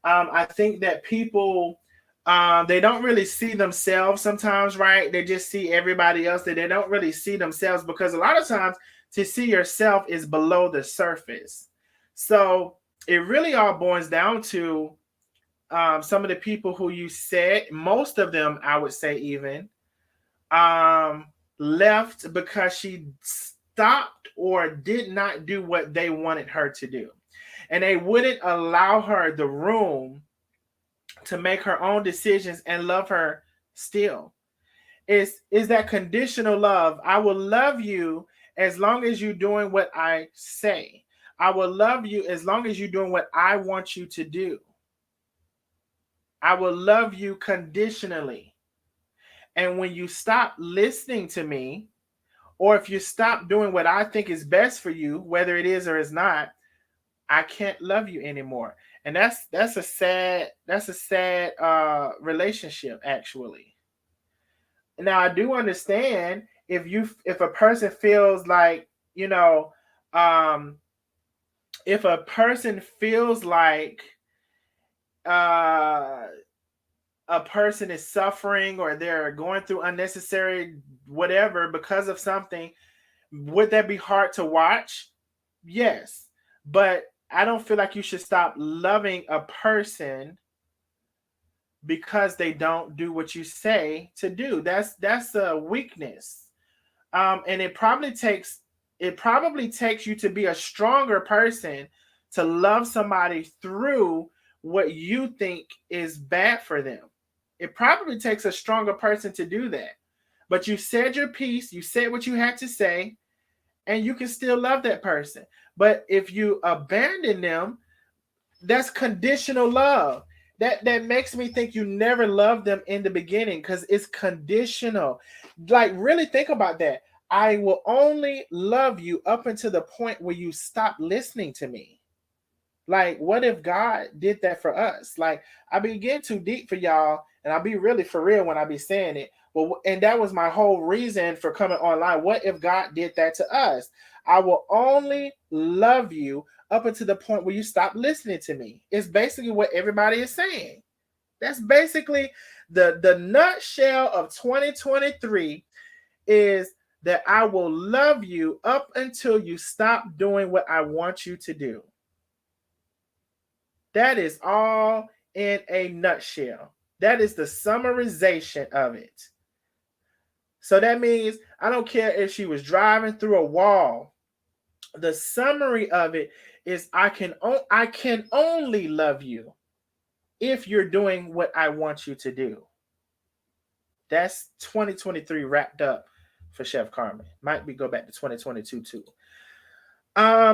I think that people they don't really see themselves sometimes, right? They just see everybody else. That they don't really see themselves because a lot of times to see yourself is below the surface. So it really all boils down to some of the people who you said, most of them, I would say, even um, left because she stopped or did not do what they wanted her to do. And they wouldn't allow her the room to make her own decisions and love her still. Is that conditional love? I will love you as long as you're doing what I say. I will love you as long as you're doing what I want you to do. I will love you conditionally. And when you stop listening to me, or if you stop doing what I think is best for you, whether it is or is not, I can't love you anymore. And that's a sad relationship actually. Now I do understand if a person feels like, um if a person feels like uh a person is suffering or they're going through unnecessary whatever because of something, would that be hard to watch? Yes. But I don't feel like you should stop loving a person because they don't do what you say to do. That's a weakness. And it probably takes you to be a stronger person to love somebody through what you think is bad for them. It probably takes a stronger person to do that. But you said your piece, you said what you had to say, and you can still love that person. But if you abandon them, that's conditional love. That makes me think you never loved them in the beginning because it's conditional. Like, really think about that. I will only love you up until the point where you stop listening to me. Like, what if God did that for us? Like, I be getting too deep for y'all, and I'll be really for real when I be saying it. Well, and that was my whole reason for coming online. What if God did that to us? I will only love you up until the point where you stop listening to me. It's basically what everybody is saying. That's basically the nutshell of 2023 is that I will love you up until you stop doing what I want you to do. That is all in a nutshell. That is the summarization of it. So that means I don't care if she was driving through a wall. The summary of it is I can only love you if you're doing what I want you to do. That's 2023 wrapped up for Chef Carmen. Might be go back to 2022 too.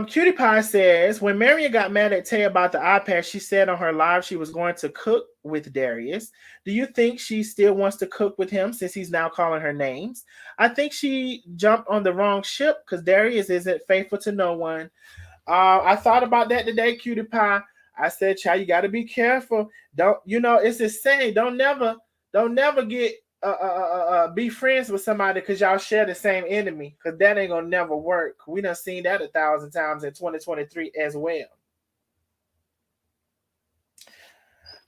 Cutie Pie says when Marion got mad at Tay about the iPad, she said on her live she was going to cook with Darius. Do you think she still wants to cook with him since he's now calling her names? I think she jumped on the wrong ship because Darius isn't faithful to no one. I thought about that today, Cutie Pie. I said, child, you got to be careful. Don't, it's a saying, don't never get be friends with somebody because y'all share the same enemy, because that ain't gonna never work. We done seen that 1,000 times in 2023 as well.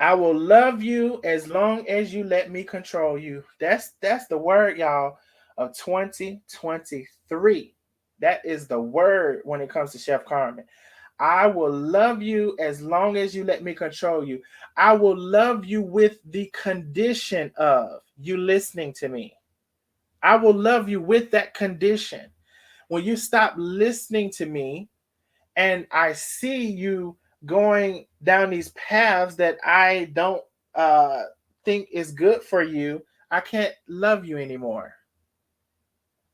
I will love you as long as you let me control you. That's the word, y'all, of 2023. That is the word when it comes to Chef Carmen. I will love you as long as you let me control you. I will love you with the condition of you listening to me. I will love you with that condition. When you stop listening to me and I see you going down these paths that I don't think is good for you, I can't love you anymore.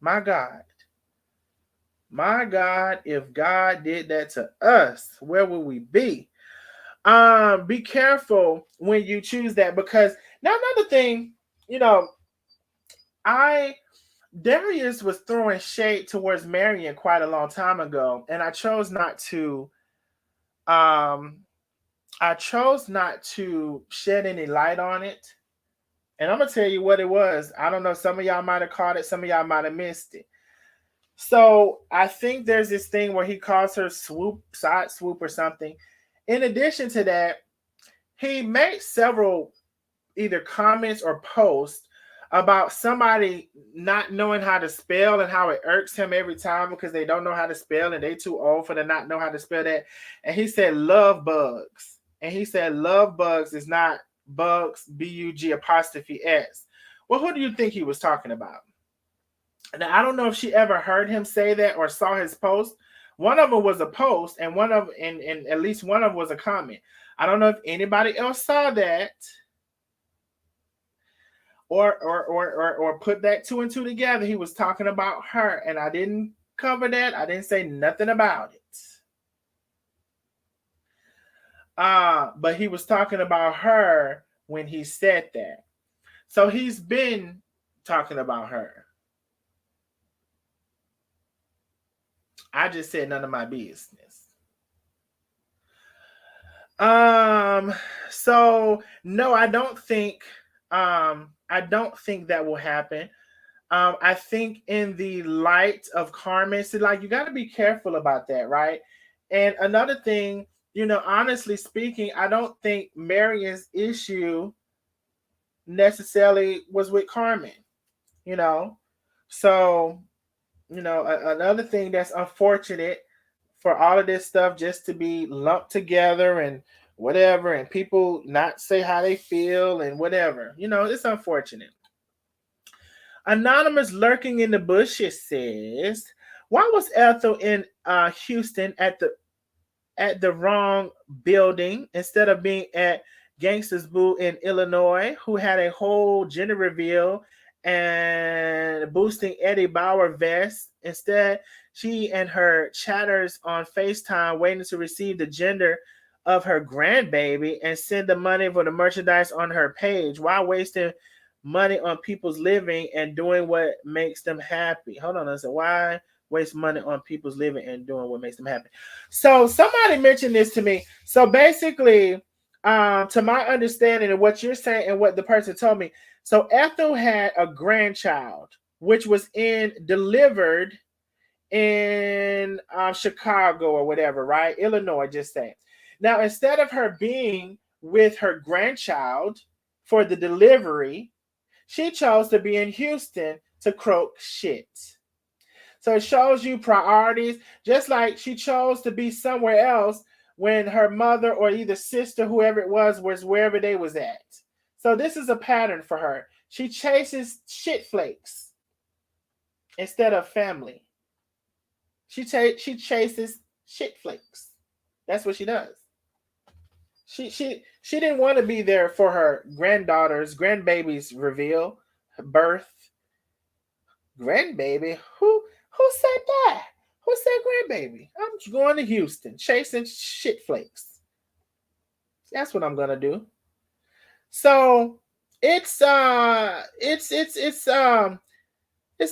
My God. My God, if God did that to us, where would we be? Be careful when you choose that, because now another thing, Darius was throwing shade towards Marion quite a long time ago, and I chose not to shed any light on it. And I'm gonna tell you what it was. I don't know, some of y'all might have caught it, some of y'all might have missed it. So I think there's this thing where he calls her side swoop or something. In addition to that, he made several either comments or posts about somebody not knowing how to spell and how it irks him every time because they don't know how to spell and they too old for to not know how to spell that. And he said love bugs. And he said love bugs is not bugs, B-U-G apostrophe S. Well, who do you think he was talking about? Now, I don't know if she ever heard him say that or saw his post. One of them was a post, and and at least one of them was a comment. I don't know if anybody else saw that or put that two and two together. He was talking about her, and I didn't cover that. I didn't say nothing about it. But he was talking about her when he said that. So he's been talking about her. I just said none of my business. So no, I don't think that will happen. I think in the light of Carmen, so like you got to be careful about that, right? And another thing, honestly speaking, I don't think Marion's issue necessarily was with Carmen, So, another thing that's unfortunate for all of this stuff just to be lumped together and whatever, and people not say how they feel and whatever, it's unfortunate. Anonymous lurking in the bushes says, why was Ethel in Houston at the wrong building instead of being at Gangsta's Boo in Illinois, who had a whole gender reveal and boosting Eddie Bauer vest? Instead, she and her chatters on FaceTime waiting to receive the gender of her grandbaby and send the money for the merchandise on her page. Why wasting money on people's living and doing what makes them happy? Hold on, I said, why waste money on people's living and doing what makes them happy? So somebody mentioned this to me. So basically, to my understanding of what you're saying and what the person told me, so Ethel had a grandchild, which was delivered in Chicago or whatever, right? Illinois, just saying. Now, instead of her being with her grandchild for the delivery, she chose to be in Houston to croak shit. So it shows you priorities, just like she chose to be somewhere else when her mother or either sister, whoever it was wherever they was at. So this is a pattern for her. She chases shit flakes instead of family. She chases shit flakes. That's what she does. She didn't want to be there for her grandbaby's reveal, birth. Grandbaby? Who said that? Who said grandbaby? I'm going to Houston, chasing shit flakes. That's what I'm gonna do. So it's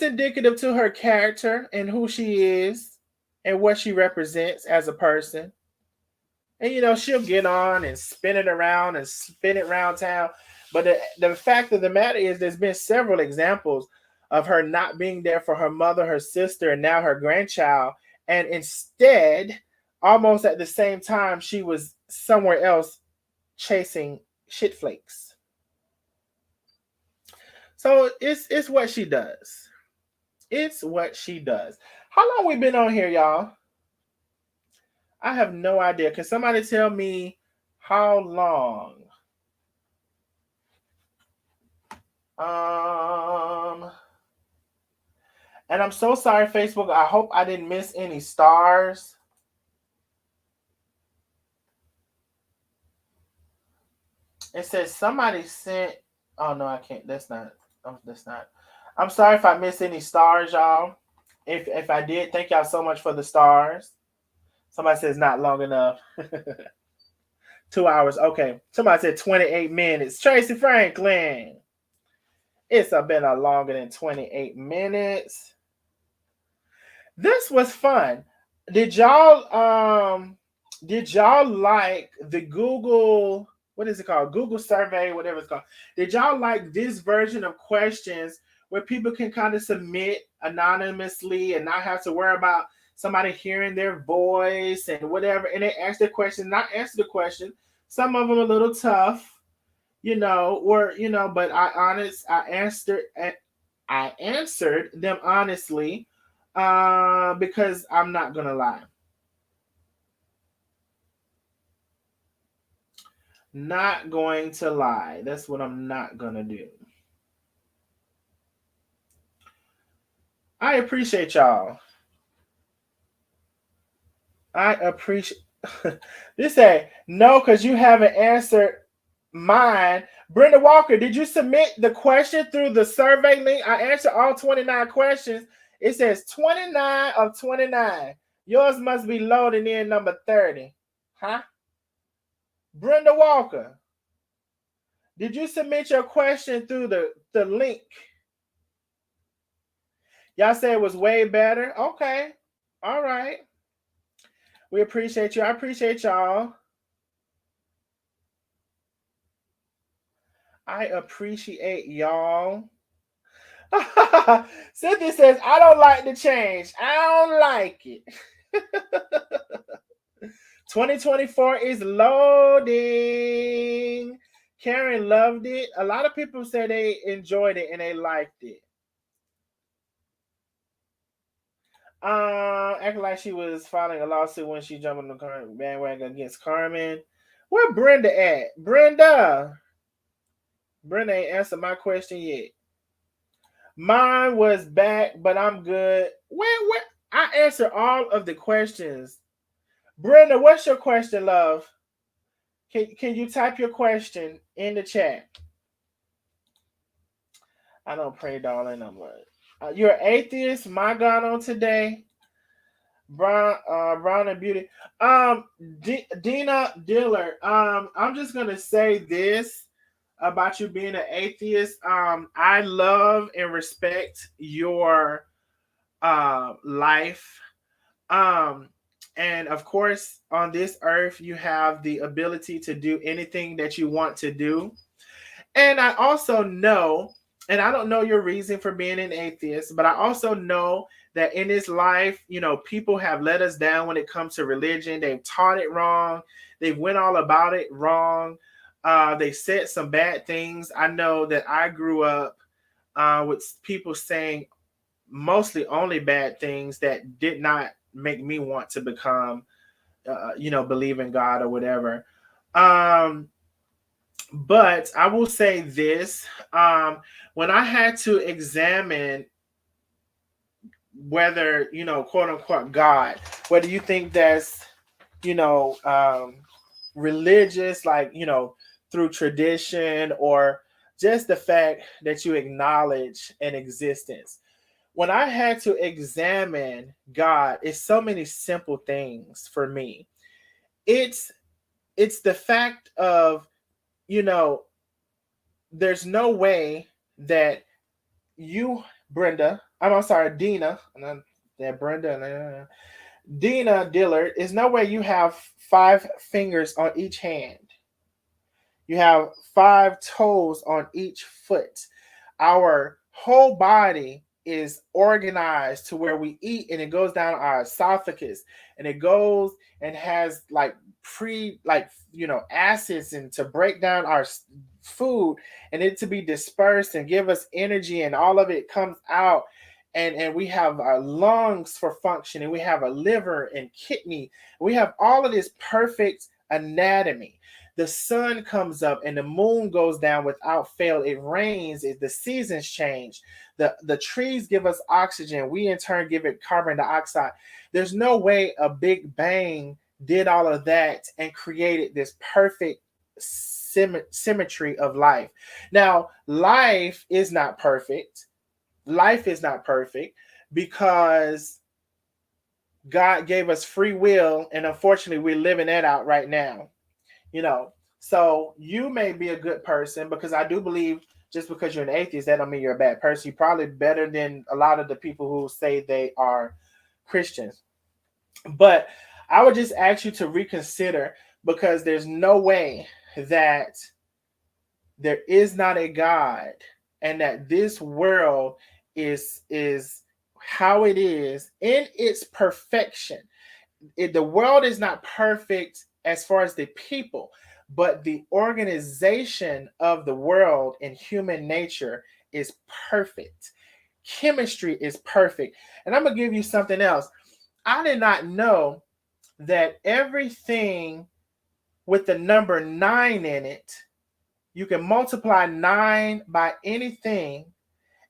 indicative to her character and who she is and what she represents as a person. And she'll get on and spin it around and spin it around town. But the fact of the matter is, there's been several examples of her not being there for her mother, her sister, and now her grandchild. And instead, almost at the same time, she was somewhere else chasing shit flakes. So it's what she does. It's what she does. How long we been on here, y'all? I have no idea. Can somebody tell me how long? And I'm so sorry, Facebook. I hope I didn't miss any stars. It says somebody sent. Oh no, I can't. That's not. That's not. I'm sorry if I missed any stars, y'all. If I did, thank y'all so much for the stars. Somebody says not long enough. 2 hours. Okay. Somebody said 28 minutes. Tracy Franklin. It's been a longer than 28 minutes. This was fun. Did y'all like the Google, what is it called? Google survey, whatever it's called. Did y'all like this version of questions where people can kind of submit anonymously and not have to worry about somebody hearing their voice and whatever, and they ask their question, not answer the question. Some of them a little tough, but I answered them honestly, because I'm not gonna lie. Not going to lie. That's what I'm not gonna do. I appreciate y'all. I appreciate this. Say no, because you haven't answered mine. Brenda Walker, did you submit the question through the survey link? I answered all 29 questions. It says 29 of 29. Yours must be loading in number 30. Huh? Brenda Walker, did you submit your question through the link? Y'all said it was way better. Okay. All right. We appreciate you. I appreciate y'all. I appreciate y'all. Cynthia says, I don't like the change. I don't like it. 2024 is loading. Karen loved it. A lot of people said they enjoyed it and they liked it. Acting like she was filing a lawsuit when she jumped on the bandwagon against Carmen. Where Brenda at? Brenda ain't answered my question yet. Mine was back, but I'm good. Where? I answered all of the questions. Brenda, what's your question, love? Can you type your question in the chat? I don't pray, darling. I'm like, you're an atheist. My God, on today. Brown and Beauty. Dina Diller. I'm just gonna say this about you being an atheist. I love and respect your life. And of course, on this earth, you have the ability to do anything that you want to do. And I also know, and I don't know your reason for being an atheist, but I also know that in this life, people have let us down when it comes to religion. They've taught it wrong. They've went all about it wrong. They said some bad things. I know that I grew up with people saying mostly only bad things that did not make me want to become, believe in God or whatever. Um, but I will say this: when I had to examine whether, quote unquote, God, whether you think that's, you know, um, religious, like, through tradition, or just the fact that you acknowledge an existence. When I had to examine God, it's so many simple things for me. It's it's the fact of, you know, there's no way that you, Brenda, I'm sorry, Dina, and then Brenda, Dina Dillard, is no way you have 5 fingers on each hand. You have 5 toes on each foot. Our whole body is organized to where we eat, and it goes down our esophagus, and it goes and has like acids, and to break down our food, and it to be dispersed and give us energy, and all of it comes out. And we have our lungs for function, and we have a liver and kidney. We have all of this perfect anatomy. The sun comes up and the moon goes down without fail. It rains. The seasons change. The trees give us oxygen. We in turn give it carbon dioxide. There's no way a big bang did all of that and created this perfect symmetry of life. Now, life is not perfect. Life is not perfect because God gave us free will, and unfortunately, we're living that out right now. you know so you may be a good person, because I do believe just because you're an atheist, that don't mean you're a bad person. You're probably better than a lot of the people who say they are Christians. But I would just ask you to reconsider, because there's no way that there is not a God, and that this world is how it is in its perfection. The world is not perfect as far as the people, but the organization of the world and human nature is perfect. Chemistry is perfect. And I'm going to give you something else. I did not know that everything with the number 9 in it, you can multiply 9 by anything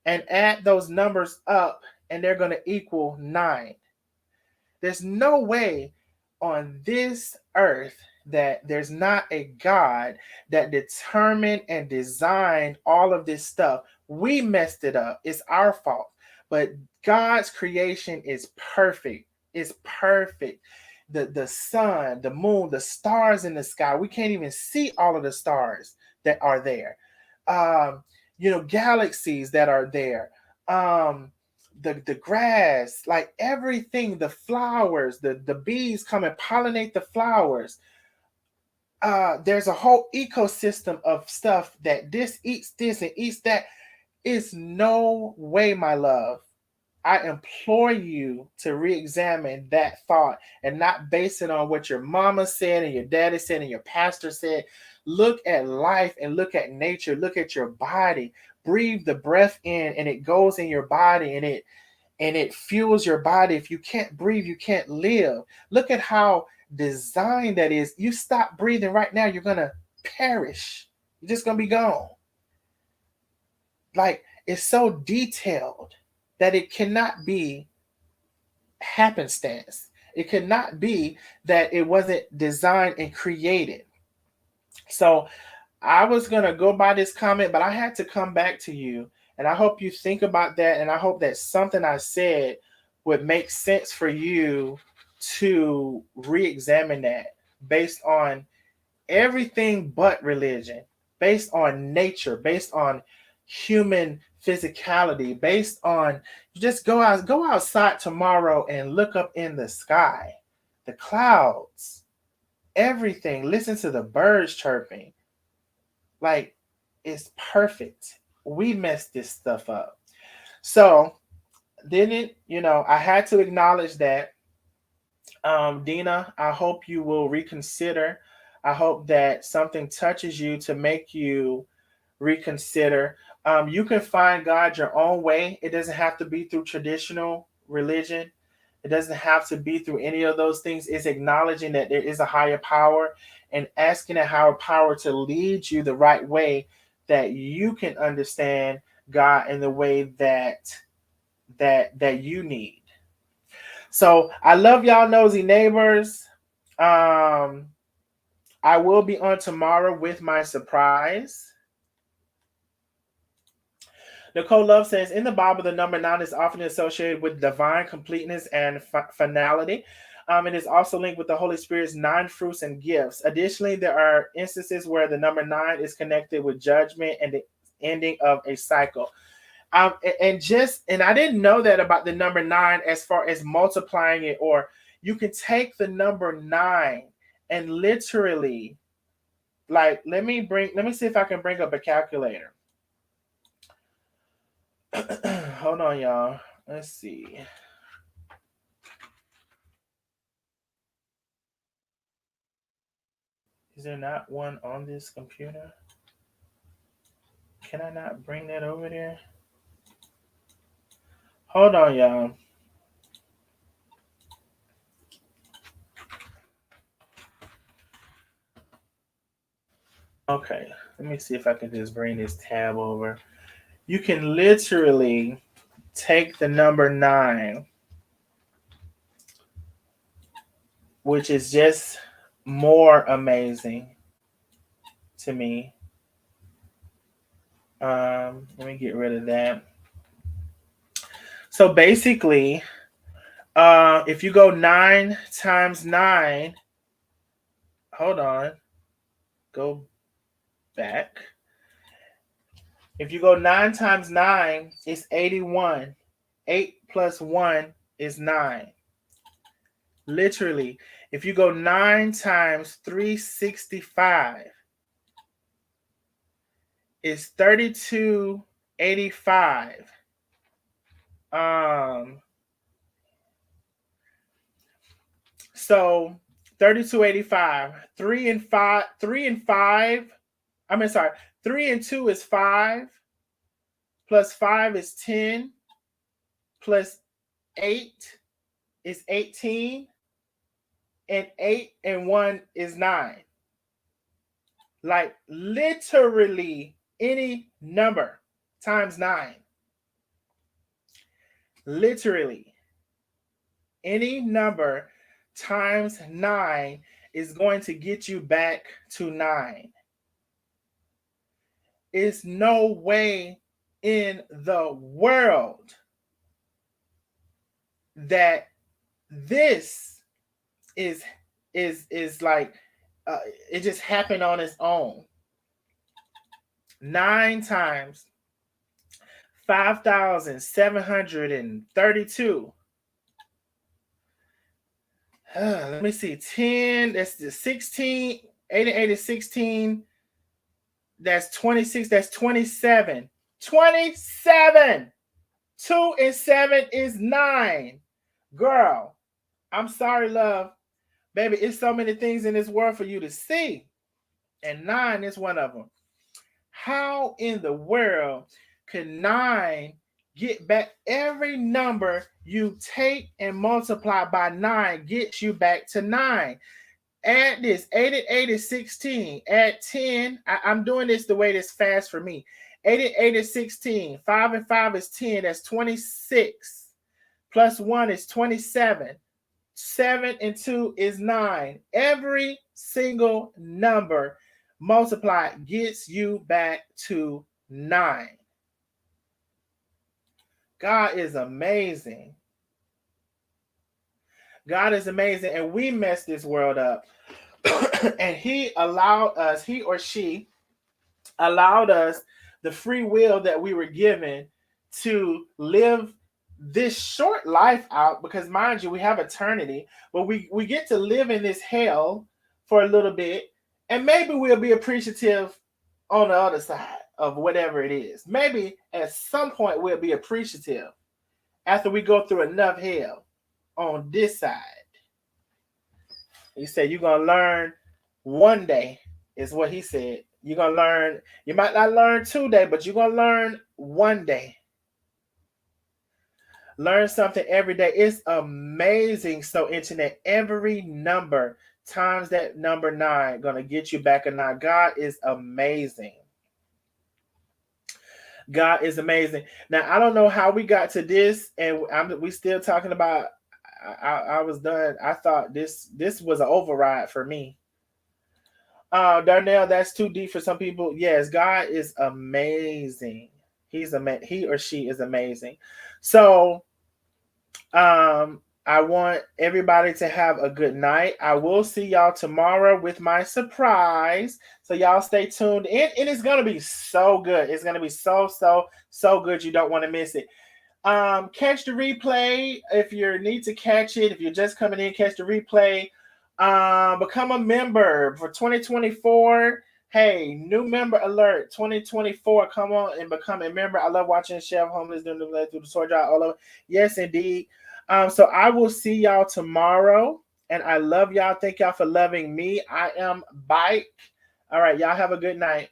and add those numbers up, and they're going to equal 9. There's no way on this earth that there's not a God that determined and designed all of this stuff. We messed it up. It's our fault. But God's creation is perfect. It's perfect. The sun, the moon, the stars in the sky. We can't even see all of the stars that are there. Galaxies that are there. The grass, like everything, the flowers, the bees come and pollinate the flowers. There's a whole ecosystem of stuff that this eats this and eats that. Is no way, my love. I implore you to re-examine that thought and not base it on what your mama said and your daddy said and your pastor said. Look at life and look at nature. Look at your body. Breathe the breath in, and it goes in your body, and it fuels your body. If you can't breathe, you can't live. Look at how designed that is. You stop breathing right now, you're gonna perish. You're just gonna be gone. Like, it's so detailed that it cannot be happenstance. It cannot be that it wasn't designed and created. So I was going to go by this comment, but I had to come back to you. And I hope you think about that. And I hope that something I said would make sense for you to re examine that, based on everything but religion, based on nature, based on human physicality, based on, you just go outside tomorrow and look up in the sky, the clouds, everything. Listen to the birds chirping. Like, it's perfect. We messed this stuff up. So then I had to acknowledge that. Dina, I hope you will reconsider. I hope that something touches you to make you reconsider. You can find God your own way. It doesn't have to be through traditional religion. It doesn't have to be through any of those things. It's acknowledging that there is a higher power and asking a higher power to lead you the right way that you can understand God in the way that you need. So I love y'all, nosy neighbors. Um, I will be on tomorrow with my surprise. Nicole Love says, in the Bible, the number 9 is often associated with divine completeness and finality. It is also linked with the Holy Spirit's 9 fruits and gifts. Additionally, there are instances where the number 9 is connected with judgment and the ending of a cycle. And I didn't know that about the number 9 as far as multiplying it, or you can take the number 9 and literally, like, let me see if I can bring up a calculator. Hold on, y'all. Let's see. Is there not one on this computer? Can I not bring that over there? Hold on, y'all. Okay, let me see if I can just bring this tab over. You can literally take the number 9, which is just more amazing to me. Let me get rid of that. So basically, if you go 9 times 9, hold on, go back. If you go 9 times 9, it's 81. 8 plus 1 is 9. Literally, if you go 9 times 365, it's 3285. So 3285, 3 and 5, 3 and 5. I mean, sorry, 3 and 2 is 5, plus 5 is 10, plus 8 is 18, and 8 and 1 is 9. Like literally any number times 9. Literally any number times 9 is going to get you back to 9. It's no way in the world that this is like it just happened on its own. 9 times 5,732. Let me see. 10. That's the 16. 8 and 8 is 16. That's 26. That's 27. 27. 2 and 7 is 9. Girl, I'm sorry, love. Baby, it's so many things in this world for you to see. And 9 is one of them. How in the world could 9 get back? Every number you take and multiply by 9 gets you back to 9. Add this. 8 and 8 is 16. Add 10. I'm doing this the way that's fast for me. 8 and 8 is 16. 5 and 5 is 10. That's 26. Plus 1 is 27. 7 and 2 is 9. Every single number multiplied gets you back to 9. God is amazing. God is amazing, and we messed this world up. And he or she allowed us the free will that we were given to live this short life out, because mind you, we have eternity, but we get to live in this hell for a little bit, and maybe we'll be appreciative on the other side of whatever it is. Maybe at some point we'll be appreciative after we go through enough hell on this side. He said you're gonna learn one day, is what he said. You're gonna learn. You might not learn today, but you're gonna learn one day. Learn something every day. It's amazing. So internet, every number times that number 9 gonna get you back a 9. God is amazing. God is amazing. Now I don't know how we got to this, and we still talking about. I was done. I thought this was an override for me. Darnell, that's too deep for some people. Yes, God is amazing. He or she is amazing. So I want everybody to have a good night. I will see y'all tomorrow with my surprise. So y'all stay tuned in. And it's gonna be so good. It's gonna be so good. You don't want to miss it. Catch the replay if you need to catch it. If you're just coming in, catch the replay. Become a member for 2024. Hey, new member alert 2024. Come on and become a member. I love watching Chef Homeless doing the through the sword drive all over. Yes, indeed. So I will see y'all tomorrow. And I love y'all. Thank y'all for loving me. I am Bike. All right, y'all have a good night.